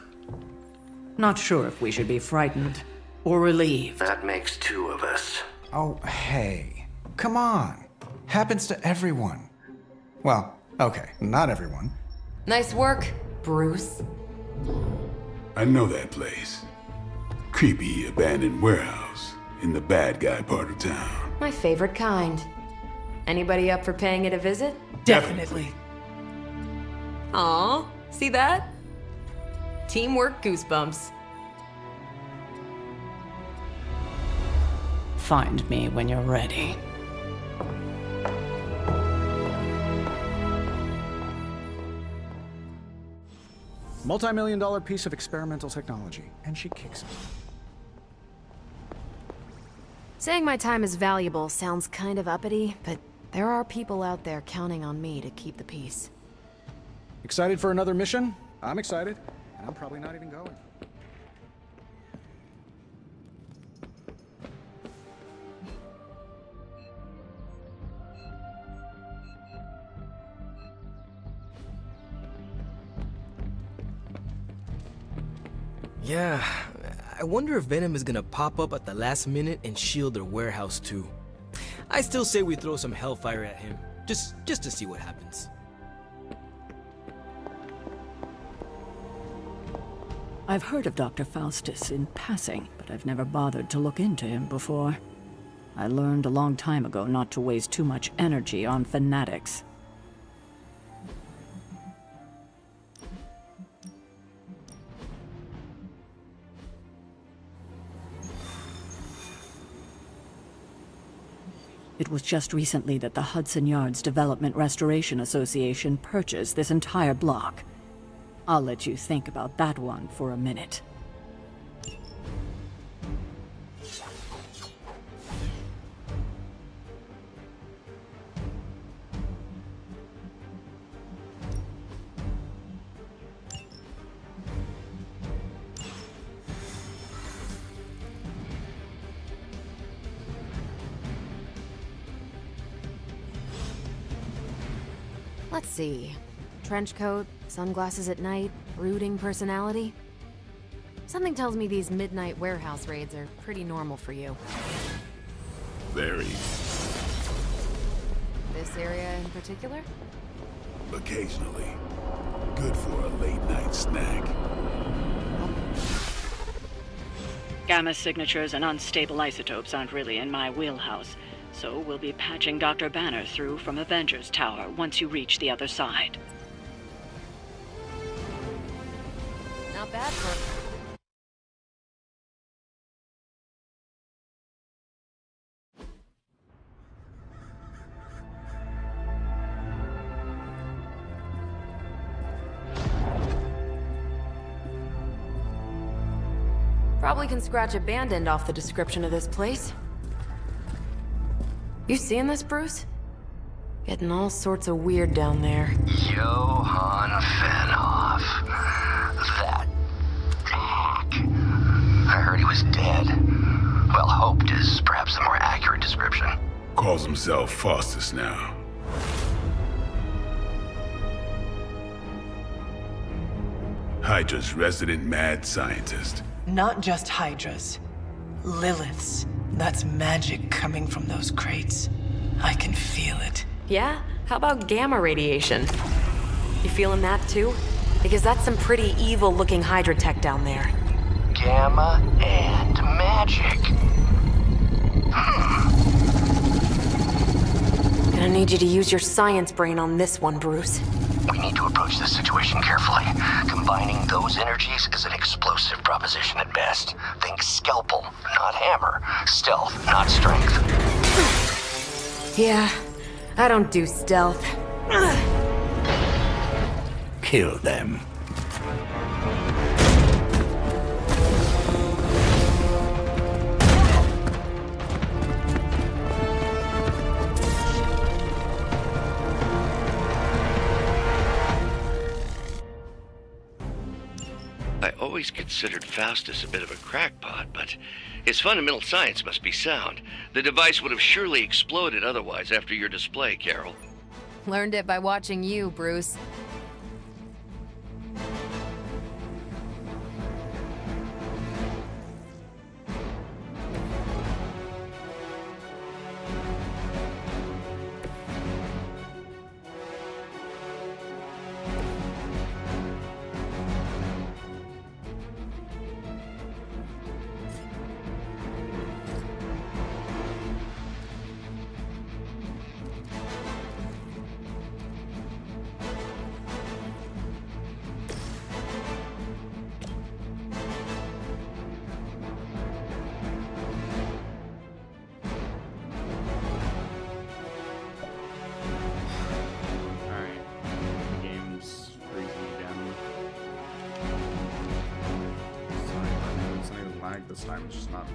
Not sure if we should be frightened or relieved. That makes two of us. Oh, hey. Come on. Happens to everyone. Well, okay, not everyone. Nice work, Bruce. I know that place. Creepy abandoned warehouse in the bad guy part of town. My favorite kind. Anybody up for paying it a visit? Definitely. Aw, see that? Teamwork goosebumps. Find me when you're ready. Multi-million-dollar piece of experimental technology, and she kicks it. Saying my time is valuable sounds kind of uppity, but there are people out there counting on me to keep the peace. Excited for another mission? I'm excited, and I'm probably not even going. Yeah, I wonder if Venom is gonna pop up at the last minute and shield their warehouse too. I still say we throw some hellfire at him, just to see what happens. I've heard of Dr. Faustus in passing, but I've never bothered to look into him before. I learned a long time ago not to waste too much energy on fanatics. It was just recently that the Hudson Yards Development Restoration Association purchased this entire block. I'll let you think about that one for a minute. Let's see. Trench coat, sunglasses at night, brooding personality. Something tells me these midnight warehouse raids are pretty normal for you. Very. This area in particular? Occasionally. Good for a late-night snack. Gamma signatures and unstable isotopes aren't really in my wheelhouse, so we'll be patching Dr. Banner through from Avengers Tower once you reach the other side. Not bad for... Probably can scratch abandoned off the description of this place. You seeing this, Bruce? Getting all sorts of weird down there. Johann Fenhoff. That hack. I heard he was dead. Well, hoped is perhaps the more accurate description. Calls himself Faustus now. Hydra's resident mad scientist. Not just Hydra's. Lilith's. That's magic coming from those crates. I can feel it. Yeah? How about gamma radiation? You feeling that too? Because that's some pretty evil-looking Hydra tech down there. Gamma and magic. Gonna need you to use your science brain on this one, Bruce. We need to approach this situation carefully. Combining those energies is an explosive proposition at best. Think scalpel, not hammer. Stealth, not strength. Yeah, I don't do stealth. Kill them. I always considered Faustus a bit of a crackpot, but his fundamental science must be sound. The device would have surely exploded otherwise after your display, Carol. Learned it by watching you, Bruce. This time it's just not.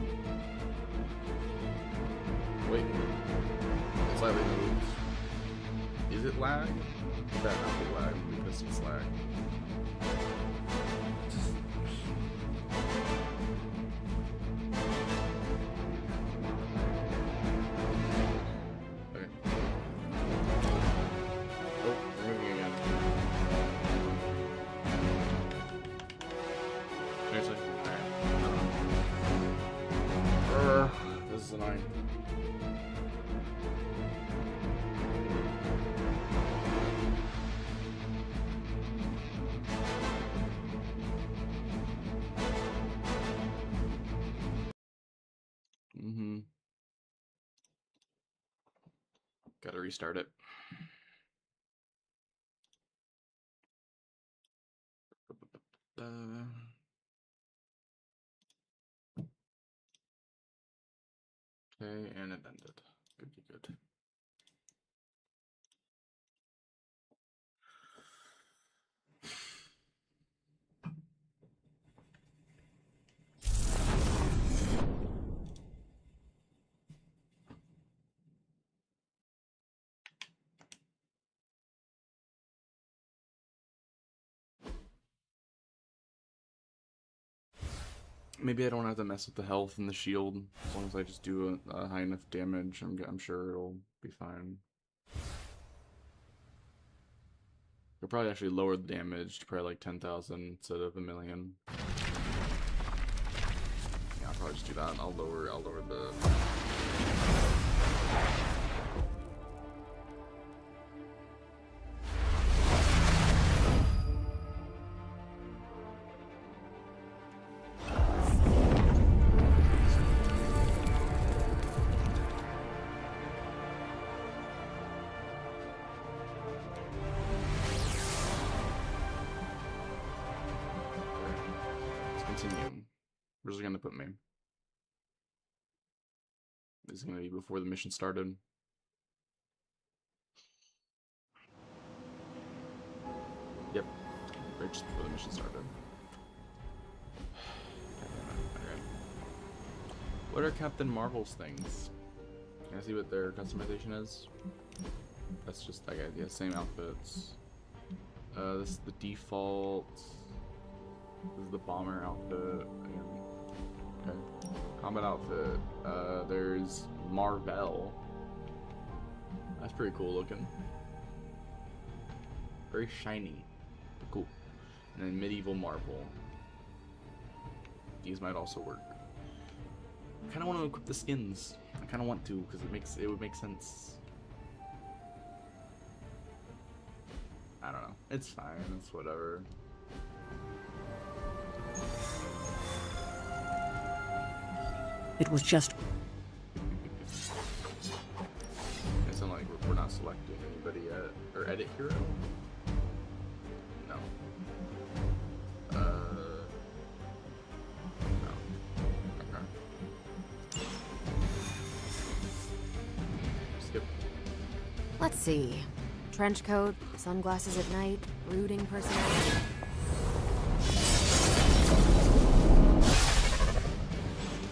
Wait. It slightly moves. Is it lag? It better not be lag because it's lag. Okay. Oh, we're moving again. Seriously? This is annoying. Gotta restart it. Okay, and it ended. Good. Maybe I don't have to mess with the health and the shield. As long as I just do a high enough damage, I'm sure it'll be fine. Could probably actually lower the damage to probably like 10,000 instead of 1 million. Yeah, I'll probably just do that. I'll lower the. Where's it gonna put me? Is it gonna be before the mission started? Yep, right just before the mission started. Okay. What are Captain Marvel's things? Can I see what their customization is? That's just that guy. Yeah, same outfits. This is the default. This is the bomber outfit. Okay. Combat outfit. There's Marvel. That's pretty cool looking. Very shiny. But cool. And then medieval Marvel. These might also work. I kind of want to equip the skins. I kind of want to because it would make sense. I don't know. It's fine. It's whatever. It was just... It's not like we're not selecting anybody yet. Or edit hero? No. No. Okay. Skip. Let's see. Trench coat, sunglasses at night, brooding personality.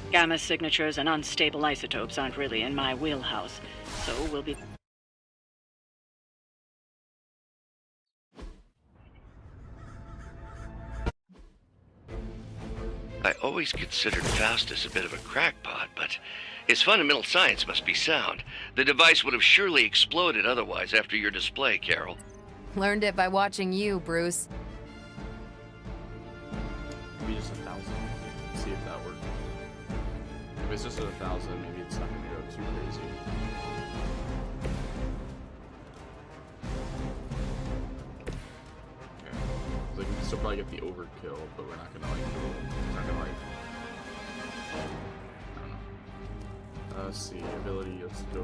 Gamma signatures and unstable isotopes aren't really in my wheelhouse, so we'll be... I always considered Faustus a bit of a crackpot, but his fundamental science must be sound. The device would have surely exploded otherwise after your display, Carol. Learned it by watching you, Bruce. Maybe just 1,000. See if that works. If it's just at 1,000, maybe it's not gonna go too crazy. Okay. So we can still probably get the overkill, but we're not gonna like go. We're not gonna like. I don't know. Let's see. Ability. Let's go.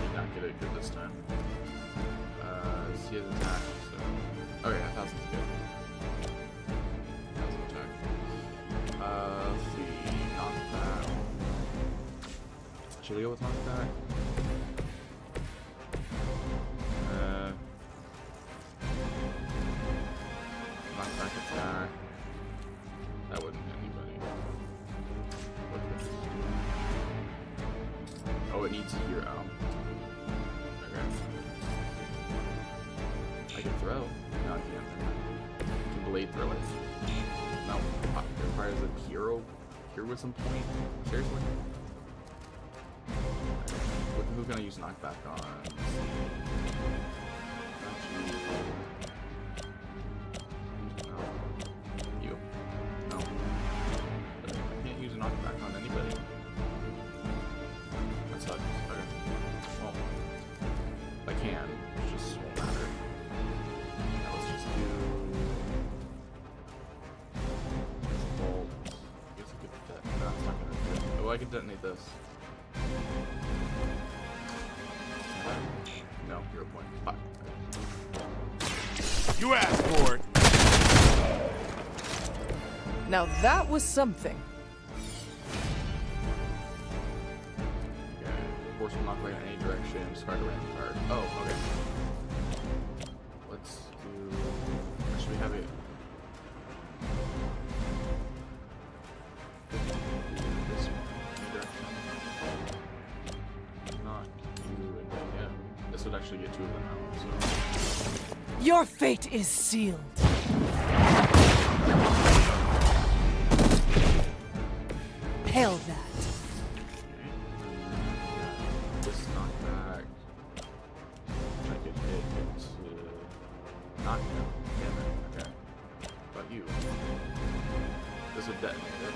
Did not get it good this time. He has attack. So. Oh yeah, 1,000's good. 1,000 attack. Let's see. Knockback. Should we go with knockback? Knockback attack. That wouldn't hit anybody. Oh, it needs a hero. Okay. I can throw. No, I can't. I can blade throw it. No, it requires a hero. With some point? Seriously? Who can I use knockback on? Not you. No. You. No. I can't use a knockback on anybody. That sucks. Okay. Well, I can. It just won't matter. Now let's just do... Bolt. Oh, I can detonate this. No, 0.5. You asked for it. Now that was something. Okay. Force will knock light in any direction. Discard a random card. Oh, okay. Let's do. Or should we have it? This would actually get 2 of them out, so... Your fate is sealed. Hail that. This knockback. I could hit it. a detonator.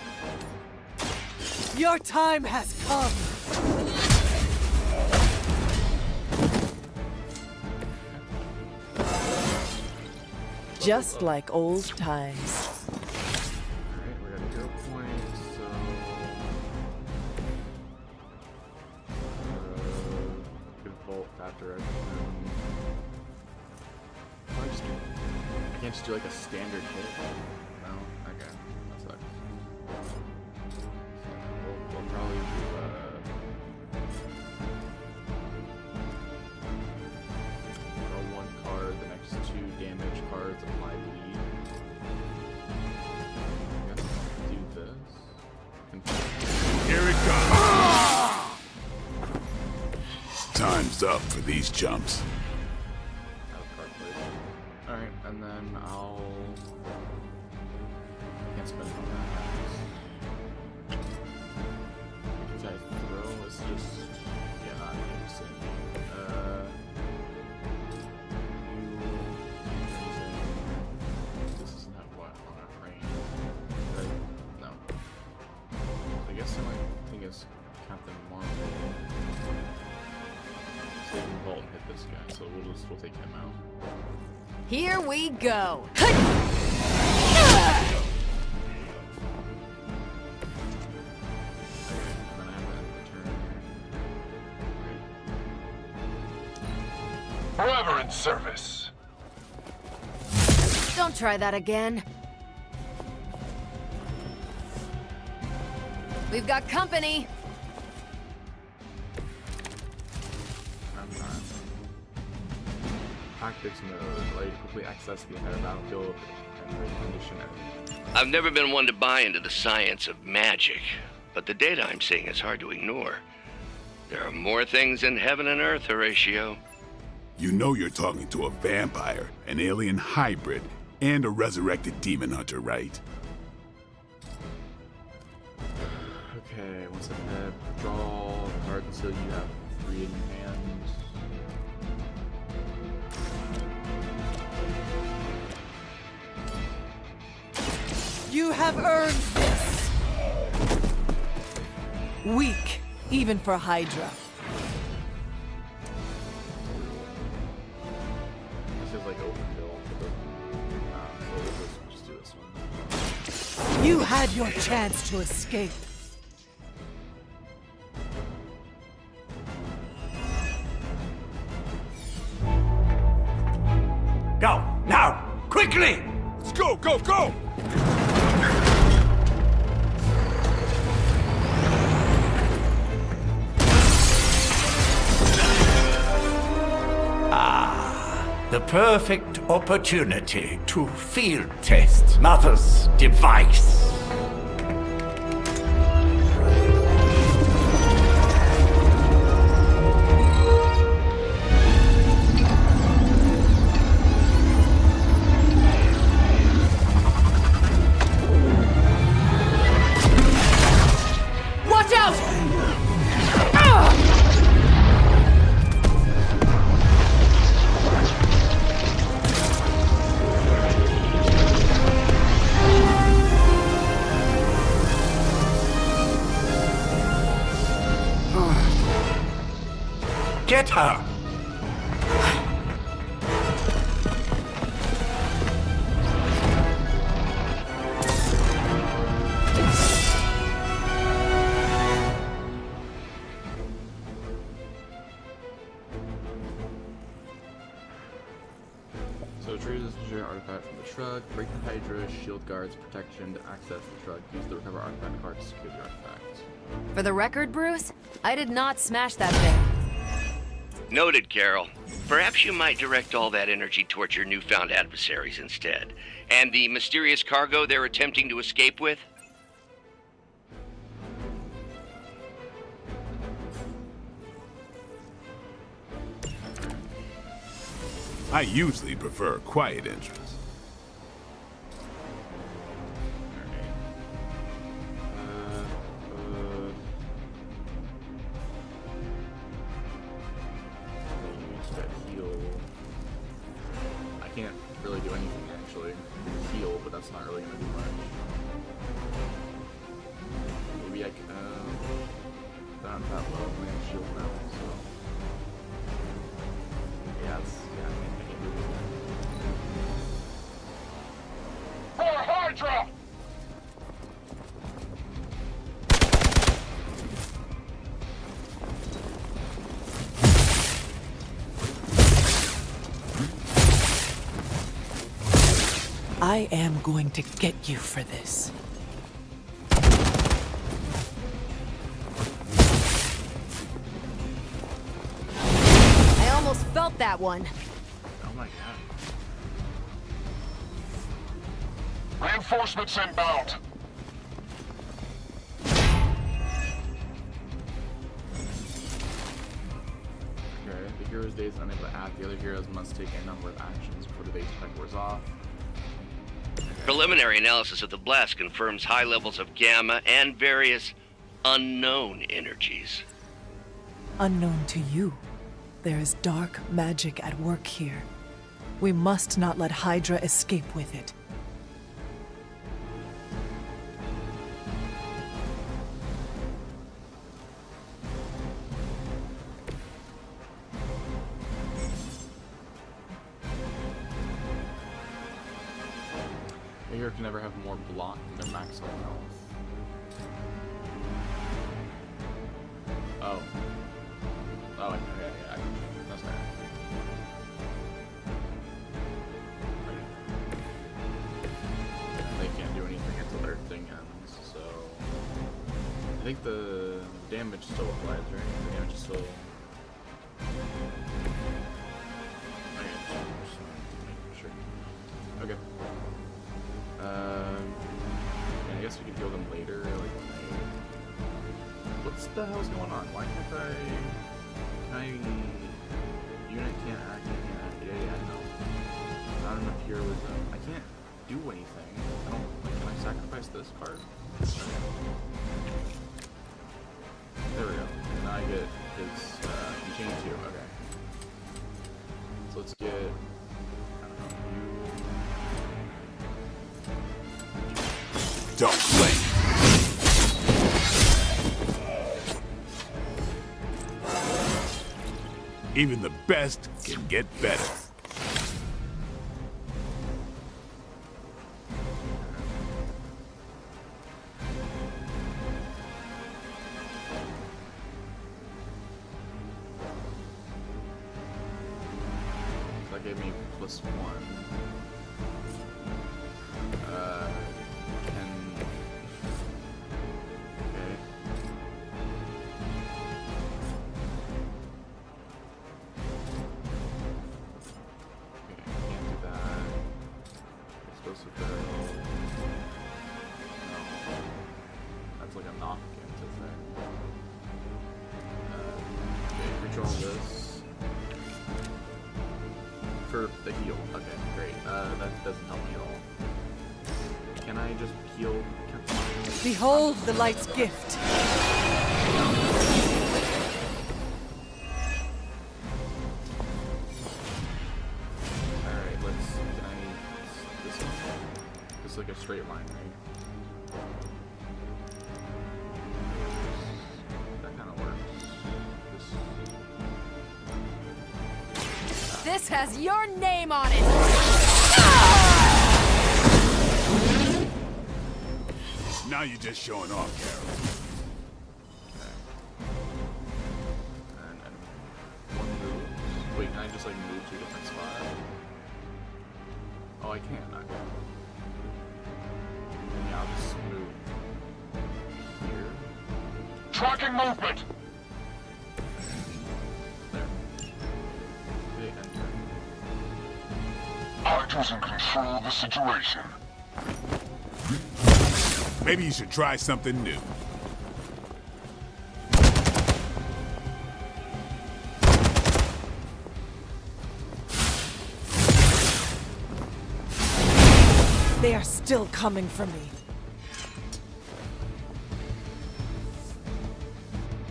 Your time has come. Just like old times. Alright, we got a 0 point, so... good vault that direction. I can't just do like a standard hit. No? Okay. That sucks. So we'll probably do draw 1 card, the next 2 damage cards apply bleed. I guess I'll do this. Here it comes. Time's up for these chumps. Alright, and then I'll... can't spend it on that. If I throw, it's just... yeah, not interesting. This isn't that what on our range. No. I guess the only thing is Captain Marvel. So we can vault and hit this guy, so we'll take him out. Here we go. Forever in service. Don't try that again. We've got company. Tactics mode, allow you to quickly access the entire battlefield and recondition it. I've never been one to buy into the science of magic, but the data I'm seeing is hard to ignore. There are more things in heaven and earth, Horatio. You know you're talking to a vampire, an alien hybrid, and a resurrected demon hunter, right? Okay, once I draw a card until you have 3 in your hand. You have earned this. Weak, even for Hydra. This is like overkill for the... so we'll just do this one. You had your chance to escape. Go, now, quickly! Let's go, go, go! The perfect opportunity to field test Mother's device. Watch out! Get her! So retrieve this legendary artifact from the Shrug, break the Hydra, shield guards, protection to access the Shrug, use the recover artifact card to secure the artifact. For the record, Bruce, I did not smash that thing. Noted, Carol. Perhaps you might direct all that energy towards your newfound adversaries instead. And the mysterious cargo they're attempting to escape with? I usually prefer quiet entrance. I can't really do anything actually. Heal, but that's not really gonna do much. I am going to get you for this. I almost felt that one. Oh my god. Reinforcements inbound. Okay, the hero's day is unable to act. The other heroes must take a number of actions before the base attack wears off. Preliminary analysis of the blast confirms high levels of gamma and various unknown energies. Unknown to you, there is dark magic at work here. We must not let Hydra escape with it. The hero can never have more block than maximum health. Oh. Oh, okay, yeah, that's fair. They can't do anything until their thing ends, so... I think the damage still applies, right? The damage is still... Okay, just making sure. Okay. I guess we could heal them later, like what's the hell's going on? Why can't I... Unit can't act, you can't act. Yeah, no. Not enough heroism. I can't do anything. I don't, like, can I sacrifice this card? Okay. There we go. And now I get his, continue to, okay. So let's get, I don't know, you... Don't blink. Even the best can get better. That gave me +1. For the heal. Okay, great. That doesn't help me at all. Can I just heal? Behold the light's gift. Alright, let's... Can I... This one? This is like a straight line, right? That kind of works. This has your name on it! Now you're just showing off, Carol. Okay. And one move. Wait, can I just like move to a different spot? Oh, I can. Okay. And yeah, I'll just move here. Tracking movement. Hydra's in control of the situation. Maybe you should try something new. They are still coming for me.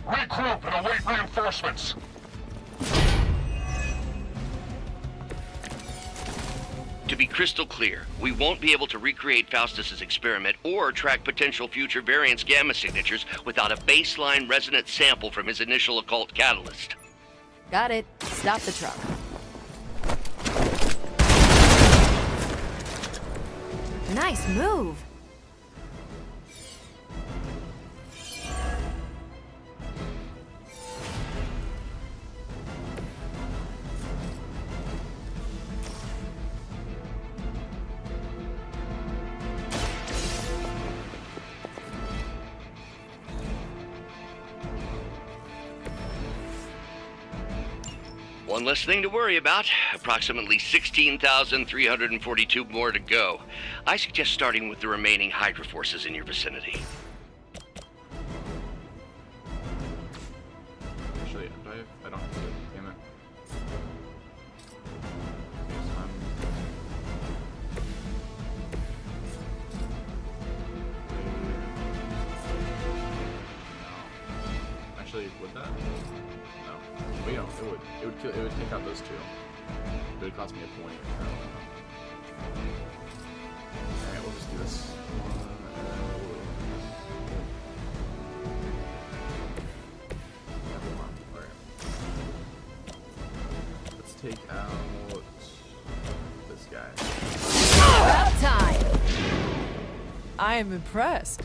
Regroup and await reinforcements. To be crystal clear, we won't be able to recreate Faustus's experiment or track potential future variance gamma signatures without a baseline resonance sample from his initial occult catalyst. Got it. Stop the truck. Nice move. One less thing to worry about. Approximately 16,342 more to go. I suggest starting with the remaining Hydra forces in your vicinity. Actually, I don't have to. Damn it. Actually, would that? No. Wait, no, it would. It would take out those two. It would cost me a point. Alright, we'll just do this. Let's take out this guy. About time! I am impressed.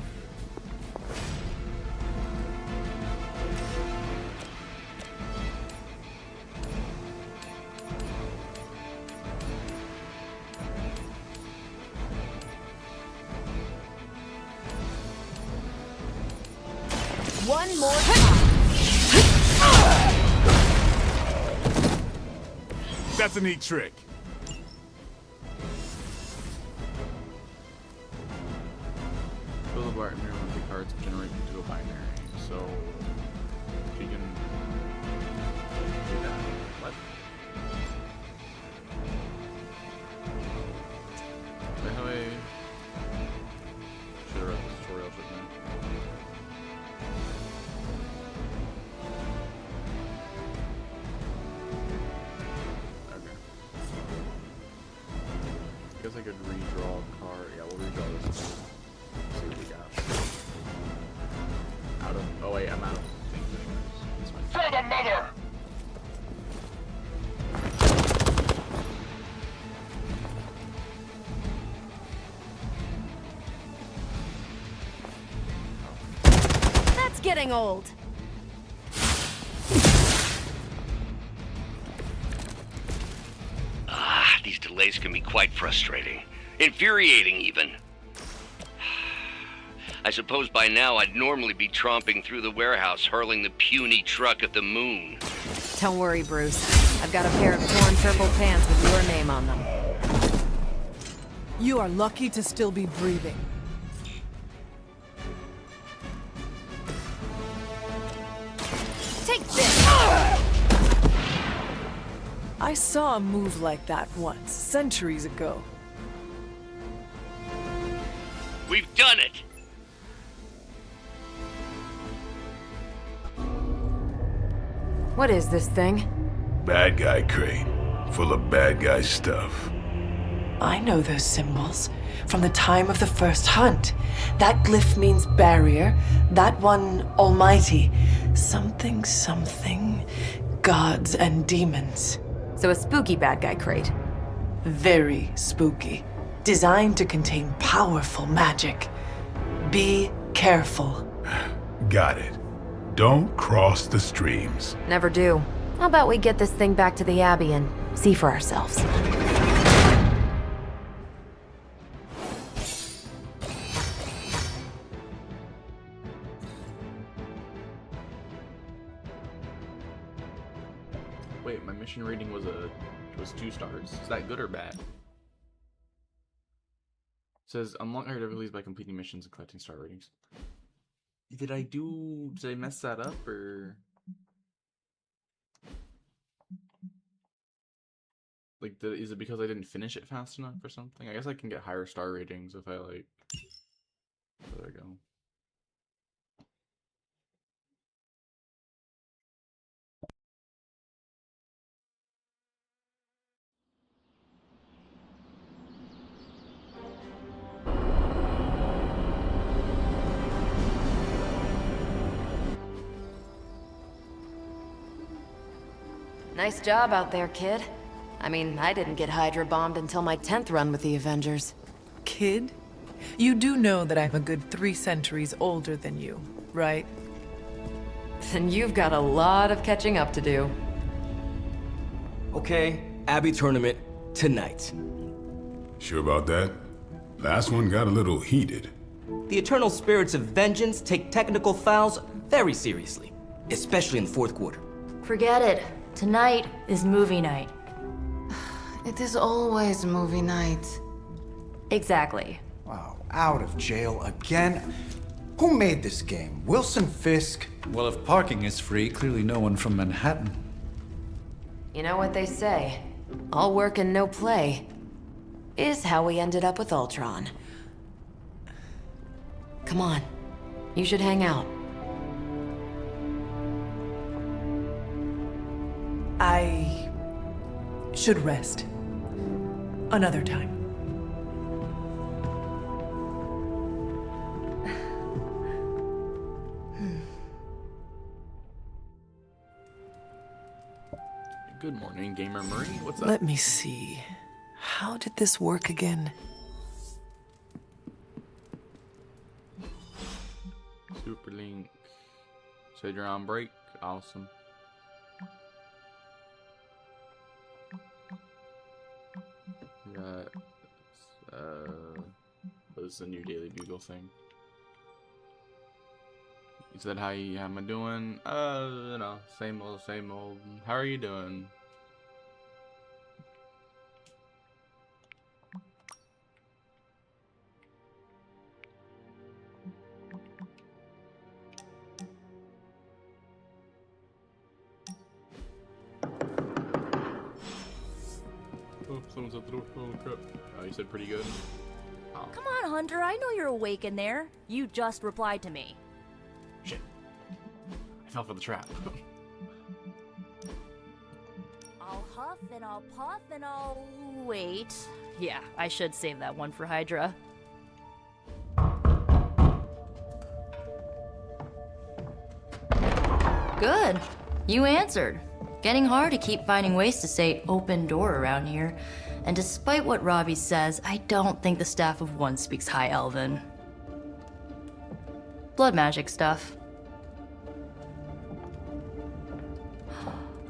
One more time. That's a neat trick. Fill the bar and mirror the cards generate into a binary. So you can do that. What? Wait, how I should have read this tutorial, shouldn't I? I guess I could redraw a card. Yeah, we'll redraw this. See what we got. Out of. Oh wait, I'm out of things anyways. That's fine. For the mother! That's getting old. These delays can be quite frustrating. Infuriating, even. I suppose by now I'd normally be tromping through the warehouse hurling the puny truck at the moon. Don't worry, Bruce. I've got a pair of torn purple pants with your name on them. You are lucky to still be breathing. Take this! I saw a move like that once, centuries ago. We've done it! What is this thing? Bad guy crate, full of bad guy stuff. I know those symbols from the time of the first hunt. That glyph means barrier, that one almighty. Something, something, gods and demons. So a spooky bad guy crate. Very spooky. Designed to contain powerful magic. Be careful. Got it. Don't cross the streams. Never do. How about we get this thing back to the Abbey and see for ourselves? Wait, my mission rating was 2 stars. Is that good or bad? It says unlock higher difficulties by completing missions and collecting star ratings. Did I mess that up or like is it because I didn't finish it fast enough or something? I guess I can get higher star ratings if I like. There we go. Nice job out there, kid. I mean, I didn't get Hydra bombed until my 10th run with the Avengers. Kid? You do know that I'm a good 3 centuries older than you, right? Then you've got a lot of catching up to do. Okay, Abbey tournament tonight. Sure about that? Last one got a little heated. The Eternal Spirits of Vengeance take technical fouls very seriously, especially in the fourth quarter. Forget it. Tonight is movie night. It is always movie night. Exactly. Wow, out of jail again? Who made this game? Wilson Fisk? Well, if parking is free, clearly no one from Manhattan. You know what they say? All work and no play is how we ended up with Ultron. Come on. You should hang out. I should rest. Another time. Good morning, Gamer Marie. What's up? Let me see. How did this work again? Super Link. Said you're on break. Awesome. Got what's the new Daily Bugle thing? You said how am I doing? You know, same old, same old. How are you doing? Oh, someone's at the door. Oh crap. Oh, you said pretty good. Oh. Come on, Hunter. I know you're awake in there. You just replied to me. Shit. I fell for the trap. I'll huff and I'll puff and I'll wait. Yeah, I should save that one for Hydra. Good. You answered. Getting hard to keep finding ways to say open door around here. And despite what Robbie says, I don't think the staff of one speaks High Elven. Blood magic stuff.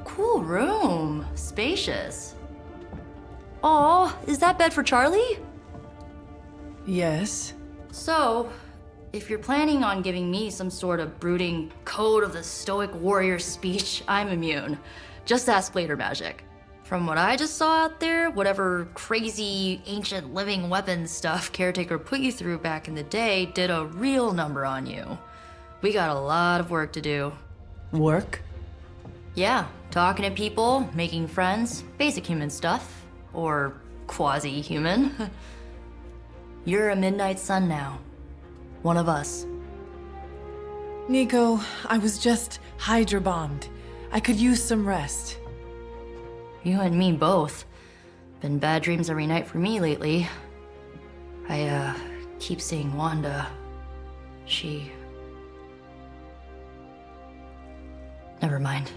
Cool room. Spacious. Aw, is that bed for Charlie? Yes. So, if you're planning on giving me some sort of brooding code of the stoic warrior speech, I'm immune. Just ask later, Magic. From what I just saw out there, whatever crazy ancient living weapons stuff Caretaker put you through back in the day did a real number on you. We got a lot of work to do. Work? Yeah, talking to people, making friends, basic human stuff. Or quasi-human. You're a Midnight Sun now. One of us. Nico, I was just Hydra bombed. I could use some rest. You and me both. Been bad dreams every night for me lately. I, keep seeing Wanda. She... Never mind.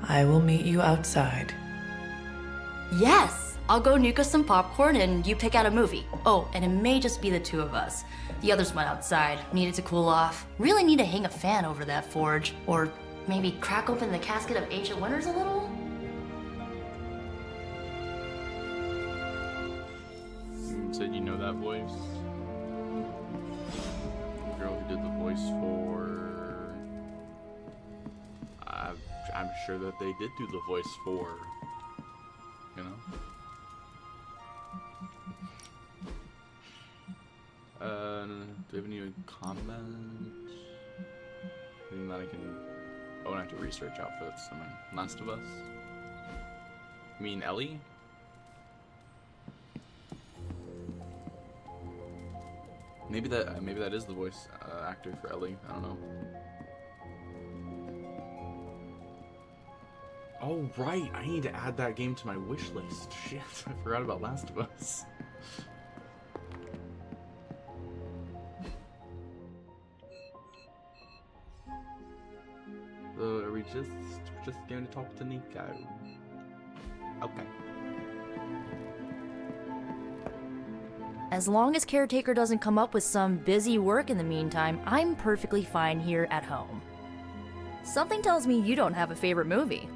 I will meet you outside. Yes! I'll go nuke us some popcorn and you pick out a movie. Oh, and it may just be the two of us. The others went outside, needed to cool off. Really need to hang a fan over that forge. Or maybe crack open the casket of Ancient Wonders a little? You said you know that voice? The girl who did the voice for... I'm sure that they did do the voice for... You know? Do you have any comments? Anything that I can... Oh, I have to research outfits. I mean, Last of Us? You mean Ellie? Maybe that is the voice actor for Ellie. I don't know. Oh right, I need to add that game to my wish list. Shit, I forgot about Last of Us. So are we just going to talk to Nico? Okay. As long as Caretaker doesn't come up with some busy work in the meantime, I'm perfectly fine here at home. Something tells me you don't have a favorite movie.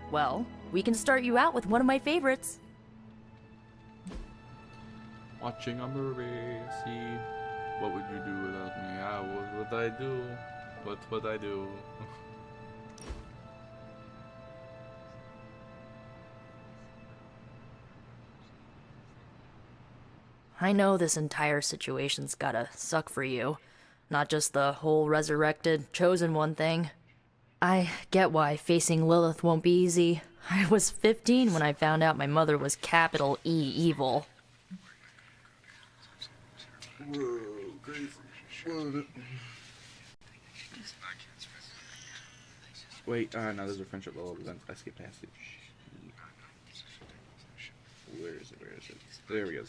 Well, we can start you out with one of my favorites. Watching a movie, see, what would you do without me? What would I do? What I do? I know this entire situation's gotta suck for you. Not just the whole resurrected, chosen one thing. I get why facing Lilith won't be easy. I was 15 when I found out my mother was capital E evil. Whoa, crazy. Whoa. Wait, no, there's a friendship level, but then I skipped past it. Where is it? Where is it? There we go.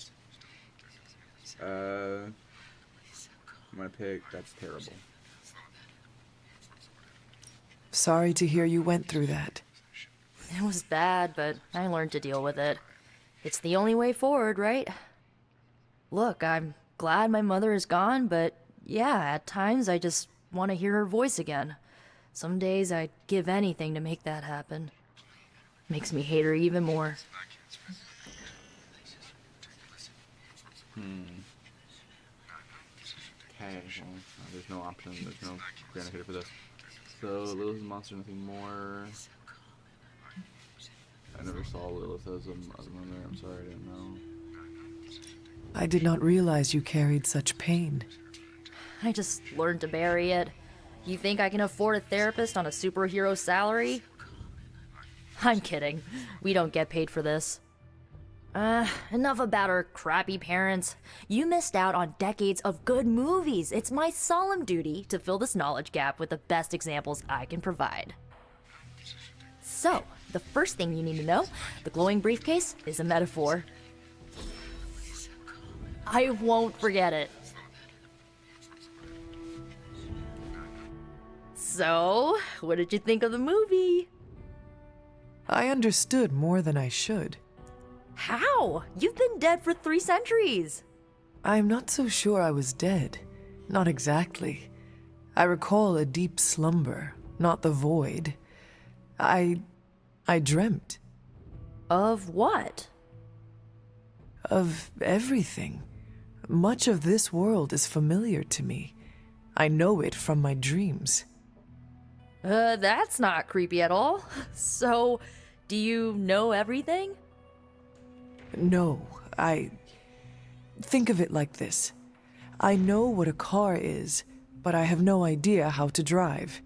My pick, that's terrible. Sorry to hear you went through that. It was bad, but I learned to deal with it. It's the only way forward, right? Look, I'm glad my mother is gone, but yeah, at times I just want to hear her voice again. Some days I'd give anything to make that happen. Makes me hate her even more. Okay, well, there's no option, there's no grand hitter for this. So, Lilith is a monster, nothing more. I never saw Lilith as a mother, I'm sorry, I didn't know. I did not realize you carried such pain. I just learned to bury it. You think I can afford a therapist on a superhero salary? I'm kidding. We don't get paid for this. Enough about our crappy parents. You missed out on decades of good movies. It's my solemn duty to fill this knowledge gap with the best examples I can provide. So, the first thing you need to know, the glowing briefcase is a metaphor. I won't forget it. So, what did you think of the movie? I understood more than I should. How? You've been dead for 3 centuries. I'm not so sure I was dead. Not exactly. I recall a deep slumber, not the void. I dreamt. Of what? Of everything. Much of this world is familiar to me. I know it from my dreams. That's not creepy at all. So, do you know everything? No, think of it like this. I know what a car is, but I have no idea how to drive.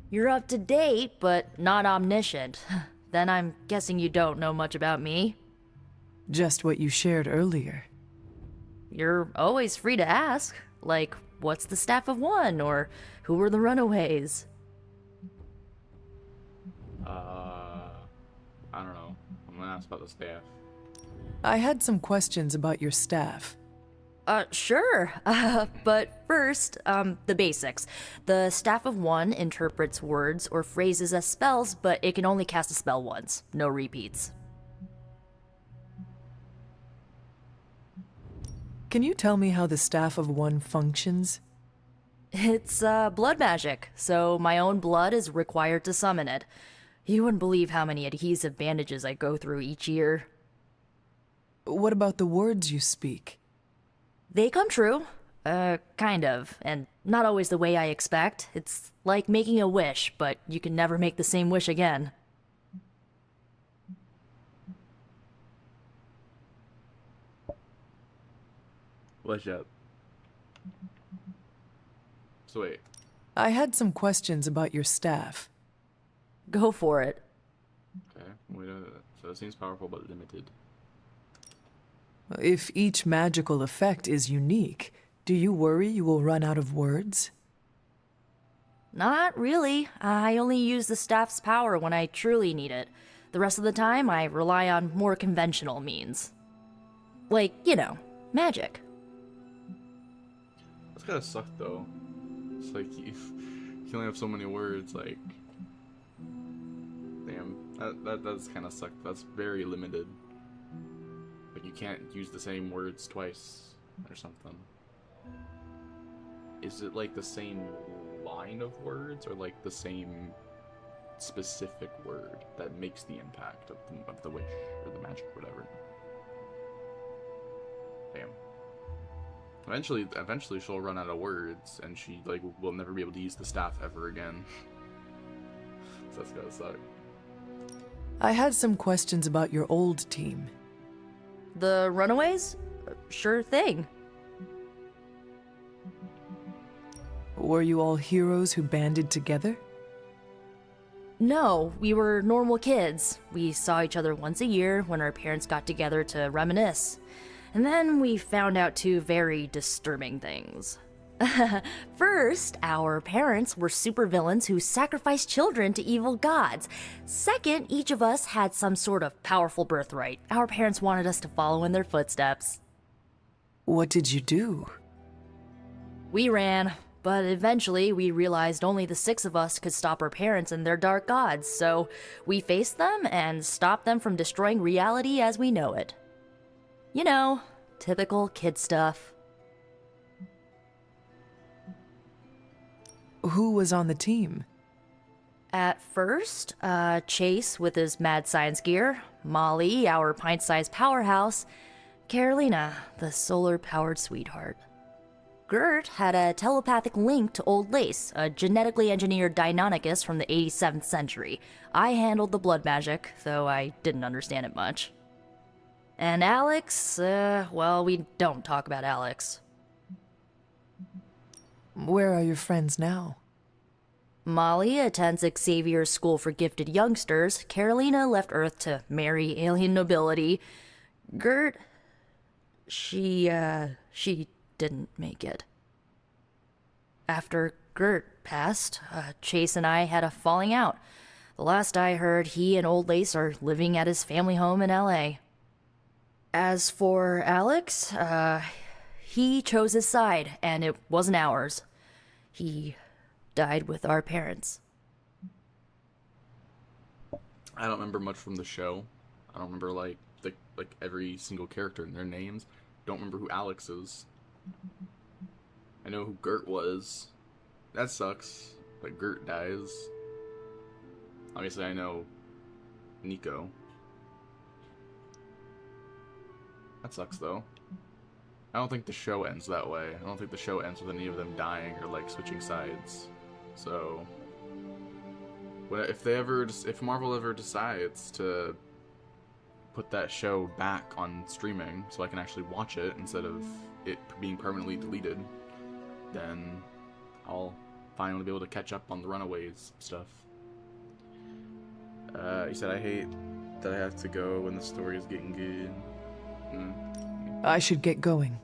You're up to date, but not omniscient. Then I'm guessing you don't know much about me. Just what you shared earlier. You're always free to ask. Like, what's the Staff of One? Or who were the Runaways? I don't know. I'm gonna ask about the staff. I had some questions about your staff. Sure. But first, the basics. The Staff of One interprets words or phrases as spells, but it can only cast a spell once. No repeats. Can you tell me how the Staff of One functions? It's, blood magic, so my own blood is required to summon it. You wouldn't believe how many adhesive bandages I go through each year. What about the words you speak? They come true. Kind of. And not always the way I expect. It's like making a wish, but you can never make the same wish again. What's up? So wait. I had some questions about your staff. Go for it. Okay, so it seems powerful but limited. If each magical effect is unique, do you worry you will run out of words? Not really. I only use the staff's power when I truly need it. The rest of the time, I rely on more conventional means. Like, you know, magic. That's gotta suck though. It's like you only have so many words, like... Damn, that does kind of suck. That's very limited. Like, you can't use the same words twice or something. Is it like the same line of words or like the same specific word that makes the impact of the wish or the magic or whatever? Damn. Eventually she'll run out of words, and she, like, will never be able to use the staff ever again. So that's gonna suck. I had some questions about your old team. The Runaways? Sure thing. Were you all heroes who banded together? No, we were normal kids. We saw each other once a year when our parents got together to reminisce. And then we found out two very disturbing things. First, our parents were supervillains who sacrificed children to evil gods. Second, each of us had some sort of powerful birthright. Our parents wanted us to follow in their footsteps. What did you do? We ran, but eventually we realized only the 6 of us could stop our parents and their dark gods, so we faced them and stopped them from destroying reality as we know it. You know, typical kid stuff. Who was on the team? At first, Chase with his mad science gear, Molly, our pint-sized powerhouse, Carolina, the solar-powered sweetheart. Gert had a telepathic link to Old Lace, a genetically engineered Deinonychus from the 87th century. I handled the blood magic, though I didn't understand it much. And Alex, well, we don't talk about Alex. Where are your friends now? Molly attends Xavier's School for Gifted Youngsters. Carolina left Earth to marry alien nobility. Gert, she didn't make it. After Gert passed, Chase and I had a falling out. The last I heard, he and Old Lace are living at his family home in LA. As for Alex, he chose his side, and it wasn't ours. He died with our parents. I don't remember much from the show. I don't remember like every single character and their names. Don't remember who Alex is. I know who Gert was. That sucks. But Gert dies. Obviously, I know Nico. That sucks, though. I don't think the show ends that way. I don't think the show ends with any of them dying or, like, switching sides. So, if Marvel ever decides to put that show back on streaming so I can actually watch it instead of it being permanently deleted, then I'll finally be able to catch up on the Runaways stuff. You said I hate that I have to go when the story is getting good. I should get going.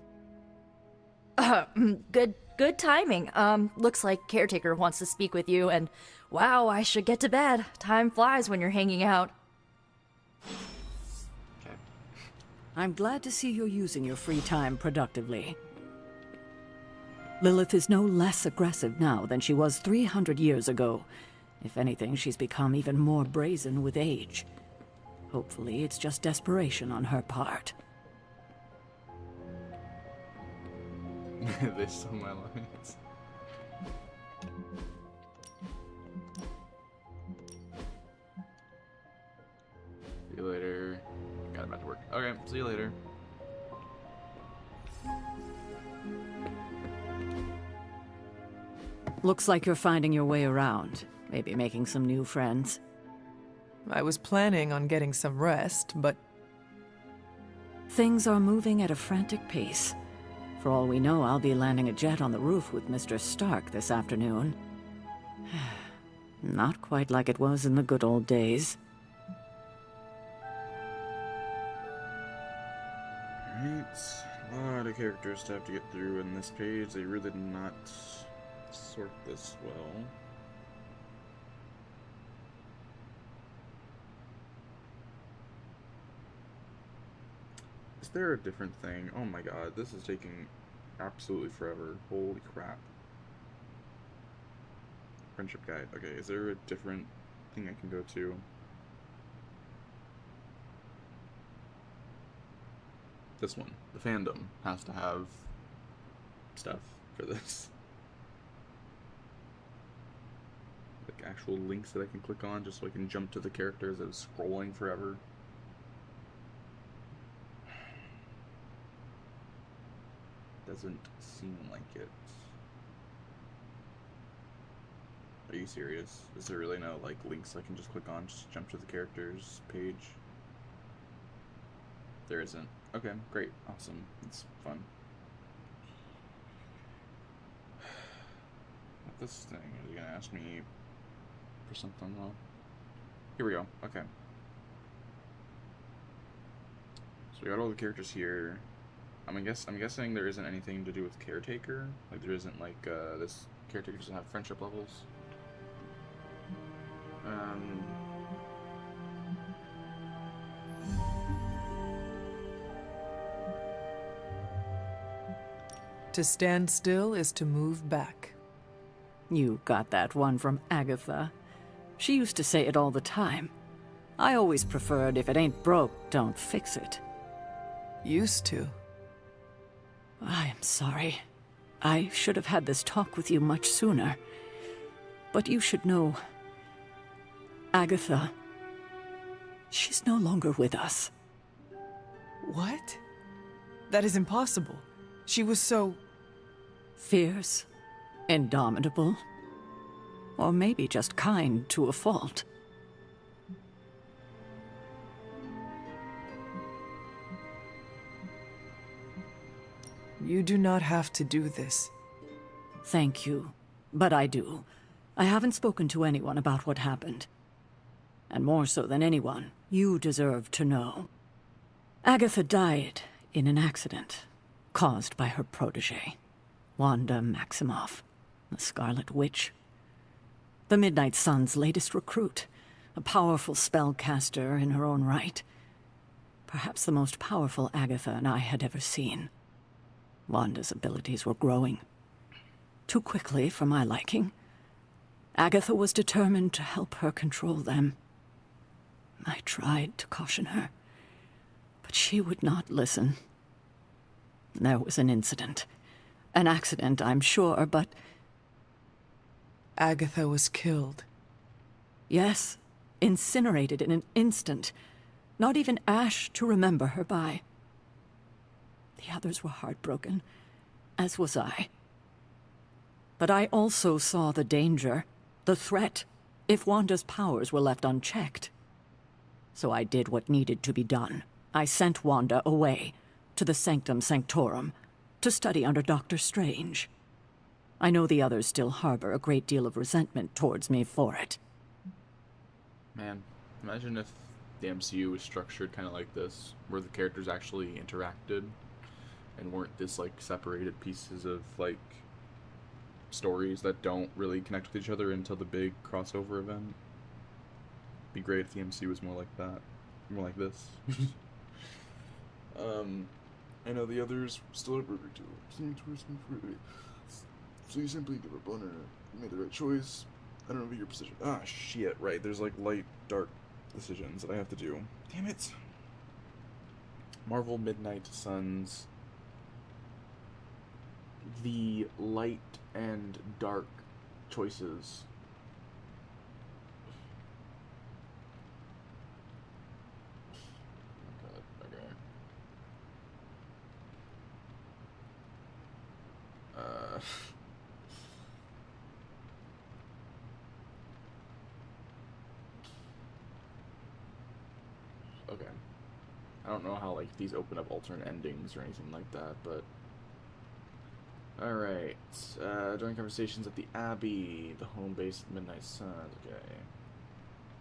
Good timing. Looks like Caretaker wants to speak with you, and wow, I should get to bed. Time flies when you're hanging out. Okay. I'm glad to see you're using your free time productively. Lilith is no less aggressive now than she was 300 years ago. If anything, she's become even more brazen with age. Hopefully, it's just desperation on her part. They stole my lines. See you later. Got him back to work. Okay, see you later. Looks like you're finding your way around. Maybe making some new friends. I was planning on getting some rest, but... Things are moving at a frantic pace. For all we know, I'll be landing a jet on the roof with Mr. Stark this afternoon. Not quite like it was in the good old days. Alright, a lot of characters to have to get through in this page. They really did not sort this well. Is there a different thing? Oh my god, this is taking absolutely forever. Holy crap. Friendship guide. Okay, is there a different thing I can go to? This one. The fandom has to have stuff for this. Like actual links that I can click on just so I can jump to the characters that is scrolling forever. Doesn't seem like it. Are you serious? Is there really no like links I can just click on, just jump to the characters page? There isn't. Okay, great, awesome. It's fun. This thing is gonna ask me for something. Well, here we go. Okay. So we got all the characters here. I'm guessing there isn't anything to do with Caretaker. Like there isn't like this Caretaker doesn't have friendship levels. To stand still is to move back. You got that one from Agatha. She used to say it all the time. I always preferred if it ain't broke, don't fix it. Used to. I am sorry. I should have had this talk with you much sooner. But you should know... Agatha... she's no longer with us. What? That is impossible. She was so... fierce, indomitable, or maybe just kind to a fault. You do not have to do this. Thank you, but I do. I haven't spoken to anyone about what happened. And more so than anyone, you deserve to know. Agatha died in an accident caused by her protege, Wanda Maximoff, the Scarlet Witch. The Midnight Sun's latest recruit, a powerful spellcaster in her own right. Perhaps the most powerful Agatha and I had ever seen. Wanda's abilities were growing. Too quickly for my liking. Agatha was determined to help her control them. I tried to caution her, but she would not listen. There was an incident. An accident, I'm sure, but... Agatha was killed. Yes, incinerated in an instant. Not even ash to remember her by. The others were heartbroken, as was I. But I also saw the danger, the threat, if Wanda's powers were left unchecked. So I did what needed to be done. I sent Wanda away, to the Sanctum Sanctorum, to study under Doctor Strange. I know the others still harbor a great deal of resentment towards me for it. Man, imagine if the MCU was structured kind of like this, where the characters actually interacted and weren't this like separated pieces of like stories that don't really connect with each other until the big crossover event. Be great if the MCU was more like that, more like this. I know the others still have work to do. So you simply give up on her. You made the right choice. I don't know your position. Ah, shit, right. There's like light, dark decisions that I have to do. Damn it. Marvel Midnight Suns. The light and dark choices. Okay. I don't know how like these open up alternate endings or anything like that, but alright. During conversations at the Abbey, the home base of the Midnight Suns, okay.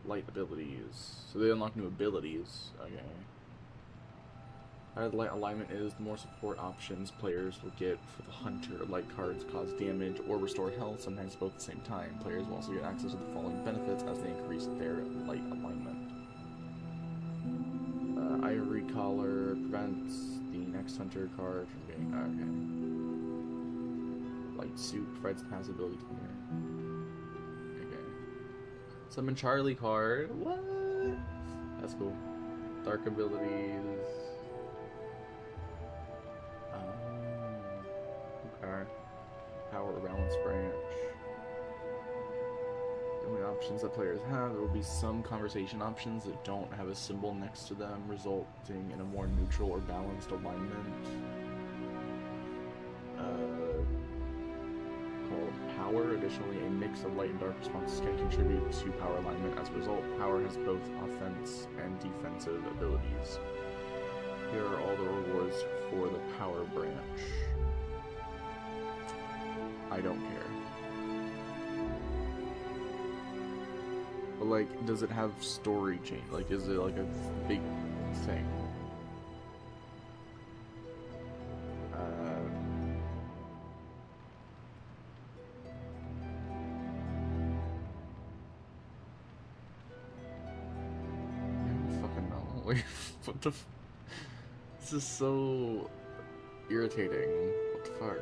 Light abilities. So they unlock new abilities, okay. The light alignment is, the more support options players will get for the hunter. Light cards cause damage or restore health, sometimes both at the same time. Players will also get access to the following benefits as they increase their light alignment. Ivory Collar prevents the next hunter card from being... okay. Light Suit provides the passive ability cleaner. Okay. Summon Charlie card. What? That's cool. Dark abilities. Okay. Power or balance branch. The only options that players have, there will be some conversation options that don't have a symbol next to them, resulting in a more neutral or balanced alignment. Additionally, a mix of light and dark responses can contribute to power alignment. As a result, power has both offense and defensive abilities. Here are all the rewards for the power branch. I don't care. But like, does it have story change? Like, is it like a big thing? Like, what the this is so irritating. What the fuck?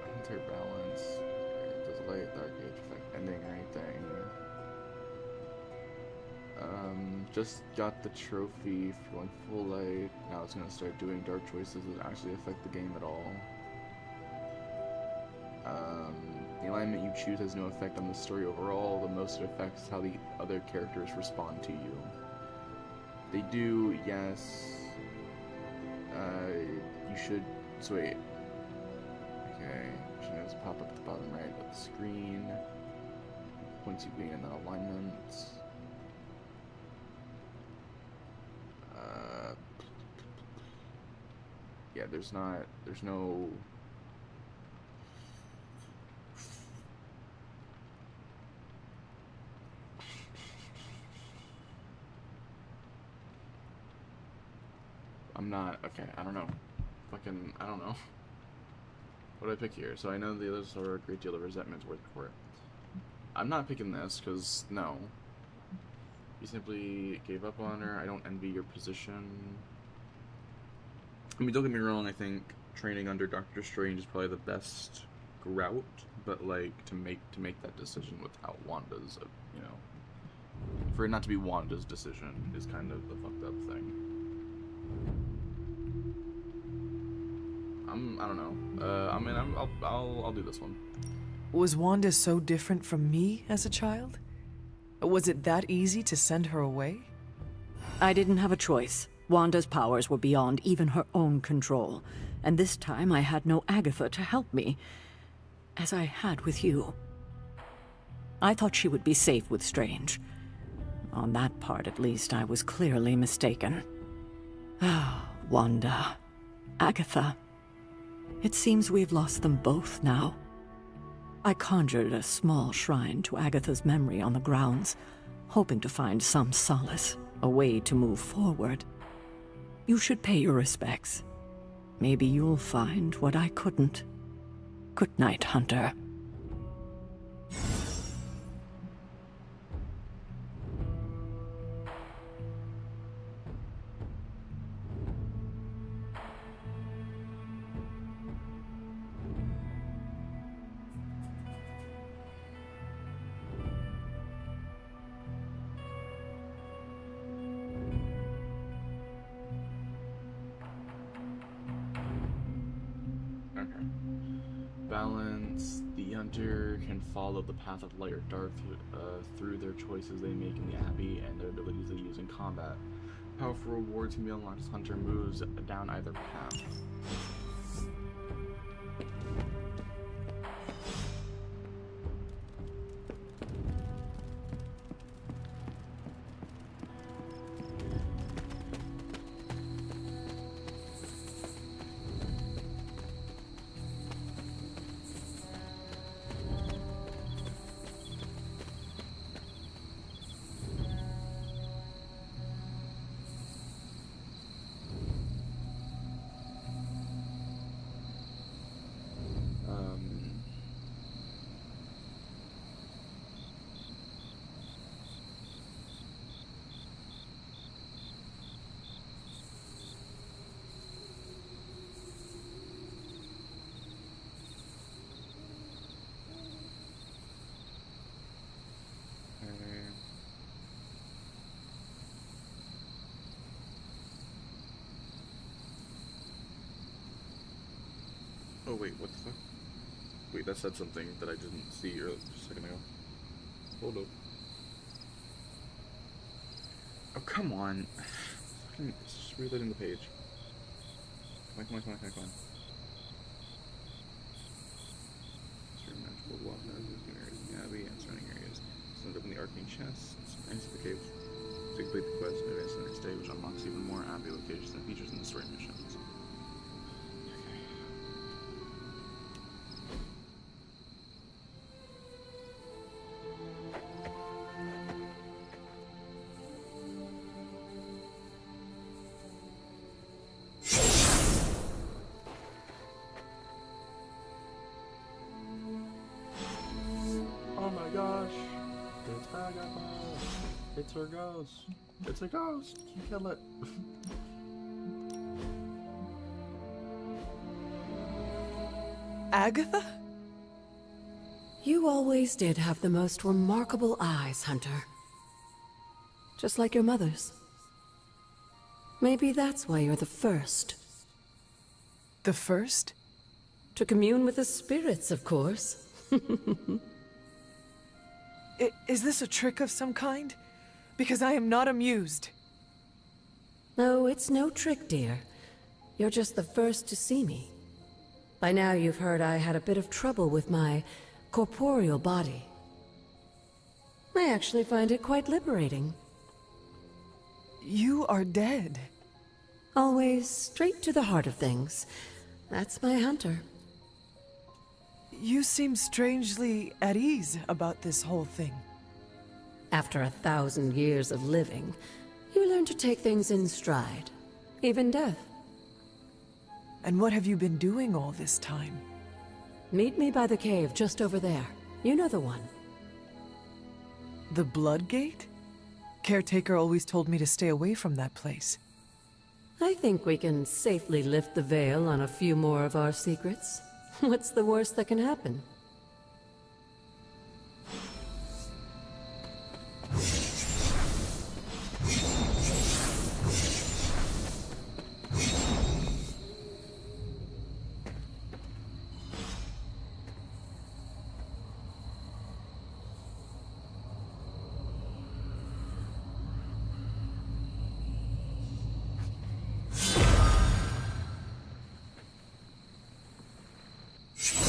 Hunter balance. Does light, dark age affect ending or anything? Just got the trophy for going full light. Now it's gonna start doing dark choices that actually affect the game at all. The alignment you choose has no effect on the story overall. The most it affects how the other characters respond to you. They do, yes. You should. So wait. Okay. Should notice pop up at the bottom right of the screen. Once you gain in that alignment. Yeah, there's no. I'm not, okay, I don't know. I don't know. What do I pick here? So I know the others are a great deal of resentment worth for it. I'm not picking this, because, no. You simply gave up on her. I don't envy your position. I mean, don't get me wrong, I think training under Doctor Strange is probably the best route, but, like, to make that decision without Wanda's, you know, for it not to be Wanda's decision is kind of the fucked up thing. I don't know. I mean, I'll do this one. Was Wanda so different from me as a child? Was it that easy to send her away? I didn't have a choice. Wanda's powers were beyond even her own control, and this time I had no Agatha to help me, as I had with you. I thought she would be safe with Strange. On that part, at least, I was clearly mistaken. Ah, Wanda. Agatha. It seems we've lost them both now. I conjured a small shrine to Agatha's memory on the grounds, hoping to find some solace, a way to move forward. You should pay your respects. Maybe you'll find what I couldn't. Good night, Hunter. Balance. The hunter can follow the path of light or dark through their choices they make in the Abbey and their abilities they use in combat. Powerful rewards can be unlocked as hunter moves down either path. Oh wait, what the fuck? Wait, that said something that I didn't see just a second ago. Hold up. Oh, come on. Fucking, it's just reloading the page. Come on. Magical water. chests. Enter the cave to complete the quest and advance to the next day, which unlocks even more Abbey locations and features in the story missions. Oh my gosh! It's Agatha! It's her ghost! It's a ghost! Kill it! Agatha? You always did have the most remarkable eyes, Hunter. Just like your mother's. Maybe that's why you're the first. The first? To commune with the spirits, of course. Is this a trick of some kind? Because I am not amused. No, it's no trick, dear. You're just the first to see me. By now you've heard I had a bit of trouble with my corporeal body. I actually find it quite liberating. You are dead. Always straight to the heart of things. That's my Hunter. You seem strangely at ease about this whole thing. After 1,000 years of living, you learn to take things in stride. Even death. And what have you been doing all this time? Meet me by the cave just over there. You know the one. The Blood Gate? Caretaker always told me to stay away from that place. I think we can safely lift the veil on a few more of our secrets. What's the worst that can happen?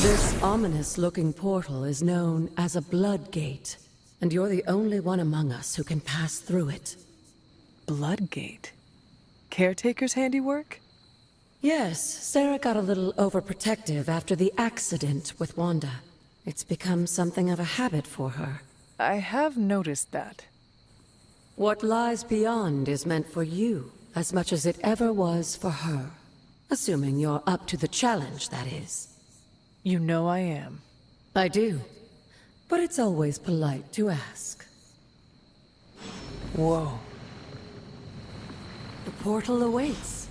This ominous-looking portal is known as a Blood Gate, and you're the only one among us who can pass through it. Blood Gate? Caretaker's handiwork? Yes, Sarah got a little overprotective after the accident with Wanda. It's become something of a habit for her. I have noticed that. What lies beyond is meant for you, as much as it ever was for her. Assuming you're up to the challenge, that is. You know I am. I do. But it's always polite to ask. Whoa. The portal awaits.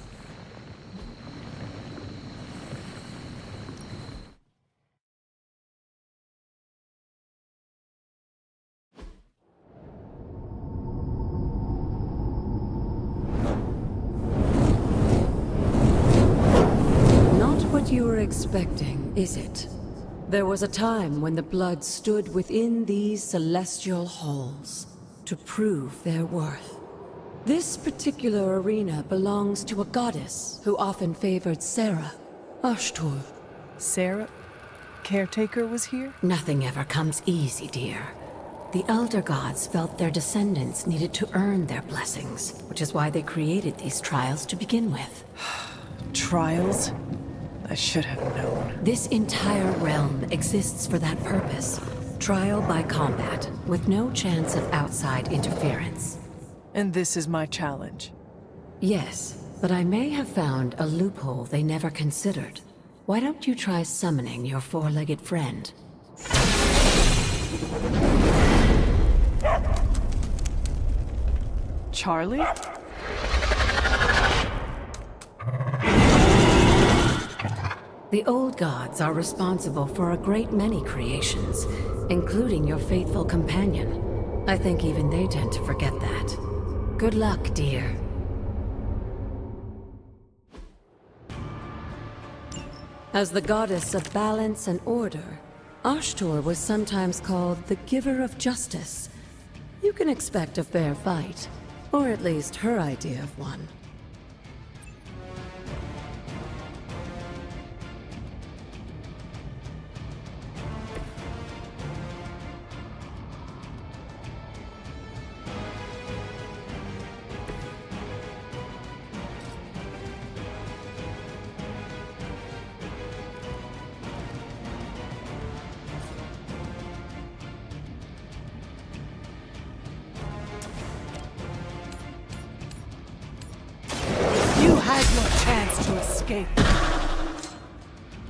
Not what you were expecting, is it? There was a time when the blood stood within these celestial halls to prove their worth. This particular arena belongs to a goddess who often favored Sarah, Ashtur. Sarah? Caretaker was here? Nothing ever comes easy, dear. The Elder Gods felt their descendants needed to earn their blessings, which is why they created these trials to begin with. Trials? I should have known. This entire realm exists for that purpose. Trial by combat, with no chance of outside interference. And this is my challenge? Yes, but I may have found a loophole they never considered. Why don't you try summoning your four-legged friend? Charlie? The old gods are responsible for a great many creations, including your faithful companion. I think even they tend to forget that. Good luck, dear. As the goddess of balance and order, Ashtur was sometimes called the Giver of Justice. You can expect a fair fight, or at least her idea of one. managed to escape.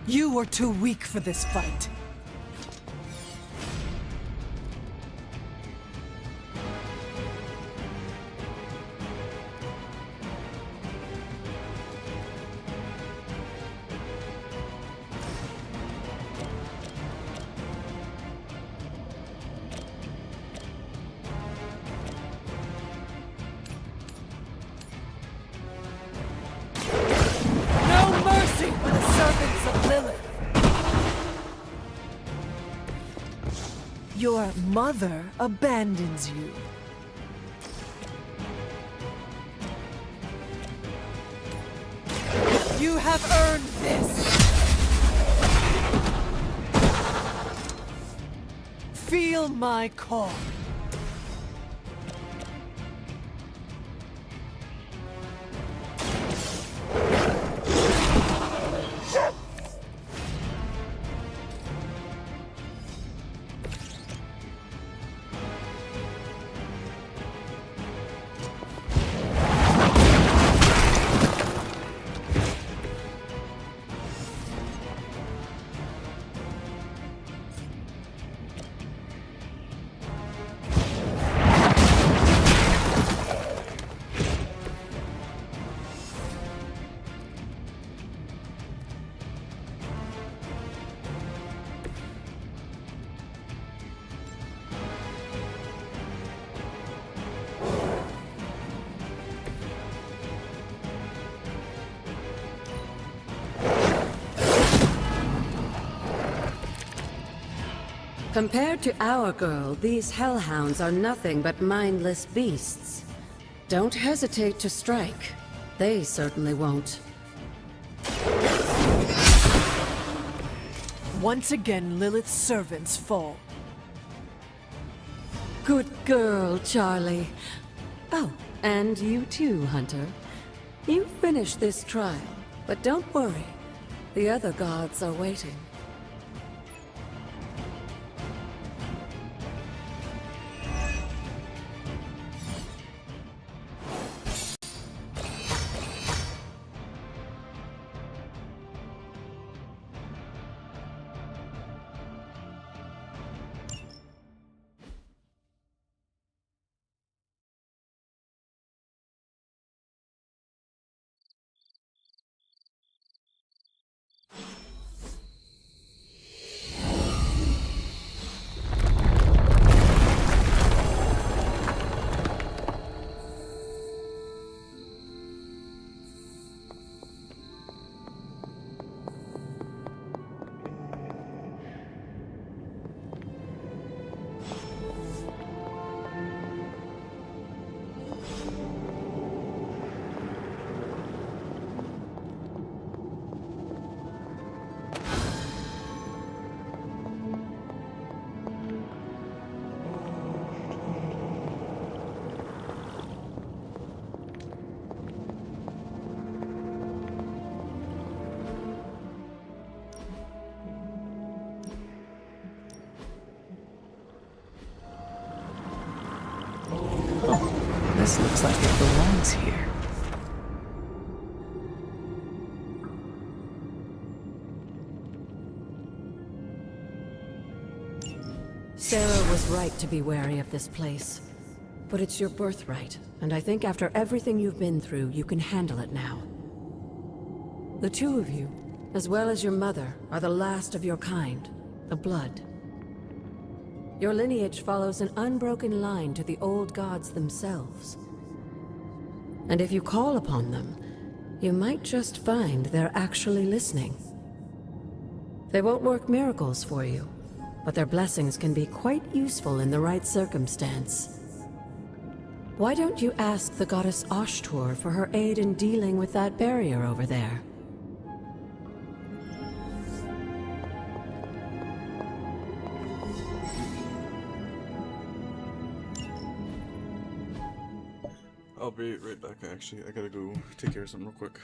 You were too weak for this fight. No mercy for the servants of Lilith! Your mother abandons you. You have earned this! Feel my call. Compared to our girl, these hellhounds are nothing but mindless beasts. Don't hesitate to strike. They certainly won't. Once again, Lilith's servants fall. Good girl, Charlie. Oh, and you too, Hunter. You finished this trial, but don't worry. The other gods are waiting. This looks like it belongs here. Sarah was right to be wary of this place. But it's your birthright, and I think after everything you've been through, you can handle it now. The two of you, as well as your mother, are the last of your kind, the Blood. Your lineage follows an unbroken line to the old gods themselves. And if you call upon them, you might just find they're actually listening. They won't work miracles for you, but their blessings can be quite useful in the right circumstance. Why don't you ask the goddess Ashtur for her aid in dealing with that barrier over there? I'll be right back, actually. I gotta go take care of something real quick.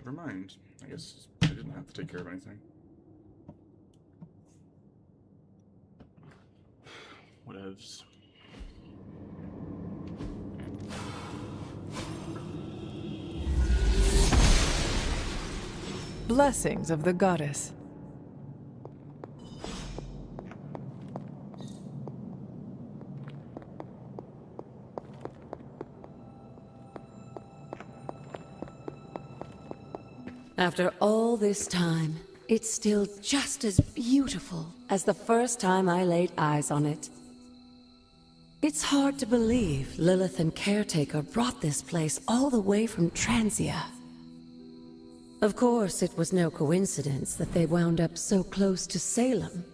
never mind. I guess I didn't have to take care of anything. Whatevs. Blessings of the goddess. After all this time, it's still just as beautiful as the first time I laid eyes on it. It's hard to believe Lilith and Caretaker brought this place all the way from Transia. Of course, it was no coincidence that they wound up so close to Salem.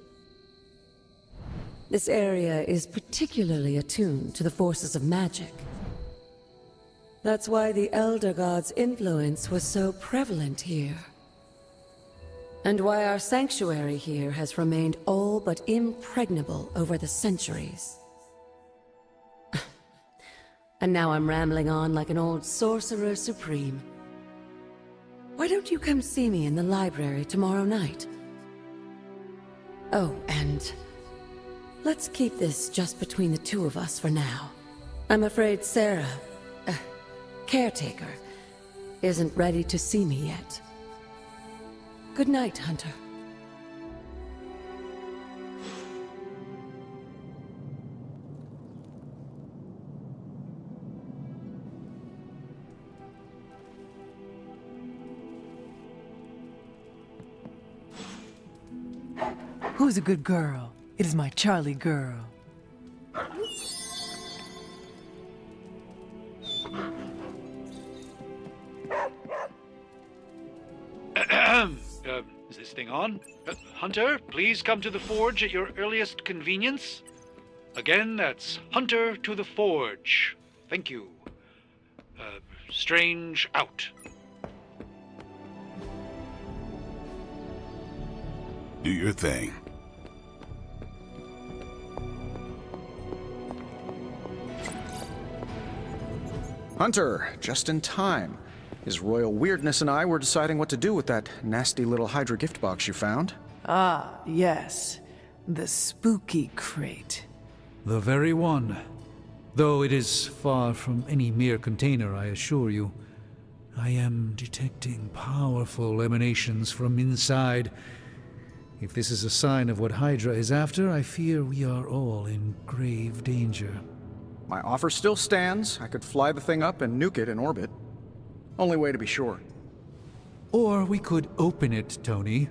This area is particularly attuned to the forces of magic. That's why the Elder God's influence was so prevalent here. And why our sanctuary here has remained all but impregnable over the centuries. And now I'm rambling on like an old sorcerer supreme. Why don't you come see me in the library tomorrow night? Oh, and let's keep this just between the two of us for now. I'm afraid Sarah, Caretaker, isn't ready to see me yet. Good night, Hunter. Who's a good girl? It is my Charlie girl. Is this thing on? Hunter, please come to the forge at your earliest convenience. Again, that's Hunter to the forge. Thank you. Strange out. Do your thing. Hunter, just in time. His royal weirdness and I were deciding what to do with that nasty little Hydra gift box you found. Ah, yes. The spooky crate. The very one. Though it is far from any mere container, I assure you. I am detecting powerful emanations from inside. If this is a sign of what Hydra is after, I fear we are all in grave danger. My offer still stands. I could fly the thing up and nuke it in orbit. Only way to be sure. Or we could open it, Tony,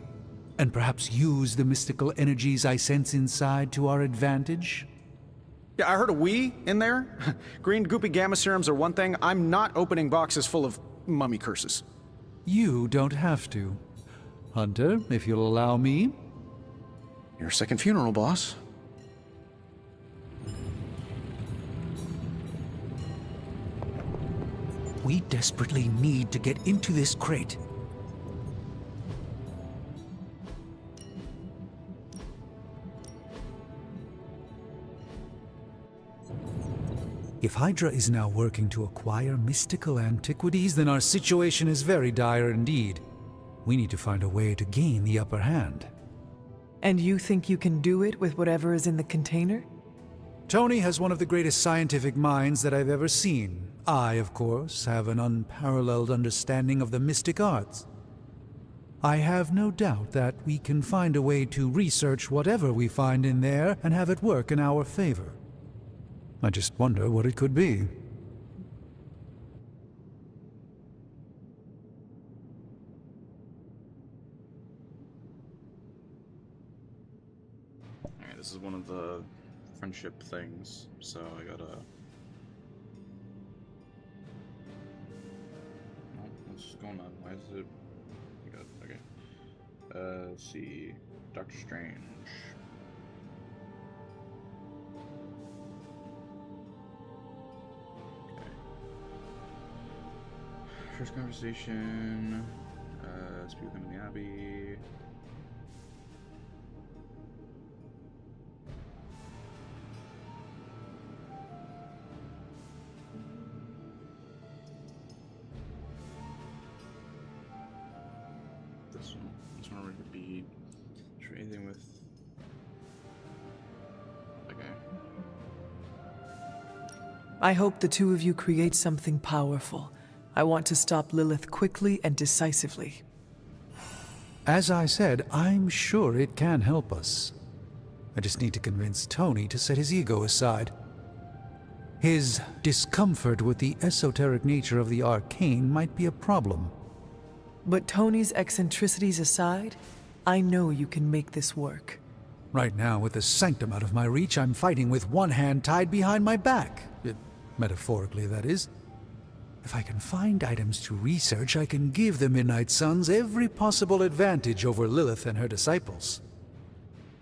and perhaps use the mystical energies I sense inside to our advantage. Yeah, I heard a "we" in there. Green goopy gamma serums are one thing. I'm not opening boxes full of mummy curses. You don't have to. Hunter, if you'll allow me. Your second funeral, boss. We desperately need to get into this crate. If Hydra is now working to acquire mystical antiquities, then our situation is very dire indeed. We need to find a way to gain the upper hand. And you think you can do it with whatever is in the container? Tony has one of the greatest scientific minds that I've ever seen. I, of course, have an unparalleled understanding of the mystic arts. I have no doubt that we can find a way to research whatever we find in there and have it work in our favor. I just wonder what it could be. Alright, this is one of the friendship things, so I gotta... Oh, what's going on? Why is it... Good, okay. Let's see... Doctor Strange... First conversation, speak with him in the Abbey. Armor could be anything with. Okay. I hope the two of you create something powerful. I want to stop Lilith quickly and decisively. As I said, I'm sure it can help us. I just need to convince Tony to set his ego aside. His discomfort with the esoteric nature of the arcane might be a problem. But Tony's eccentricities aside, I know you can make this work. Right now, with the sanctum out of my reach, I'm fighting with one hand tied behind my back. Metaphorically, that is. If I can find items to research, I can give the Midnight Suns every possible advantage over Lilith and her disciples.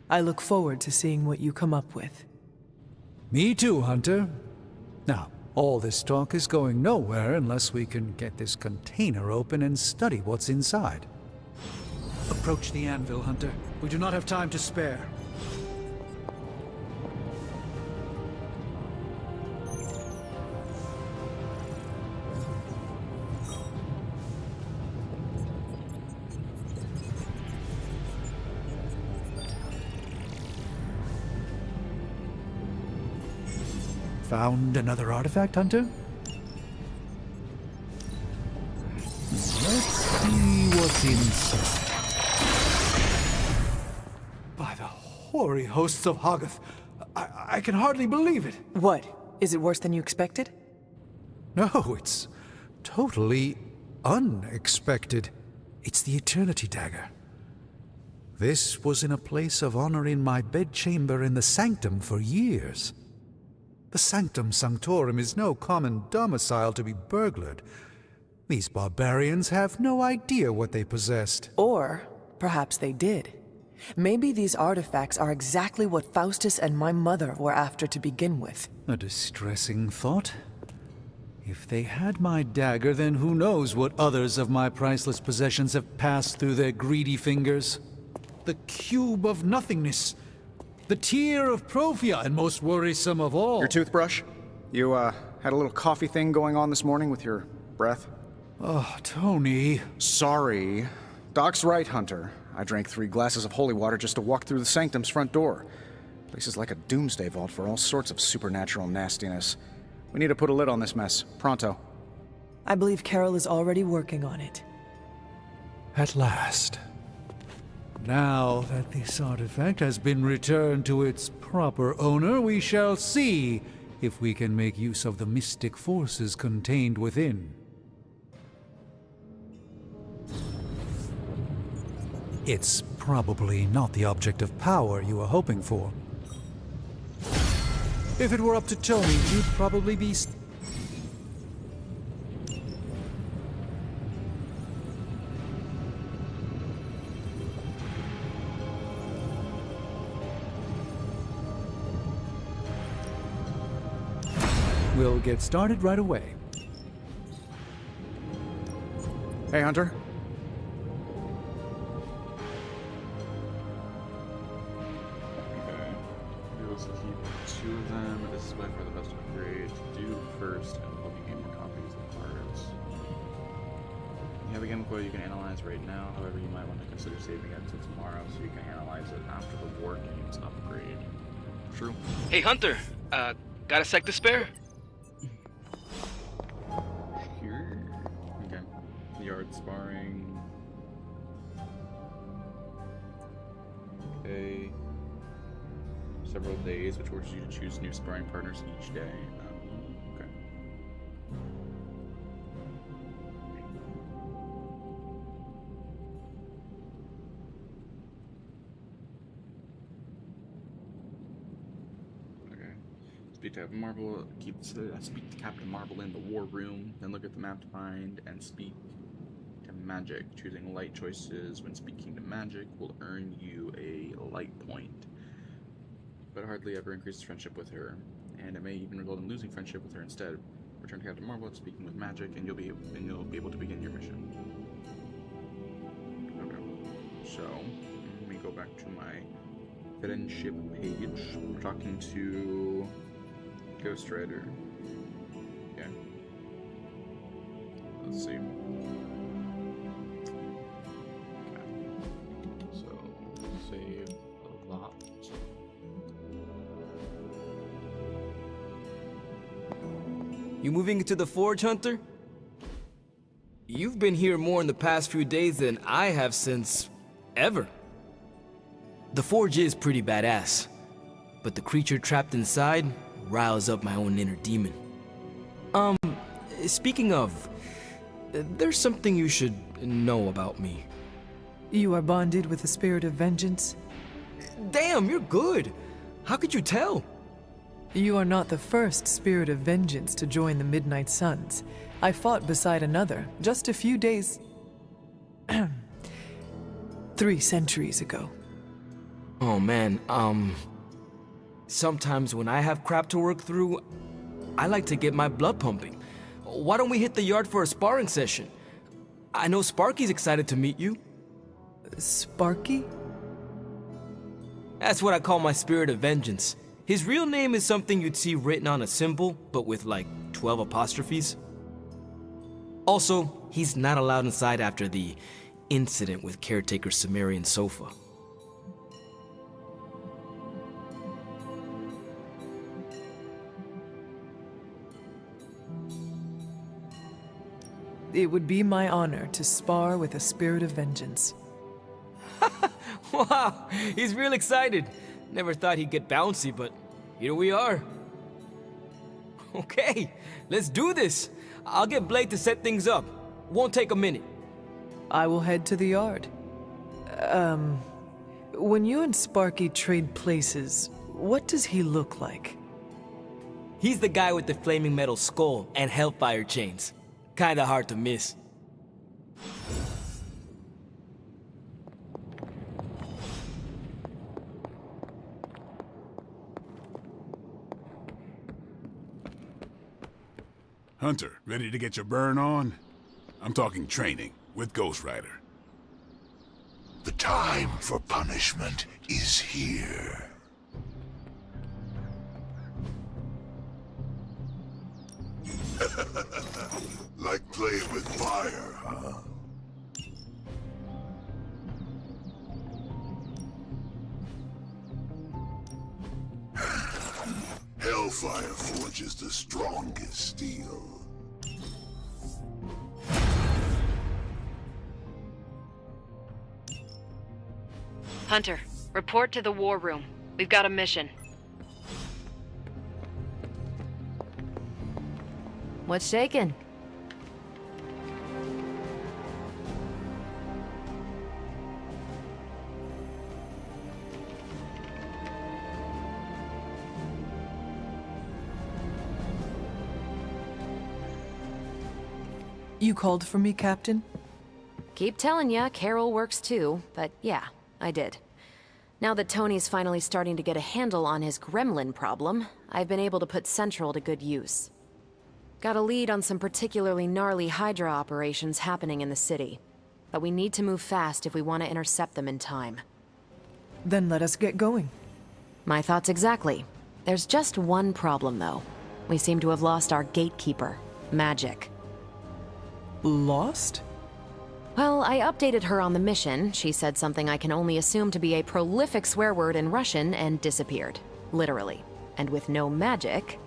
I look forward to seeing what you come up with. Me too, Hunter. Now, all this talk is going nowhere unless we can get this container open and study what's inside. Approach the anvil, Hunter. We do not have time to spare. Found another artifact, Hunter? Let's see what's inside. By the hoary hosts of Hoggoth, I can hardly believe it. What? Is it worse than you expected? No, it's totally unexpected. It's the Eternity Dagger. This was in a place of honor in my bedchamber in the Sanctum for years. The Sanctum Sanctorum is no common domicile to be burglared. These barbarians have no idea what they possessed. Or perhaps they did. Maybe these artifacts are exactly what Faustus and my mother were after to begin with. A distressing thought. If they had my dagger, then who knows what others of my priceless possessions have passed through their greedy fingers. The Cube of Nothingness. The Tear of Profia, and most worrisome of all. Your toothbrush? You, had a little coffee thing going on this morning with your breath? Oh, Tony. Sorry. Doc's right, Hunter. I drank 3 glasses of holy water just to walk through the Sanctum's front door. Place is like a doomsday vault for all sorts of supernatural nastiness. We need to put a lid on this mess. Pronto. I believe Carol is already working on it. At last. Now that this artifact has been returned to its proper owner, we shall see if we can make use of the mystic forces contained within. It's probably not the object of power you were hoping for. If it were up to Tony, you'd probably be... We'll get started right away. Hey, Hunter. Okay. We also keep 2 of them. This is by far the best upgrade to do first, and we'll be getting more copies of cards. You have a game code you can analyze right now. However, you might want to consider saving it until tomorrow so you can analyze it after the War Games upgrade. True. Hey, Hunter. Got a sec to spare? Here. Okay. Yard sparring. Okay. Several days, which forces you to choose new sparring partners each day. Okay. Speak to Captain Marvel. Speak to Captain Marvel in the war room. Then look at the map to find and speak to Magic. Choosing light choices when speaking to Magic will earn you a light point, but hardly ever increases friendship with her, and it may even result in losing friendship with her instead. Return to Captain Marvel, speaking with Magic, and you'll be able to begin your mission. Okay. So let me go back to my friendship page. We're talking to Ghost Rider. Okay. Let's see. Okay. You moving into the Forge, Hunter? You've been here more in the past few days than I have since... ever. The Forge is pretty badass, but the creature trapped inside riles up my own inner demon. Speaking of, there's something you should know about me. You are bonded with the spirit of vengeance? Damn, you're good! How could you tell? You are not the first spirit of vengeance to join the Midnight Suns. I fought beside another just a few days... 3 centuries ago. Oh man, sometimes when I have crap to work through, I like to get my blood pumping. Why don't we hit the yard for a sparring session? I know Sparky's excited to meet you. Sparky? That's what I call my spirit of vengeance. His real name is something you'd see written on a symbol, but with like 12 apostrophes. Also, he's not allowed inside after the incident with Caretaker's Sumerian sofa. It would be my honor to spar with a spirit of vengeance. Wow, he's real excited. Never thought he'd get bouncy, but here we are. Okay, let's do this. I'll get Blade to set things up. Won't take a minute. I will head to the yard. When you and Sparky trade places, what does he look like? He's the guy with the flaming metal skull and hellfire chains. Kinda hard to miss. Hunter, ready to get your burn on? I'm talking training with Ghost Rider. The time for punishment is here. Like playing with fire, huh? Hellfire forges the strongest steel. Hunter, report to the war room. We've got a mission. What's shaking? You called for me, Captain? Keep telling ya, Carol works too, but yeah, I did. Now that Tony's finally starting to get a handle on his gremlin problem, I've been able to put Central to good use. Got a lead on some particularly gnarly Hydra operations happening in the city. But we need to move fast if we want to intercept them in time. Then let us get going. My thoughts exactly. There's just one problem, though. We seem to have lost our gatekeeper, Magic. Lost? Well, I updated her on the mission. She said something I can only assume to be a prolific swear word in Russian and disappeared. Literally. And with no magic...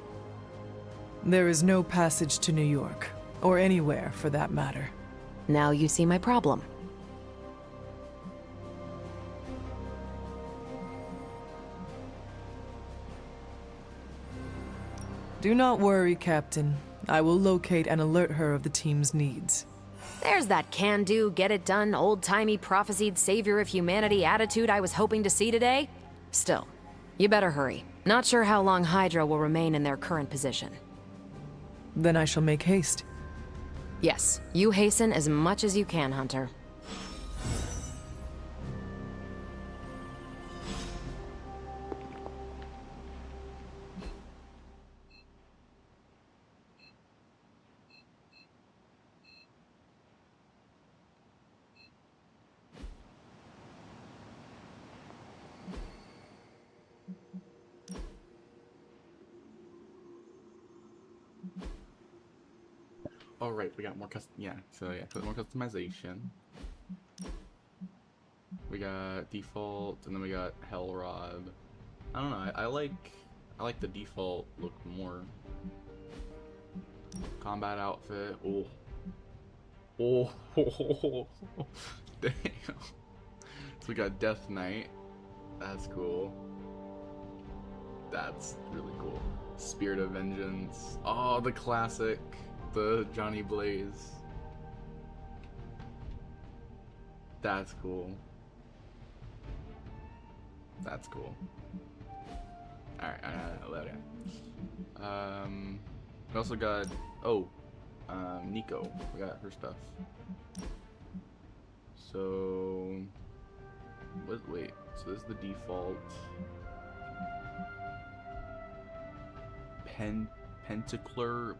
There is no passage to New York, or anywhere for that matter. Now you see my problem. Do not worry, Captain. I will locate and alert her of the team's needs. There's that can-do, get-it-done, old-timey prophesied savior of humanity attitude I was hoping to see today. Still, you better hurry. Not sure how long Hydra will remain in their current position. Then I shall make haste. Yes, you hasten as much as you can, Hunter. Oh right, we got more so more customization. We got default, and then we got Hellrod. I don't know, I like the default look more. Combat outfit. Oh. Oh. Damn. So we got Death Knight. That's cool. That's really cool. Spirit of Vengeance. Oh, the classic. The Johnny Blaze. That's cool. That's cool. Alright, we also got, Nico. We got her stuff. So, wait, so this is the default. Pentaclar.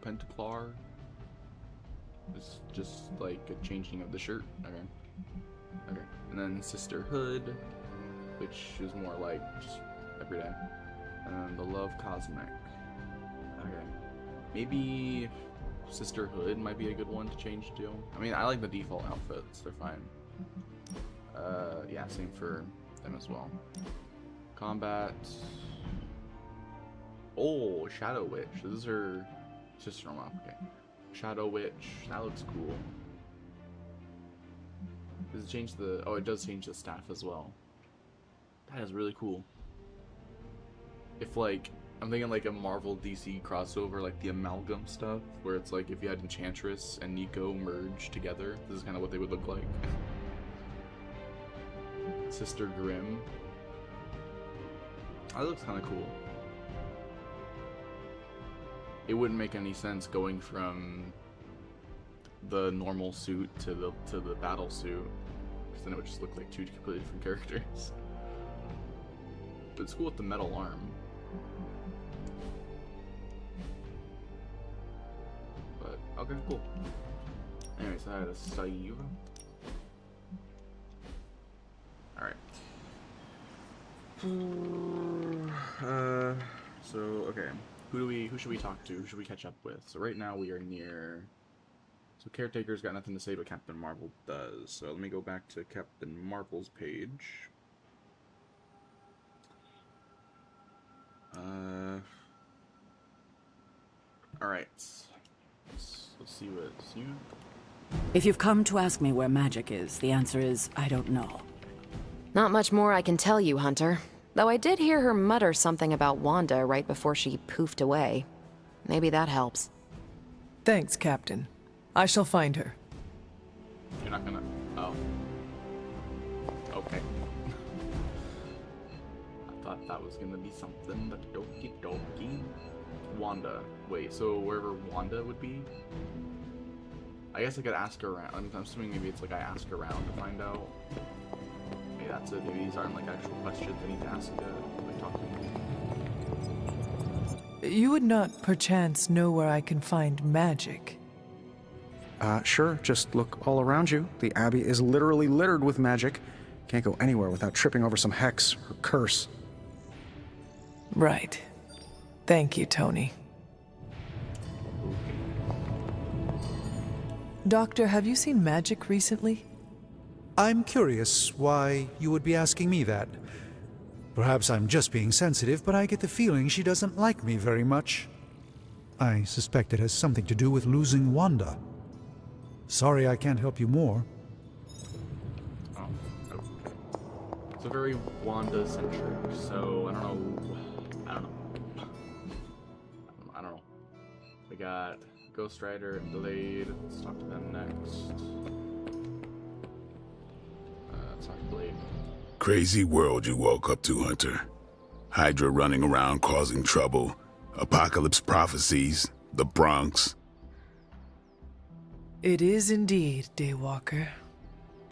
It's just like a changing of the shirt. Okay. And then Sisterhood, which is more like just everyday. And the Love Cosmic. Okay. Maybe Sisterhood might be a good one to change to. I mean, I like the default outfits. They're fine. Yeah, same for them as well. Combat. Oh, Shadow Witch. This is her sister-in-law. Okay. Shadow Witch. That looks cool. Does it change the... Oh, it does change the staff as well. That is really cool. If, like... I'm thinking like a Marvel DC crossover, like the Amalgam stuff, where it's like if you had Enchantress and Nico merged together, this is kind of what they would look like. Sister Grimm. That looks kind of cool. It wouldn't make any sense going from the normal suit to the battle suit, because then it would just look like two completely different characters. But it's cool with the metal arm. But okay, cool. Anyways, I had a save. Alright. So okay. Who should we talk to? Who should we catch up with? So right now we are near... So Caretaker's got nothing to say, but Captain Marvel does. So let me go back to Captain Marvel's page. Alright. Let's see what's new. If you've come to ask me where magic is, the answer is, I don't know. Not much more I can tell you, Hunter. Though I did hear her mutter something about Wanda right before she poofed away. Maybe that helps. Thanks, Captain. I shall find her. You're not gonna... Oh. Okay. I thought that was gonna be something, but dokie dokie. Wanda. Wait, so wherever Wanda would be? I guess I could ask her around. I'm assuming maybe it's like I ask around to find out. Maybe that's it. Maybe these aren't like actual questions I need to ask like talking to you. You would not perchance know where I can find magic? Sure. Just look all around you. The Abbey is literally littered with magic. Can't go anywhere without tripping over some hex or curse. Right. Thank you, Tony. Doctor, have you seen magic recently? I'm curious why you would be asking me that. Perhaps I'm just being sensitive, but I get the feeling she doesn't like me very much. I suspect it has something to do with losing Wanda. Sorry I can't help you more. Oh, okay. It's a very Wanda-centric, so I don't know. We got Ghost Rider and Blade. Let's talk to them next. Let's talk to Blade. Crazy world you woke up to, Hunter. Hydra running around causing trouble. Apocalypse prophecies. The Bronx. It is indeed, Daywalker.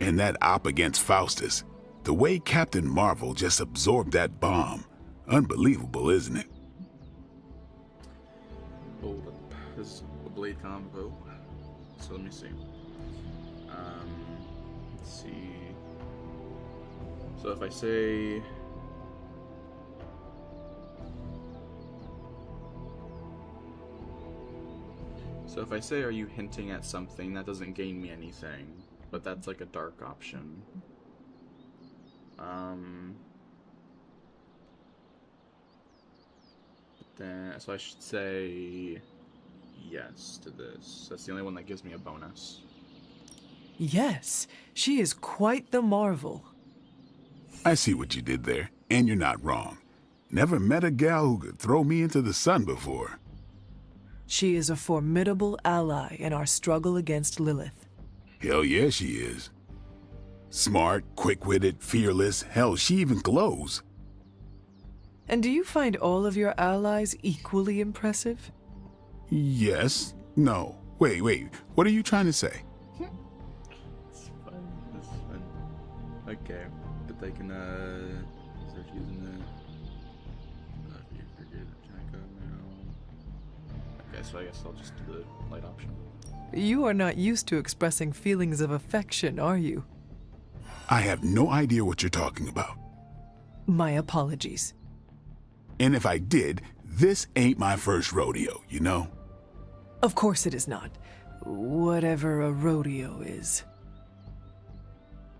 And that op against Faustus. The way Captain Marvel just absorbed that bomb. Unbelievable, isn't it? Hold up. This is a Blade combo. So let me see. Let's see. So if I say... So if I say, are you hinting at something, that doesn't gain me anything. But that's like a dark option. Then, so I should say yes to this. That's the only one that gives me a bonus. Yes, she is quite the marvel. I see what you did there, and you're not wrong. Never met a gal who could throw me into the sun before. She is a formidable ally in our struggle against Lilith. Hell yeah, she is. Smart, quick-witted, fearless, hell, she even glows. And do you find all of your allies equally impressive? Yes. No. Wait, what are you trying to say? It's fun. Okay, but they can, start using the... Okay, so I guess I'll just do the light option. You are not used to expressing feelings of affection, are you? I have no idea what you're talking about. My apologies. And if I did, this ain't my first rodeo, you know? Of course it is not. Whatever a rodeo is.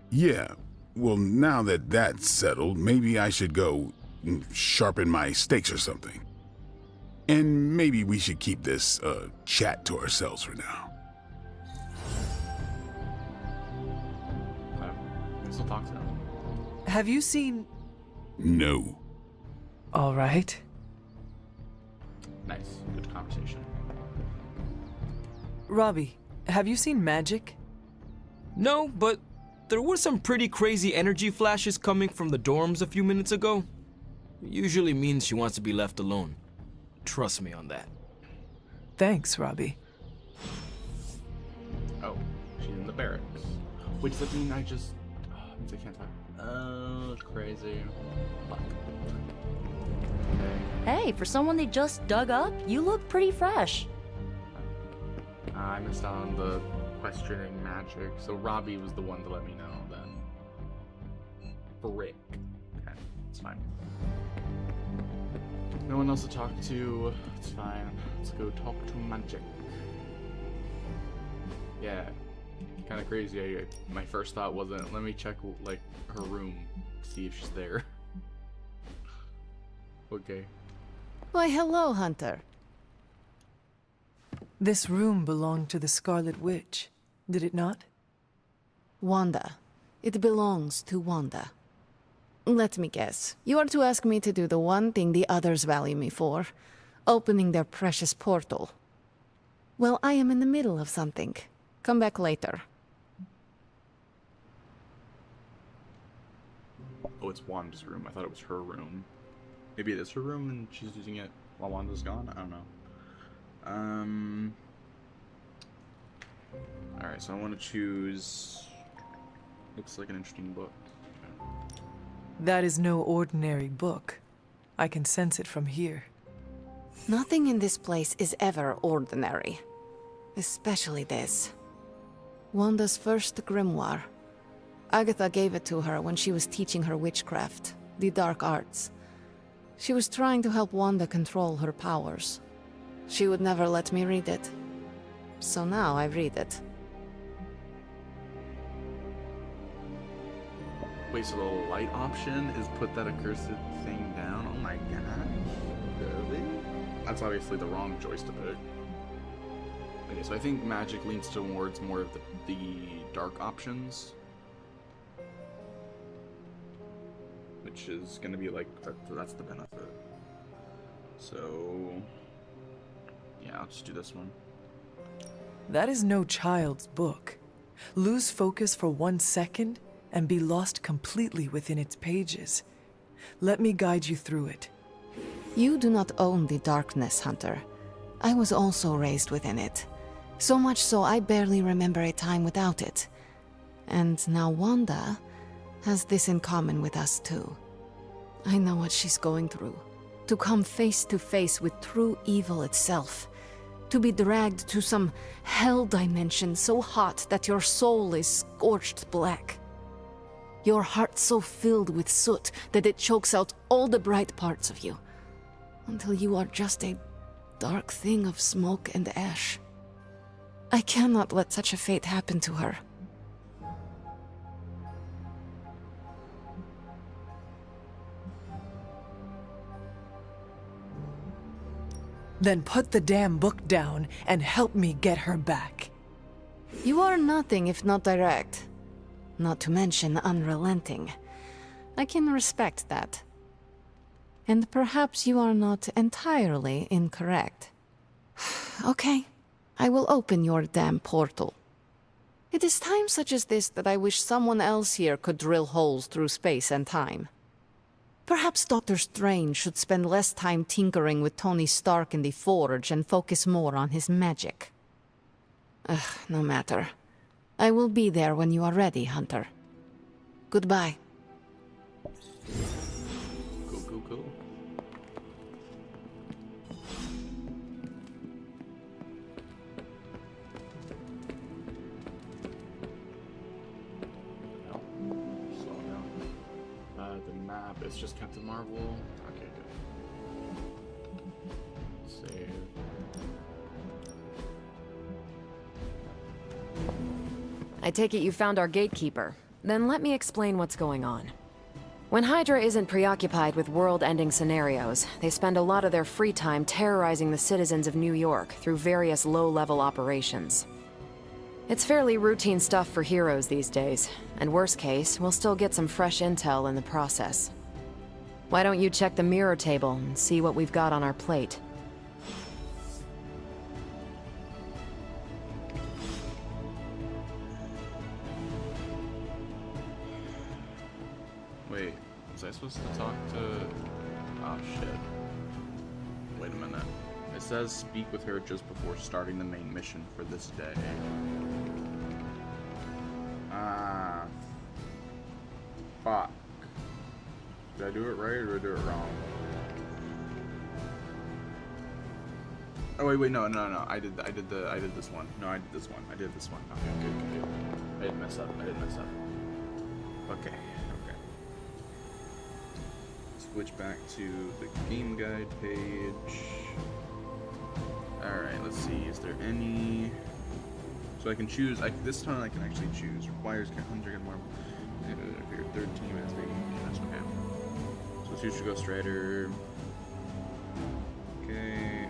Yeah, well, now that that's settled, maybe I should go sharpen my stakes or something. And maybe we should keep this chat to ourselves for now. Okay, I guess I'll talk to them. Have you seen... No. All right. Nice, good conversation. Robbie, have you seen magic? No, but there were some pretty crazy energy flashes coming from the dorms a few minutes ago. It usually means she wants to be left alone. Trust me on that. Thanks, Robbie. Oh, she's in the barracks. Which does that mean I just... Oh, means I can't talk. Oh, crazy. Fuck. Okay. Hey, for someone they just dug up, you look pretty fresh. I missed out on the questioning magic, so Robbie was the one to let me know then. Frick. Okay, it's fine. No one else to talk to. It's fine. Let's go talk to magic. Yeah, kind of crazy. My first thought wasn't, let me check like her room, see if she's there. Okay. Why, hello, Hunter. This room belonged to the Scarlet Witch, did it not? Wanda. It belongs to Wanda. Let me guess. You are to ask me to do the one thing the others value me for. Opening their precious portal. Well, I am in the middle of something. Come back later. Oh, it's Wanda's room. I thought it was her room. Maybe it is her room and she's using it while Wanda's gone? I don't know. Alright, so I want to choose... Looks like an interesting book. That is no ordinary book. I can sense it from here. Nothing in this place is ever ordinary. Especially this. Wanda's first grimoire. Agatha gave it to her when she was teaching her witchcraft, the dark arts. She was trying to help Wanda control her powers. She would never let me read it. So now I read it. Wait, so the light option is put that accursed thing down? Oh my gosh. Really? That's obviously the wrong choice to pick. Okay, so I think magic leans towards more of the dark options. Which is gonna be like, that's the benefit. So... yeah, I'll just do this one. That is no child's book. Lose focus for 1 second and be lost completely within its pages. Let me guide you through it. You do not own the darkness, Hunter. I was also raised within it. So much so I barely remember a time without it. And now Wanda has this in common with us too. I know what she's going through. To come face to face with true evil itself. To be dragged to some hell dimension so hot that your soul is scorched black. Your heart so filled with soot that it chokes out all the bright parts of you. Until you are just a dark thing of smoke and ash. I cannot let such a fate happen to her. Then put the damn book down and help me get her back. You are nothing if not direct. Not to mention unrelenting. I can respect that. And perhaps you are not entirely incorrect. Okay, I will open your damn portal. It is times such as this that I wish someone else here could drill holes through space and time. Perhaps Doctor Strange should spend less time tinkering with Tony Stark in the Forge and focus more on his magic. No matter. I will be there when you are ready, Hunter. Goodbye. Cool. Slow down. The map, it's just Captain Marvel. Okay, good. Save. I take it you found our gatekeeper. Then let me explain what's going on. When Hydra isn't preoccupied with world-ending scenarios, they spend a lot of their free time terrorizing the citizens of New York through various low-level operations. It's fairly routine stuff for heroes these days, and worst case, we'll still get some fresh intel in the process. Why don't you check the mirror table and see what we've got on our plate? Wait, was I supposed to talk to... Oh, shit. Wait a minute. It says speak with her just before starting the main mission for this day. Ah. Fuck. Did I do it right or did I do it wrong? Oh wait, no. I did this one. No, I did this one. Okay, good. I didn't mess up. Okay. Switch back to the game guide page. Alright, let's see. Is there any... So I can choose... this time I can actually choose. Requires Hunter and Marvel. Your third team has the... That's okay. So let's choose Ghost Rider. Okay.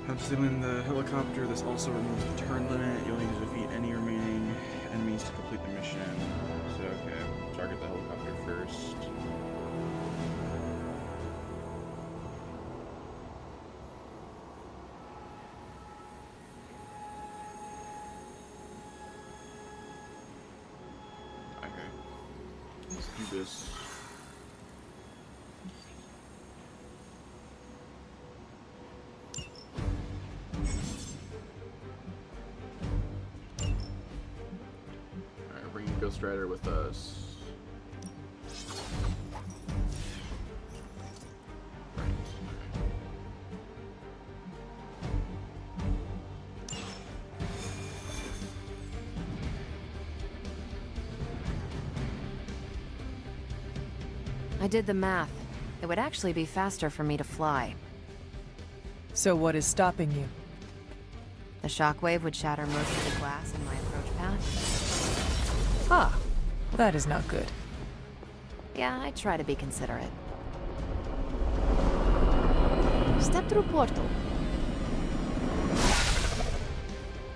Once in the helicopter, this also removes the turn limit. You'll need to defeat any remaining enemies to complete the mission. So, okay, target the helicopter first. Okay, let's do this. Ghost Rider with us. I did the math. It would actually be faster for me to fly. So what is stopping you? The shockwave would shatter most of the glass in my approach path. Ah, that is not good. Yeah, I try to be considerate. Step through portal.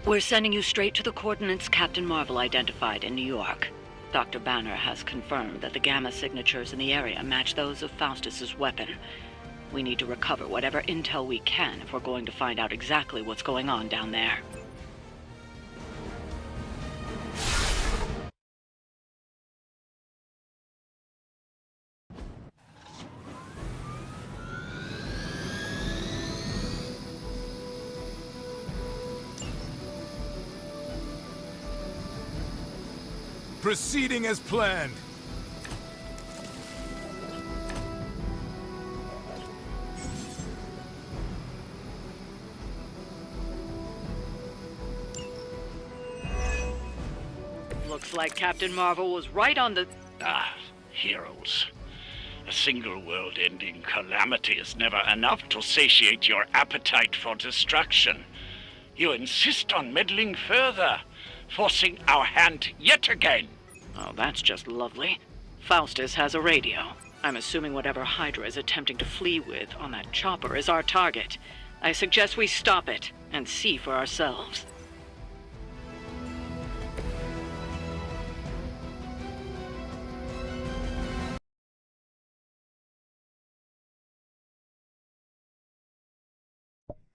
We're sending you straight to the coordinates Captain Marvel identified in New York. Dr. Banner has confirmed that the gamma signatures in the area match those of Faustus's weapon. We need to recover whatever intel we can if we're going to find out exactly what's going on down there. Proceeding as planned. Looks like Captain Marvel was right on the... Heroes. A single world-ending calamity is never enough to satiate your appetite for destruction. You insist on meddling further, forcing our hand yet again. Oh, that's just lovely. Faustus has a radio. I'm assuming whatever Hydra is attempting to flee with on that chopper is our target. I suggest we stop it and see for ourselves.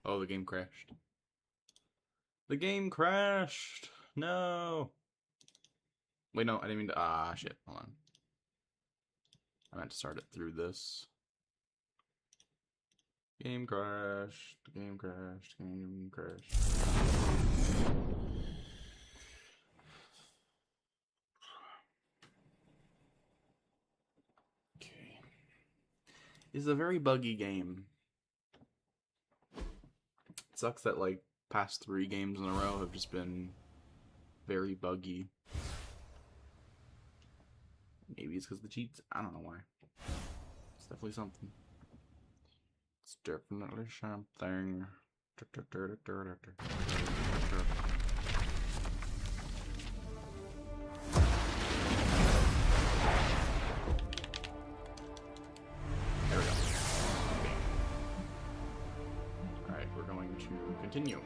Oh, the game crashed. The game crashed. No. Wait, no, I didn't mean to. Ah, shit. Hold on. I meant to start it through this. Game crashed. Game crashed. Game crashed. Okay. It's a very buggy game. It sucks that, like, past 3 games in a row have just been very buggy. Maybe it's because of the cheats. I don't know why. It's definitely something. It's definitely something. There we go. Alright, we're going to continue.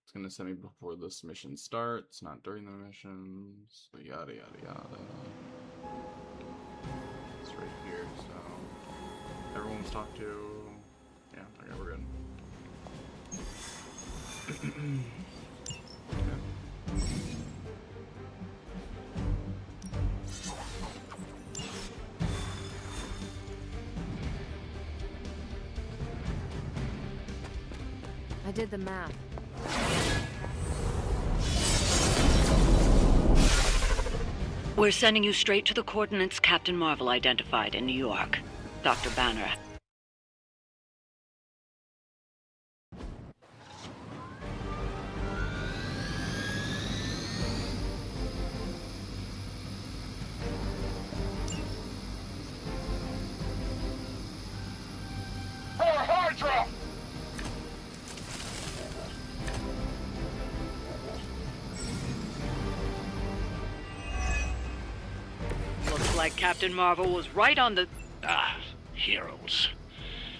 It's gonna send me before this mission starts, not during the missions, so yada yada yada. It's right here, so everyone's talked to. Yeah, okay, we're good. I did the math. We're sending you straight to the coordinates Captain Marvel identified in New York. Dr. Banner. For Hydra! Looks like Captain Marvel was right on the... Heroes.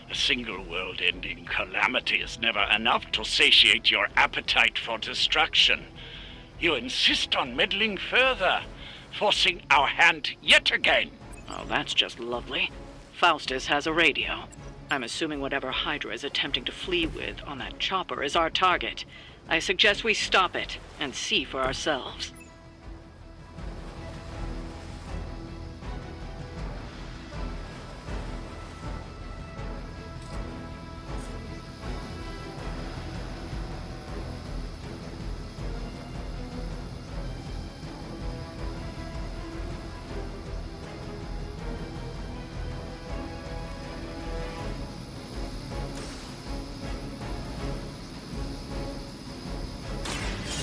A single world-ending calamity is never enough to satiate your appetite for destruction. You insist on meddling further, forcing our hand yet again. Oh, that's just lovely. Faustus has a radio. I'm assuming whatever Hydra is attempting to flee with on that chopper is our target. I suggest we stop it and see for ourselves.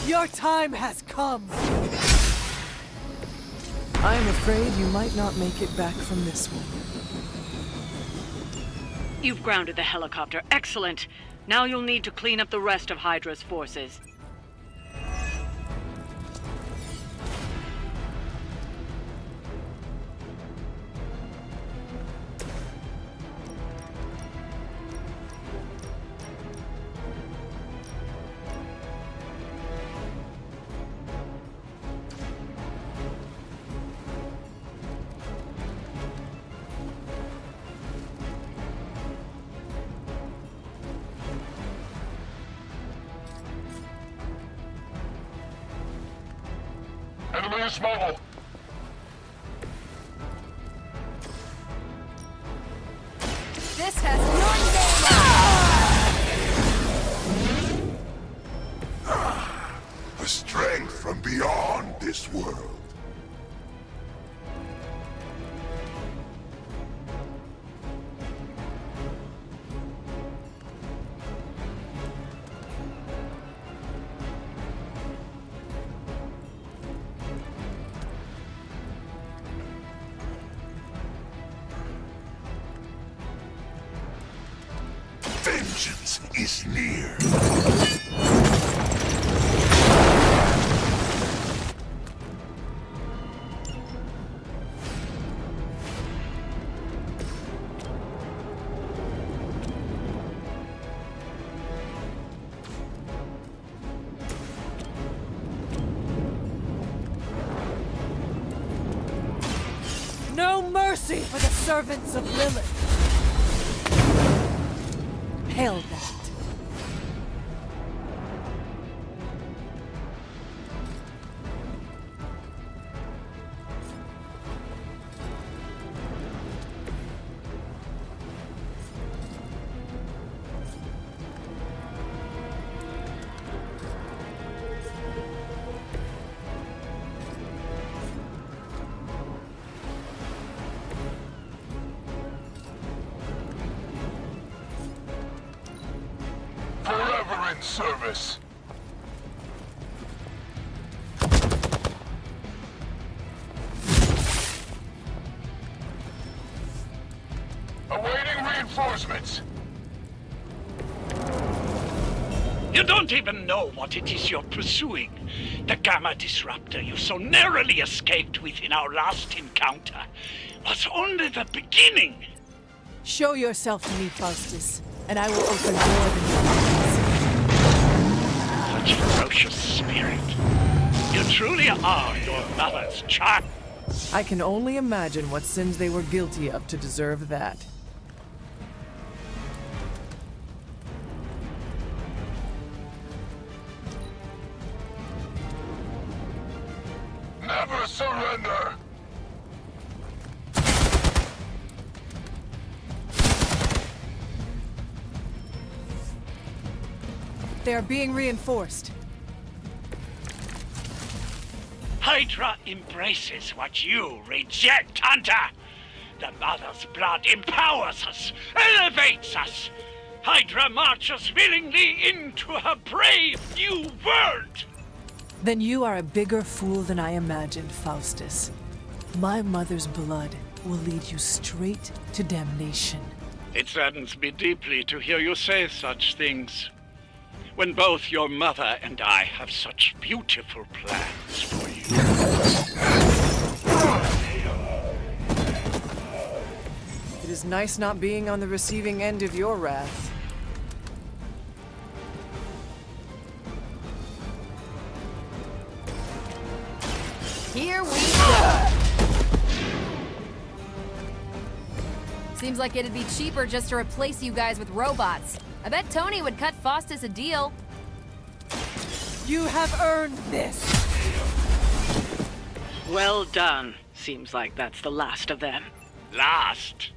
Your time has come! I am afraid you might not make it back from this one. You've grounded the helicopter. Excellent. Now you'll need to clean up the rest of Hydra's forces. Enemy is mobile. This has your name! A strength from beyond this world. Vengeance is near. mercy for the servants of Lilith. Hail that. Forever in service. Awaiting reinforcements. You don't even know what it is you're pursuing. The Gamma Disruptor you so narrowly escaped with in our last encounter was only the beginning. Show yourself to me, Faustus, and I will open more than your eyes. Such ferocious spirit. You truly are your mother's child. I can only imagine what sins they were guilty of to deserve that. Never surrender. They are being reinforced. Hydra embraces what you reject, Hunter. The Mother's blood empowers us, elevates us. Hydra marches willingly into her brave new world. Then you are a bigger fool than I imagined, Faustus. My mother's blood will lead you straight to damnation. It saddens me deeply to hear you say such things, when both your mother and I have such beautiful plans for you. It is nice not being on the receiving end of your wrath. Here we go. Seems like it'd be cheaper just to replace you guys with robots. I bet Tony would cut Faustus a deal. You have earned this. Well done. Seems like that's the last of them. Last?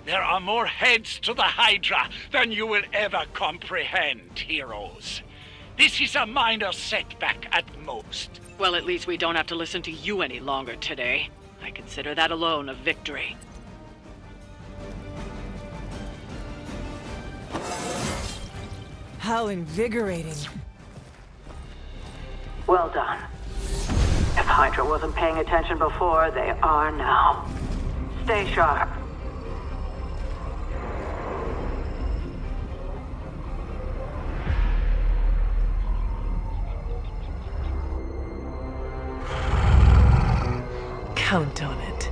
There are more heads to the Hydra than you will ever comprehend, heroes. This is a minor setback at most. Well, at least we don't have to listen to you any longer today. I consider that alone a victory. How invigorating. Well done. If Hydra wasn't paying attention before, they are now. Stay sharp. Count on it.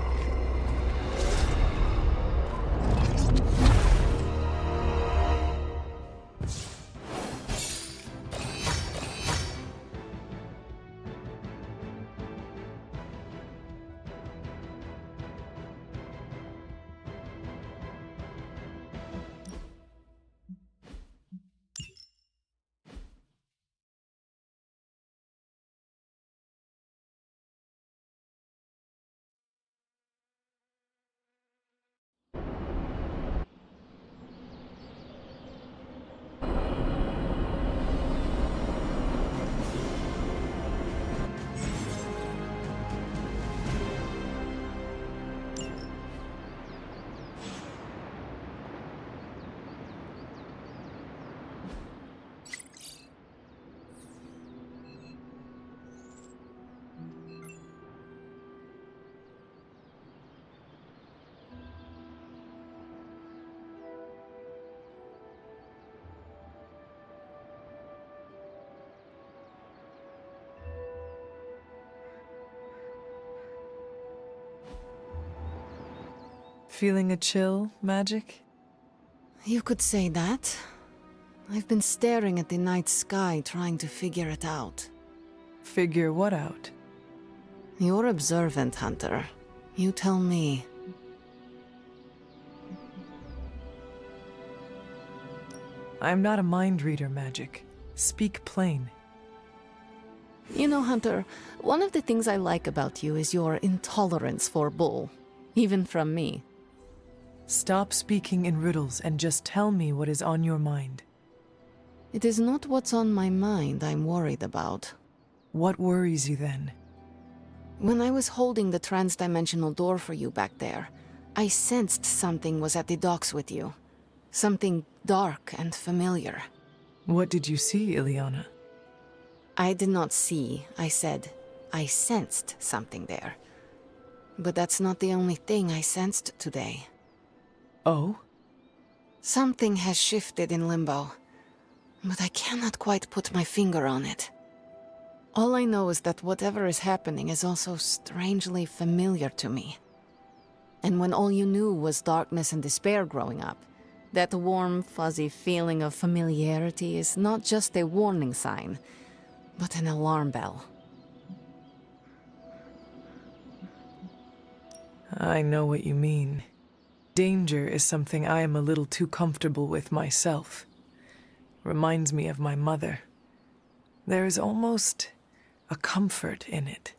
Feeling a chill, Magic? You could say that. I've been staring at the night sky trying to figure it out. Figure what out? You're observant, Hunter. You tell me. I'm not a mind reader, Magic. Speak plain. You know, Hunter, one of the things I like about you is your intolerance for bull. Even from me. Stop speaking in riddles and just tell me what is on your mind. It is not what's on my mind I'm worried about. What worries you then? When I was holding the transdimensional door for you back there, I sensed something was at the docks with you. Something dark and familiar. What did you see, Ileana? I did not see, I said. I sensed something there. But that's not the only thing I sensed today. Oh? Something has shifted in Limbo, but I cannot quite put my finger on it. All I know is that whatever is happening is also strangely familiar to me. And when all you knew was darkness and despair growing up, that warm, fuzzy feeling of familiarity is not just a warning sign, but an alarm bell. I know what you mean. Danger is something I am a little too comfortable with myself. Reminds me of my mother. There is almost a comfort in it.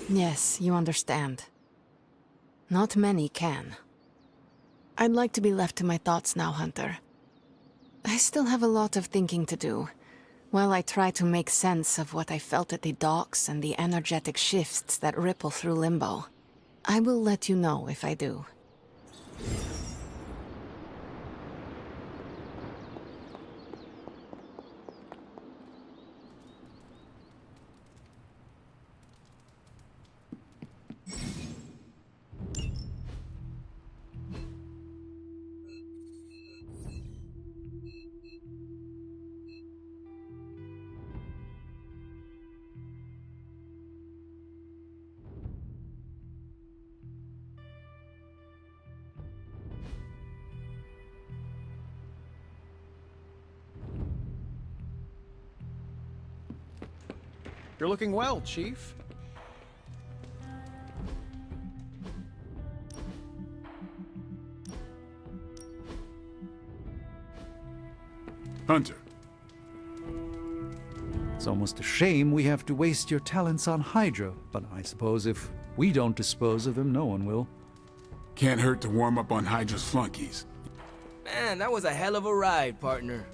Yes, you understand. Not many can. I'd like to be left to my thoughts now, Hunter. I still have a lot of thinking to do, while I try to make sense of what I felt at the docks and the energetic shifts that ripple through Limbo. I will let you know if I do. You're looking well, Chief. Hunter. It's almost a shame we have to waste your talents on Hydra, but I suppose if we don't dispose of him, no one will. Can't hurt to warm up on Hydra's flunkies. Man, that was a hell of a ride, partner.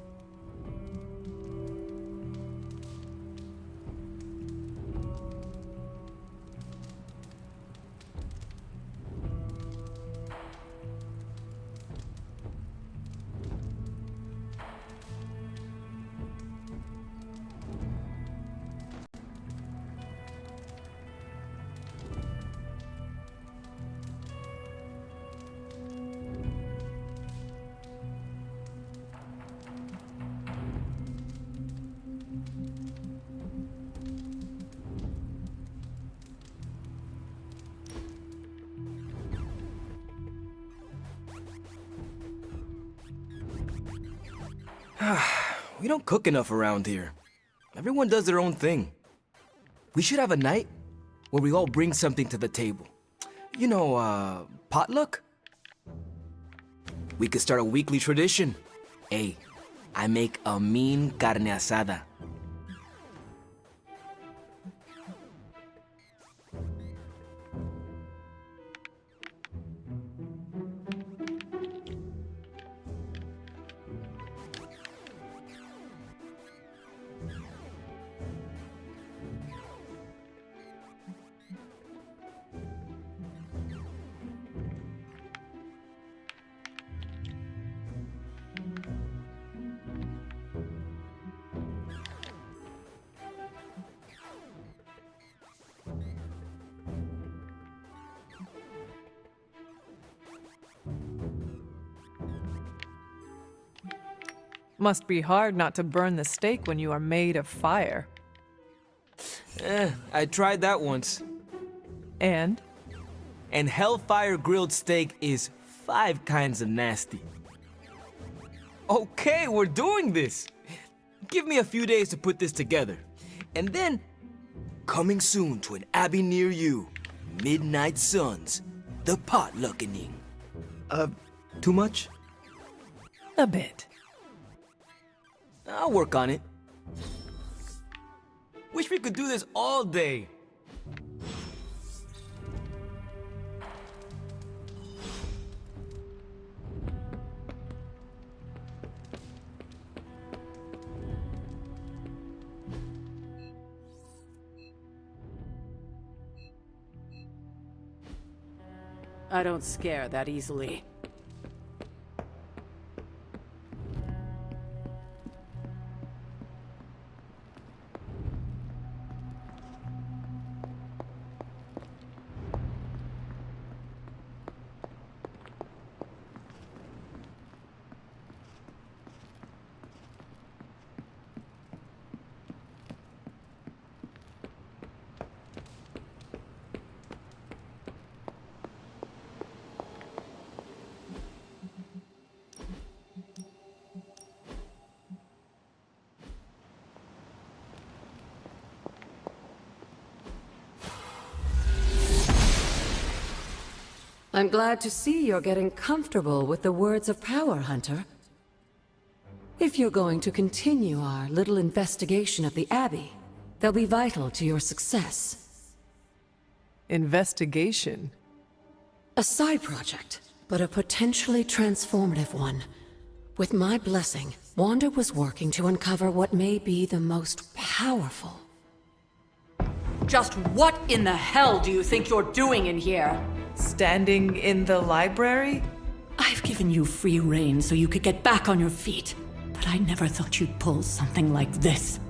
We don't cook enough around here. Everyone does their own thing. We should have a night where we all bring something to the table. You know, potluck? We could start a weekly tradition. Hey, I make a mean carne asada. Must be hard not to burn the steak when you are made of fire. I tried that once. And? And Hellfire grilled steak is 5 kinds of nasty. Okay, we're doing this! Give me a few days to put this together. And then, coming soon to an abbey near you, Midnight Suns, the potluckening. Too much? A bit. I'll work on it. Wish we could do this all day. I don't scare that easily. I'm glad to see you're getting comfortable with the words of power, Hunter. If you're going to continue our little investigation of the Abbey, they'll be vital to your success. Investigation? A side project, but a potentially transformative one. With my blessing, Wanda was working to uncover what may be the most powerful. Just what in the hell do you think you're doing in here? Standing in the library? I've given you free rein so you could get back on your feet, but I never thought you'd pull something like this.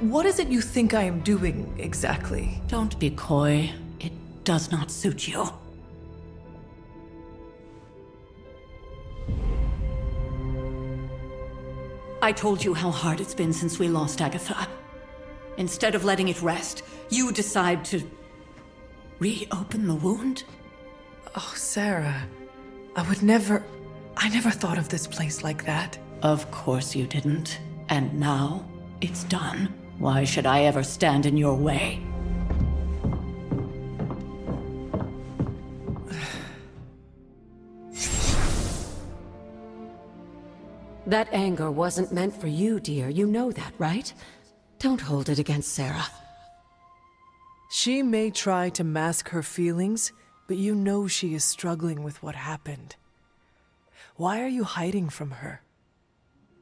What is it you think I am doing, exactly? Don't be coy. It does not suit you. I told you how hard it's been since we lost Agatha. Instead of letting it rest, you decide to reopen the wound? Oh, Sarah. I never thought of this place like that. Of course you didn't. And now, it's done. Why should I ever stand in your way? That anger wasn't meant for you, dear. You know that, right? Don't hold it against Sarah. She may try to mask her feelings, but you know she is struggling with what happened. Why are you hiding from her?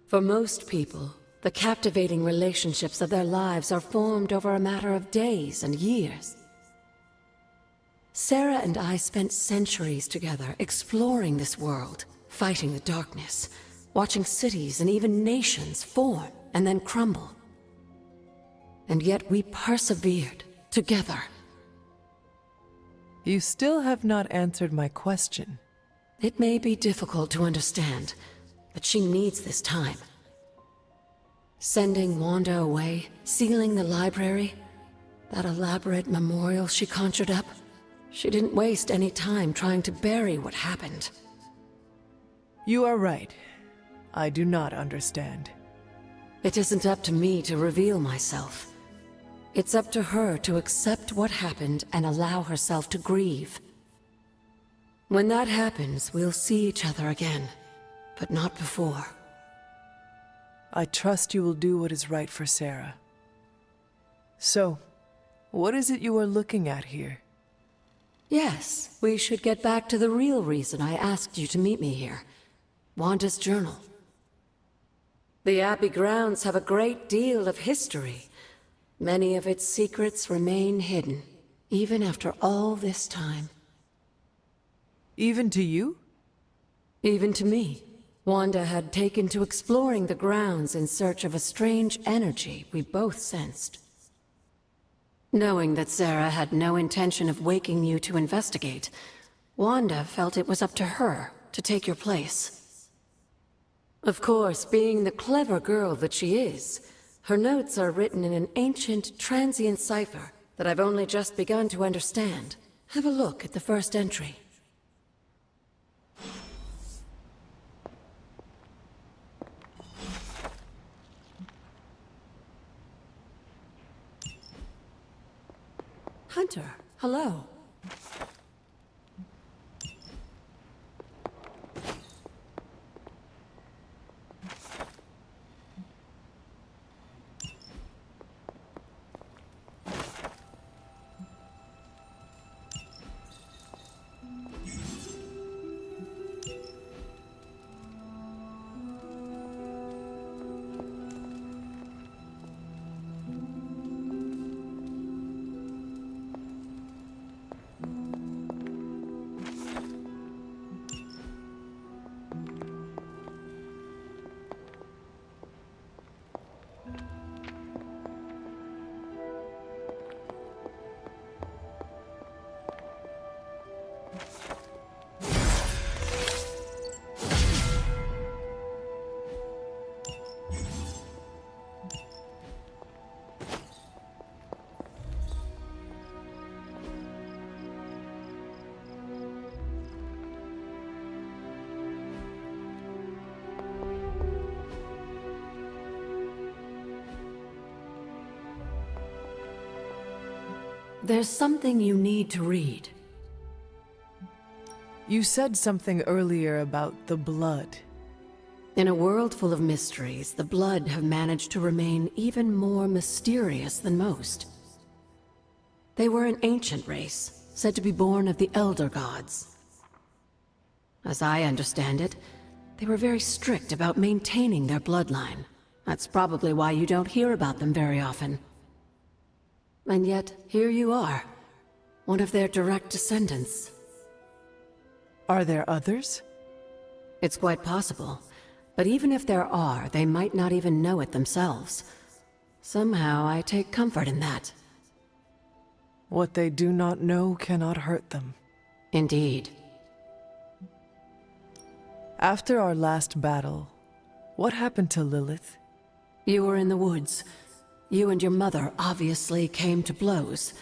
For most people, the captivating relationships of their lives are formed over a matter of days and years. Sarah and I spent centuries together exploring this world, fighting the darkness, watching cities and even nations form and then crumble. And yet we persevered. Together. You still have not answered my question. It may be difficult to understand, but she needs this time. Sending Wanda away, sealing the library, that elaborate memorial she conjured up, she didn't waste any time trying to bury what happened. You are right. I do not understand. It isn't up to me to reveal myself. It's up to her to accept what happened and allow herself to grieve. When that happens, we'll see each other again, but not before. I trust you will do what is right for Sarah. So, what is it you are looking at here? Yes, we should get back to the real reason I asked you to meet me here. Wanda's journal. The Abbey grounds have a great deal of history. Many of its secrets remain hidden, even after all this time. Even to you? Even to me. Wanda had taken to exploring the grounds in search of a strange energy we both sensed. Knowing that Sarah had no intention of waking you to investigate, Wanda felt it was up to her to take your place. Of course, being the clever girl that she is, her notes are written in an ancient, transient cipher that I've only just begun to understand. Have a look at the first entry. Hunter, hello. There's something you need to read. You said something earlier about the blood. In a world full of mysteries, the Blood have managed to remain even more mysterious than most. They were an ancient race, said to be born of the Elder Gods. As I understand it, they were very strict about maintaining their bloodline. That's probably why you don't hear about them very often. And yet, here you are, one of their direct descendants. Are there others? It's quite possible. But even if there are, they might not even know it themselves. Somehow, I take comfort in that. What they do not know cannot hurt them. Indeed. After our last battle, what happened to Lilith? You were in the woods. You and your mother obviously came to blows.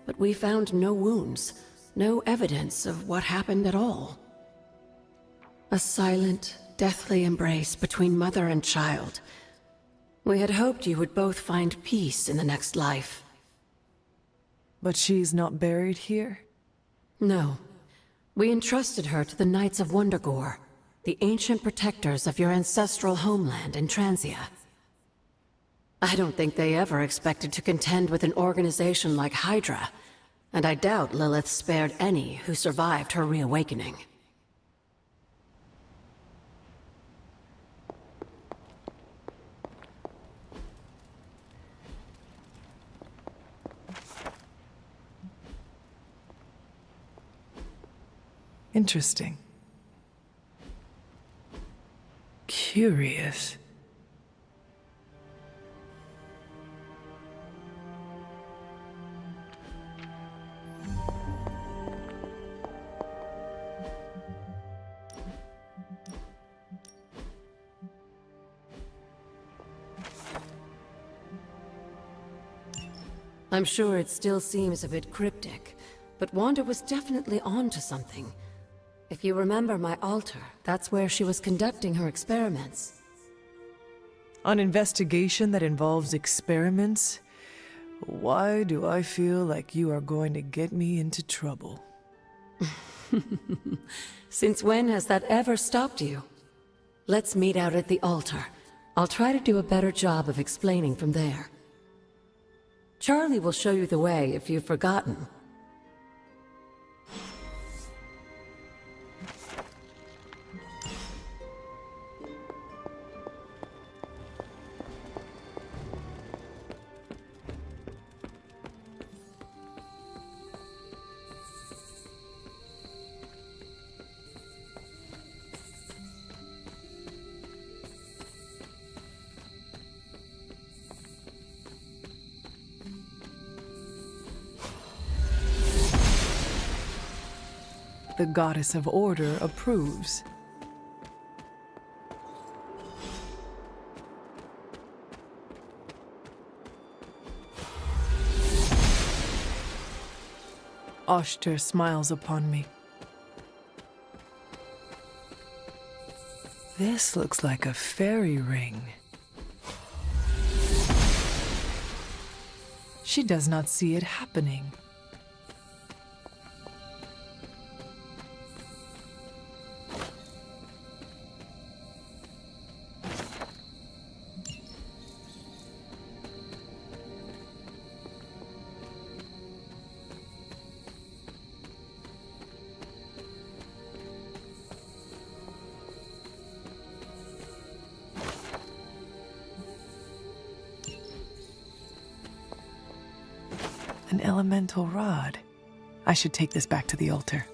But we found no wounds, no evidence of what happened at all. A silent, deathly embrace between mother and child. We had hoped you would both find peace in the next life. But she's not buried here? No. We entrusted her to the Knights of Wundagore, the ancient protectors of your ancestral homeland in Transia. I don't think they ever expected to contend with an organization like Hydra, and I doubt Lilith spared any who survived her reawakening. Interesting. Curious. I'm sure it still seems a bit cryptic, but Wanda was definitely onto something. If you remember my altar, that's where she was conducting her experiments. An investigation that involves experiments? Why do I feel like you are going to get me into trouble? Since when has that ever stopped you? Let's meet out at the altar. I'll try to do a better job of explaining from there. Charlie will show you the way if you've forgotten. The Goddess of Order approves. Oshter smiles upon me. This looks like a fairy ring. She does not see it happening. An elemental rod. I should take this back to the altar.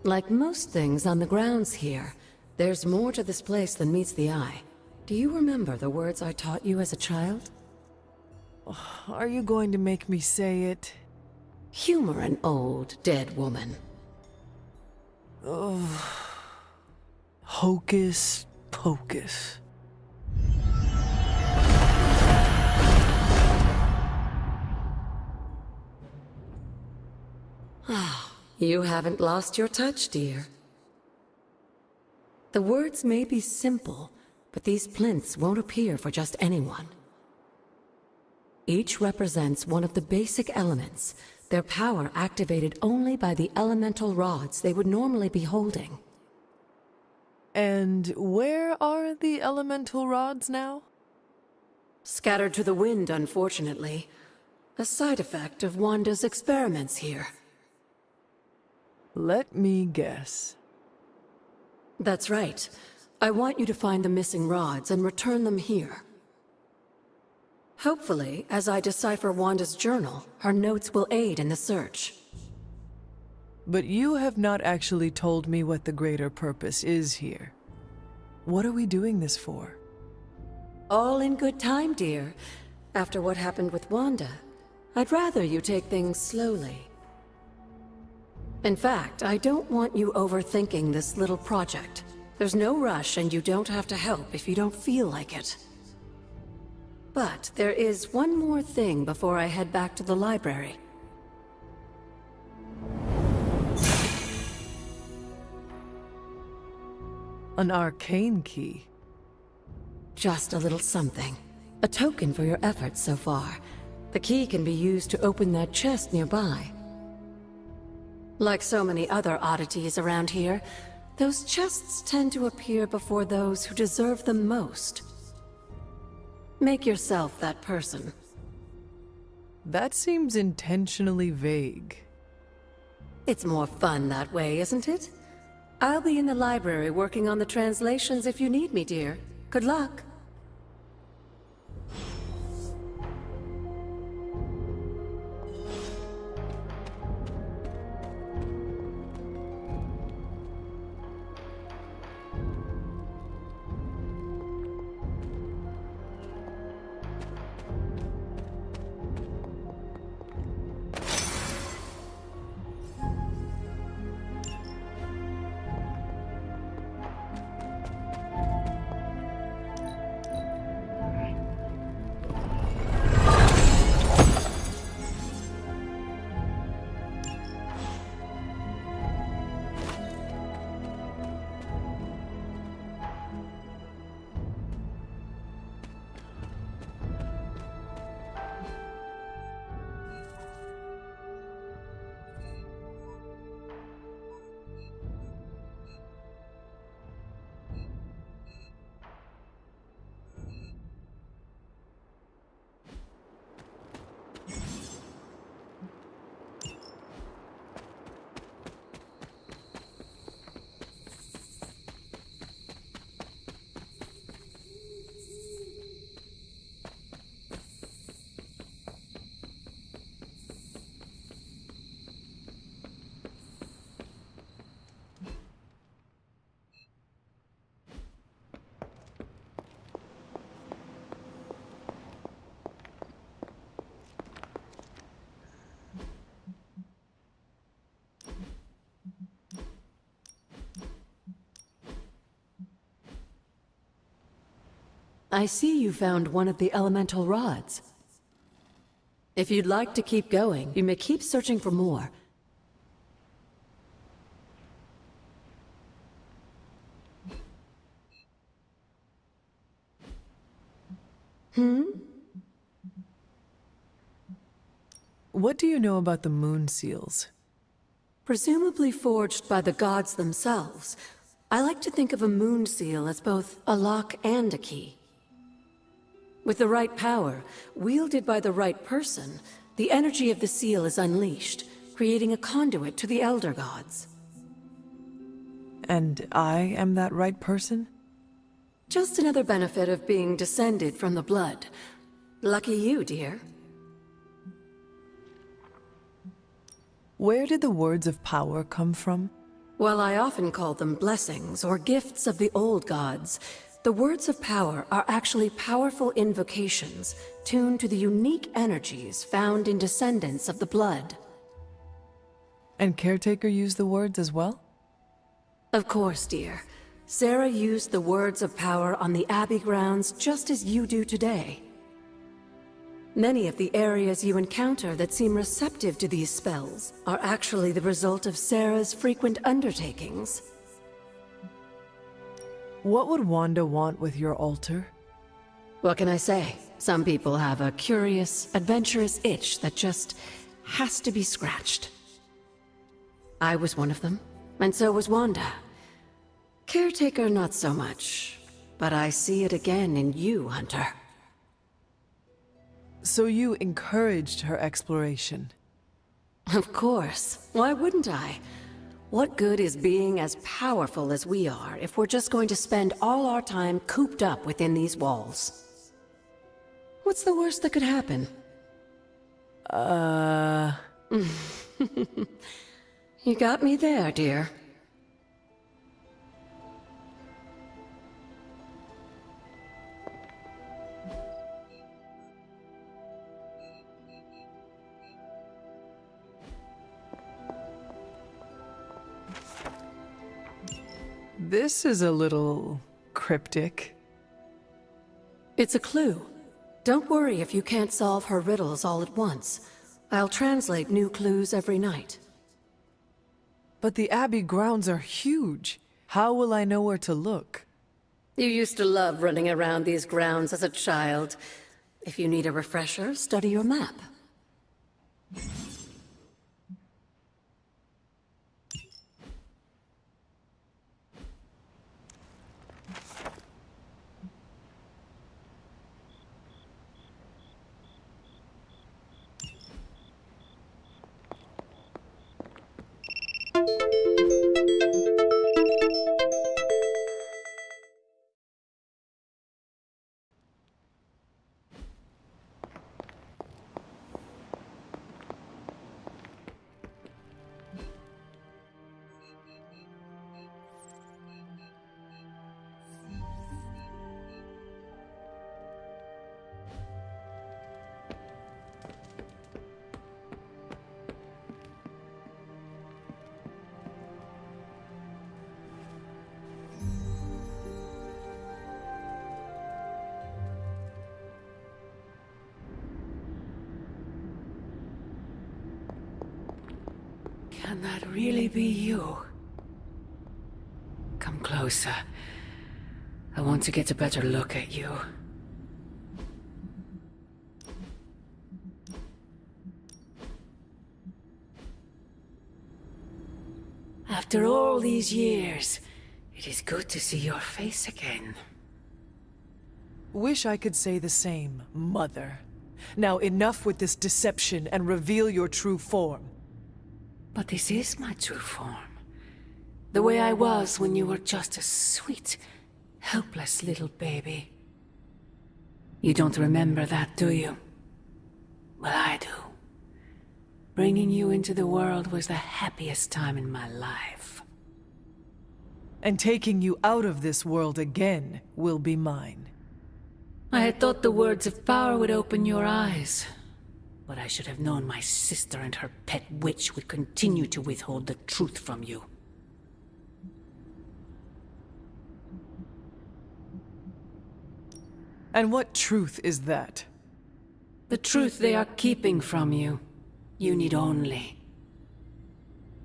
Like most things on the grounds here, there's more to this place than meets the eye. Do you remember the words I taught you as a child? Are you going to make me say it? Humor an old, dead woman. Ugh. Hocus pocus. You haven't lost your touch, dear. The words may be simple, but these plinths won't appear for just anyone. Each represents one of the basic elements, their power activated only by the elemental rods they would normally be holding. And where are the elemental rods now? Scattered to the wind, unfortunately. A side effect of Wanda's experiments here. Let me guess. That's right. I want you to find the missing rods and return them here. Hopefully, as I decipher Wanda's journal, her notes will aid in the search. But you have not actually told me what the greater purpose is here. What are we doing this for? All in good time, dear. After what happened with Wanda, I'd rather you take things slowly. In fact, I don't want you overthinking this little project. There's no rush and you don't have to help if you don't feel like it. But there is one more thing before I head back to the library. An arcane key? Just a little something. A token for your efforts so far. The key can be used to open that chest nearby. Like so many other oddities around here, those chests tend to appear before those who deserve them most. Make yourself that person. That seems intentionally vague. It's more fun that way, isn't it? I'll be in the library working on the translations if you need me, dear. Good luck. I see you found one of the elemental rods. If you'd like to keep going, you may keep searching for more. What do you know about the moon seals? Presumably forged by the gods themselves. I like to think of a moon seal as both a lock and a key. With the right power, wielded by the right person, the energy of the seal is unleashed, creating a conduit to the Elder Gods. And I am that right person? Just another benefit of being descended from the blood. Lucky you, dear. Where did the words of power come from? While I often call them blessings or gifts of the old gods, the words of power are actually powerful invocations tuned to the unique energies found in descendants of the blood. And Caretaker used the words as well? Of course, dear. Sarah used the words of power on the Abbey grounds just as you do today. Many of the areas you encounter that seem receptive to these spells are actually the result of Sarah's frequent undertakings. What would Wanda want with your altar? What can I say? Some people have a curious, adventurous itch that just has to be scratched. I was one of them, and so was Wanda. Caretaker, not so much. But I see it again in you, Hunter. So you encouraged her exploration? Of course. Why wouldn't I? What good is being as powerful as we are if we're just going to spend all our time cooped up within these walls? What's the worst that could happen? You got me there, dear. This is a little cryptic. It's a clue. Don't worry if you can't solve her riddles all at once. I'll translate new clues every night. But the Abbey grounds are huge. How will I know where to look? You used to love running around these grounds as a child. If you need a refresher, study your map. Can that really be you? Come closer. I want to get a better look at you. After all these years, it is good to see your face again. Wish I could say the same, Mother. Now enough with this deception and reveal your true form. But this is my true form. The way I was when you were just a sweet, helpless little baby. You don't remember that, do you? Well, I do. Bringing you into the world was the happiest time in my life. And taking you out of this world again will be mine. I had thought the words of power would open your eyes. But I should have known my sister and her pet witch would continue to withhold the truth from you. And what truth is that? The truth they are keeping from you. You need only.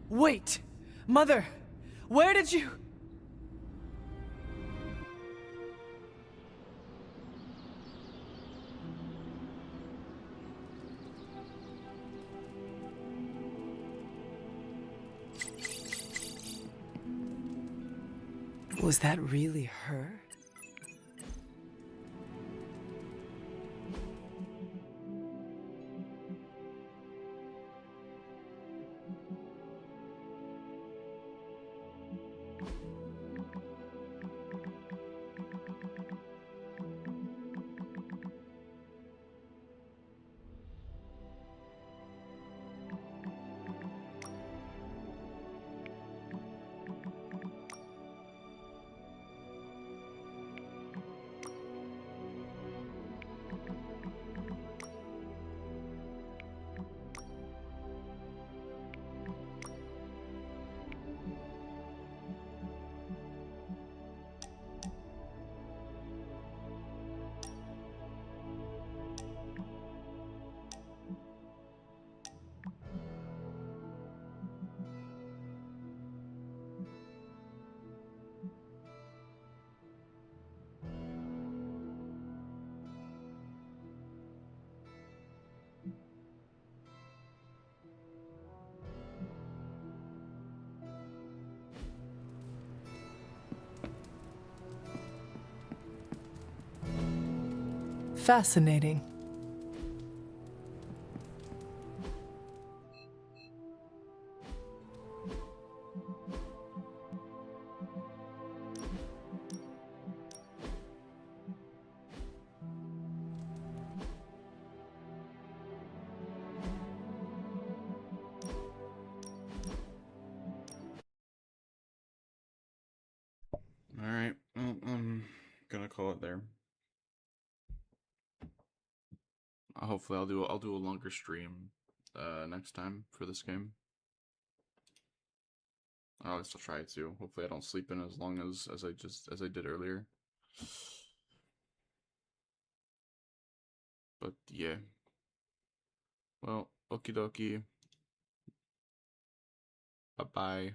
Wait! Mother! Where did you... Was that really her? Fascinating. Alright, well, I'm gonna call it there. Hopefully I'll do a longer stream next time for this game. I'll still try to. Hopefully I don't sleep in as long as I did earlier. But yeah. Well, okie dokie. Bye bye.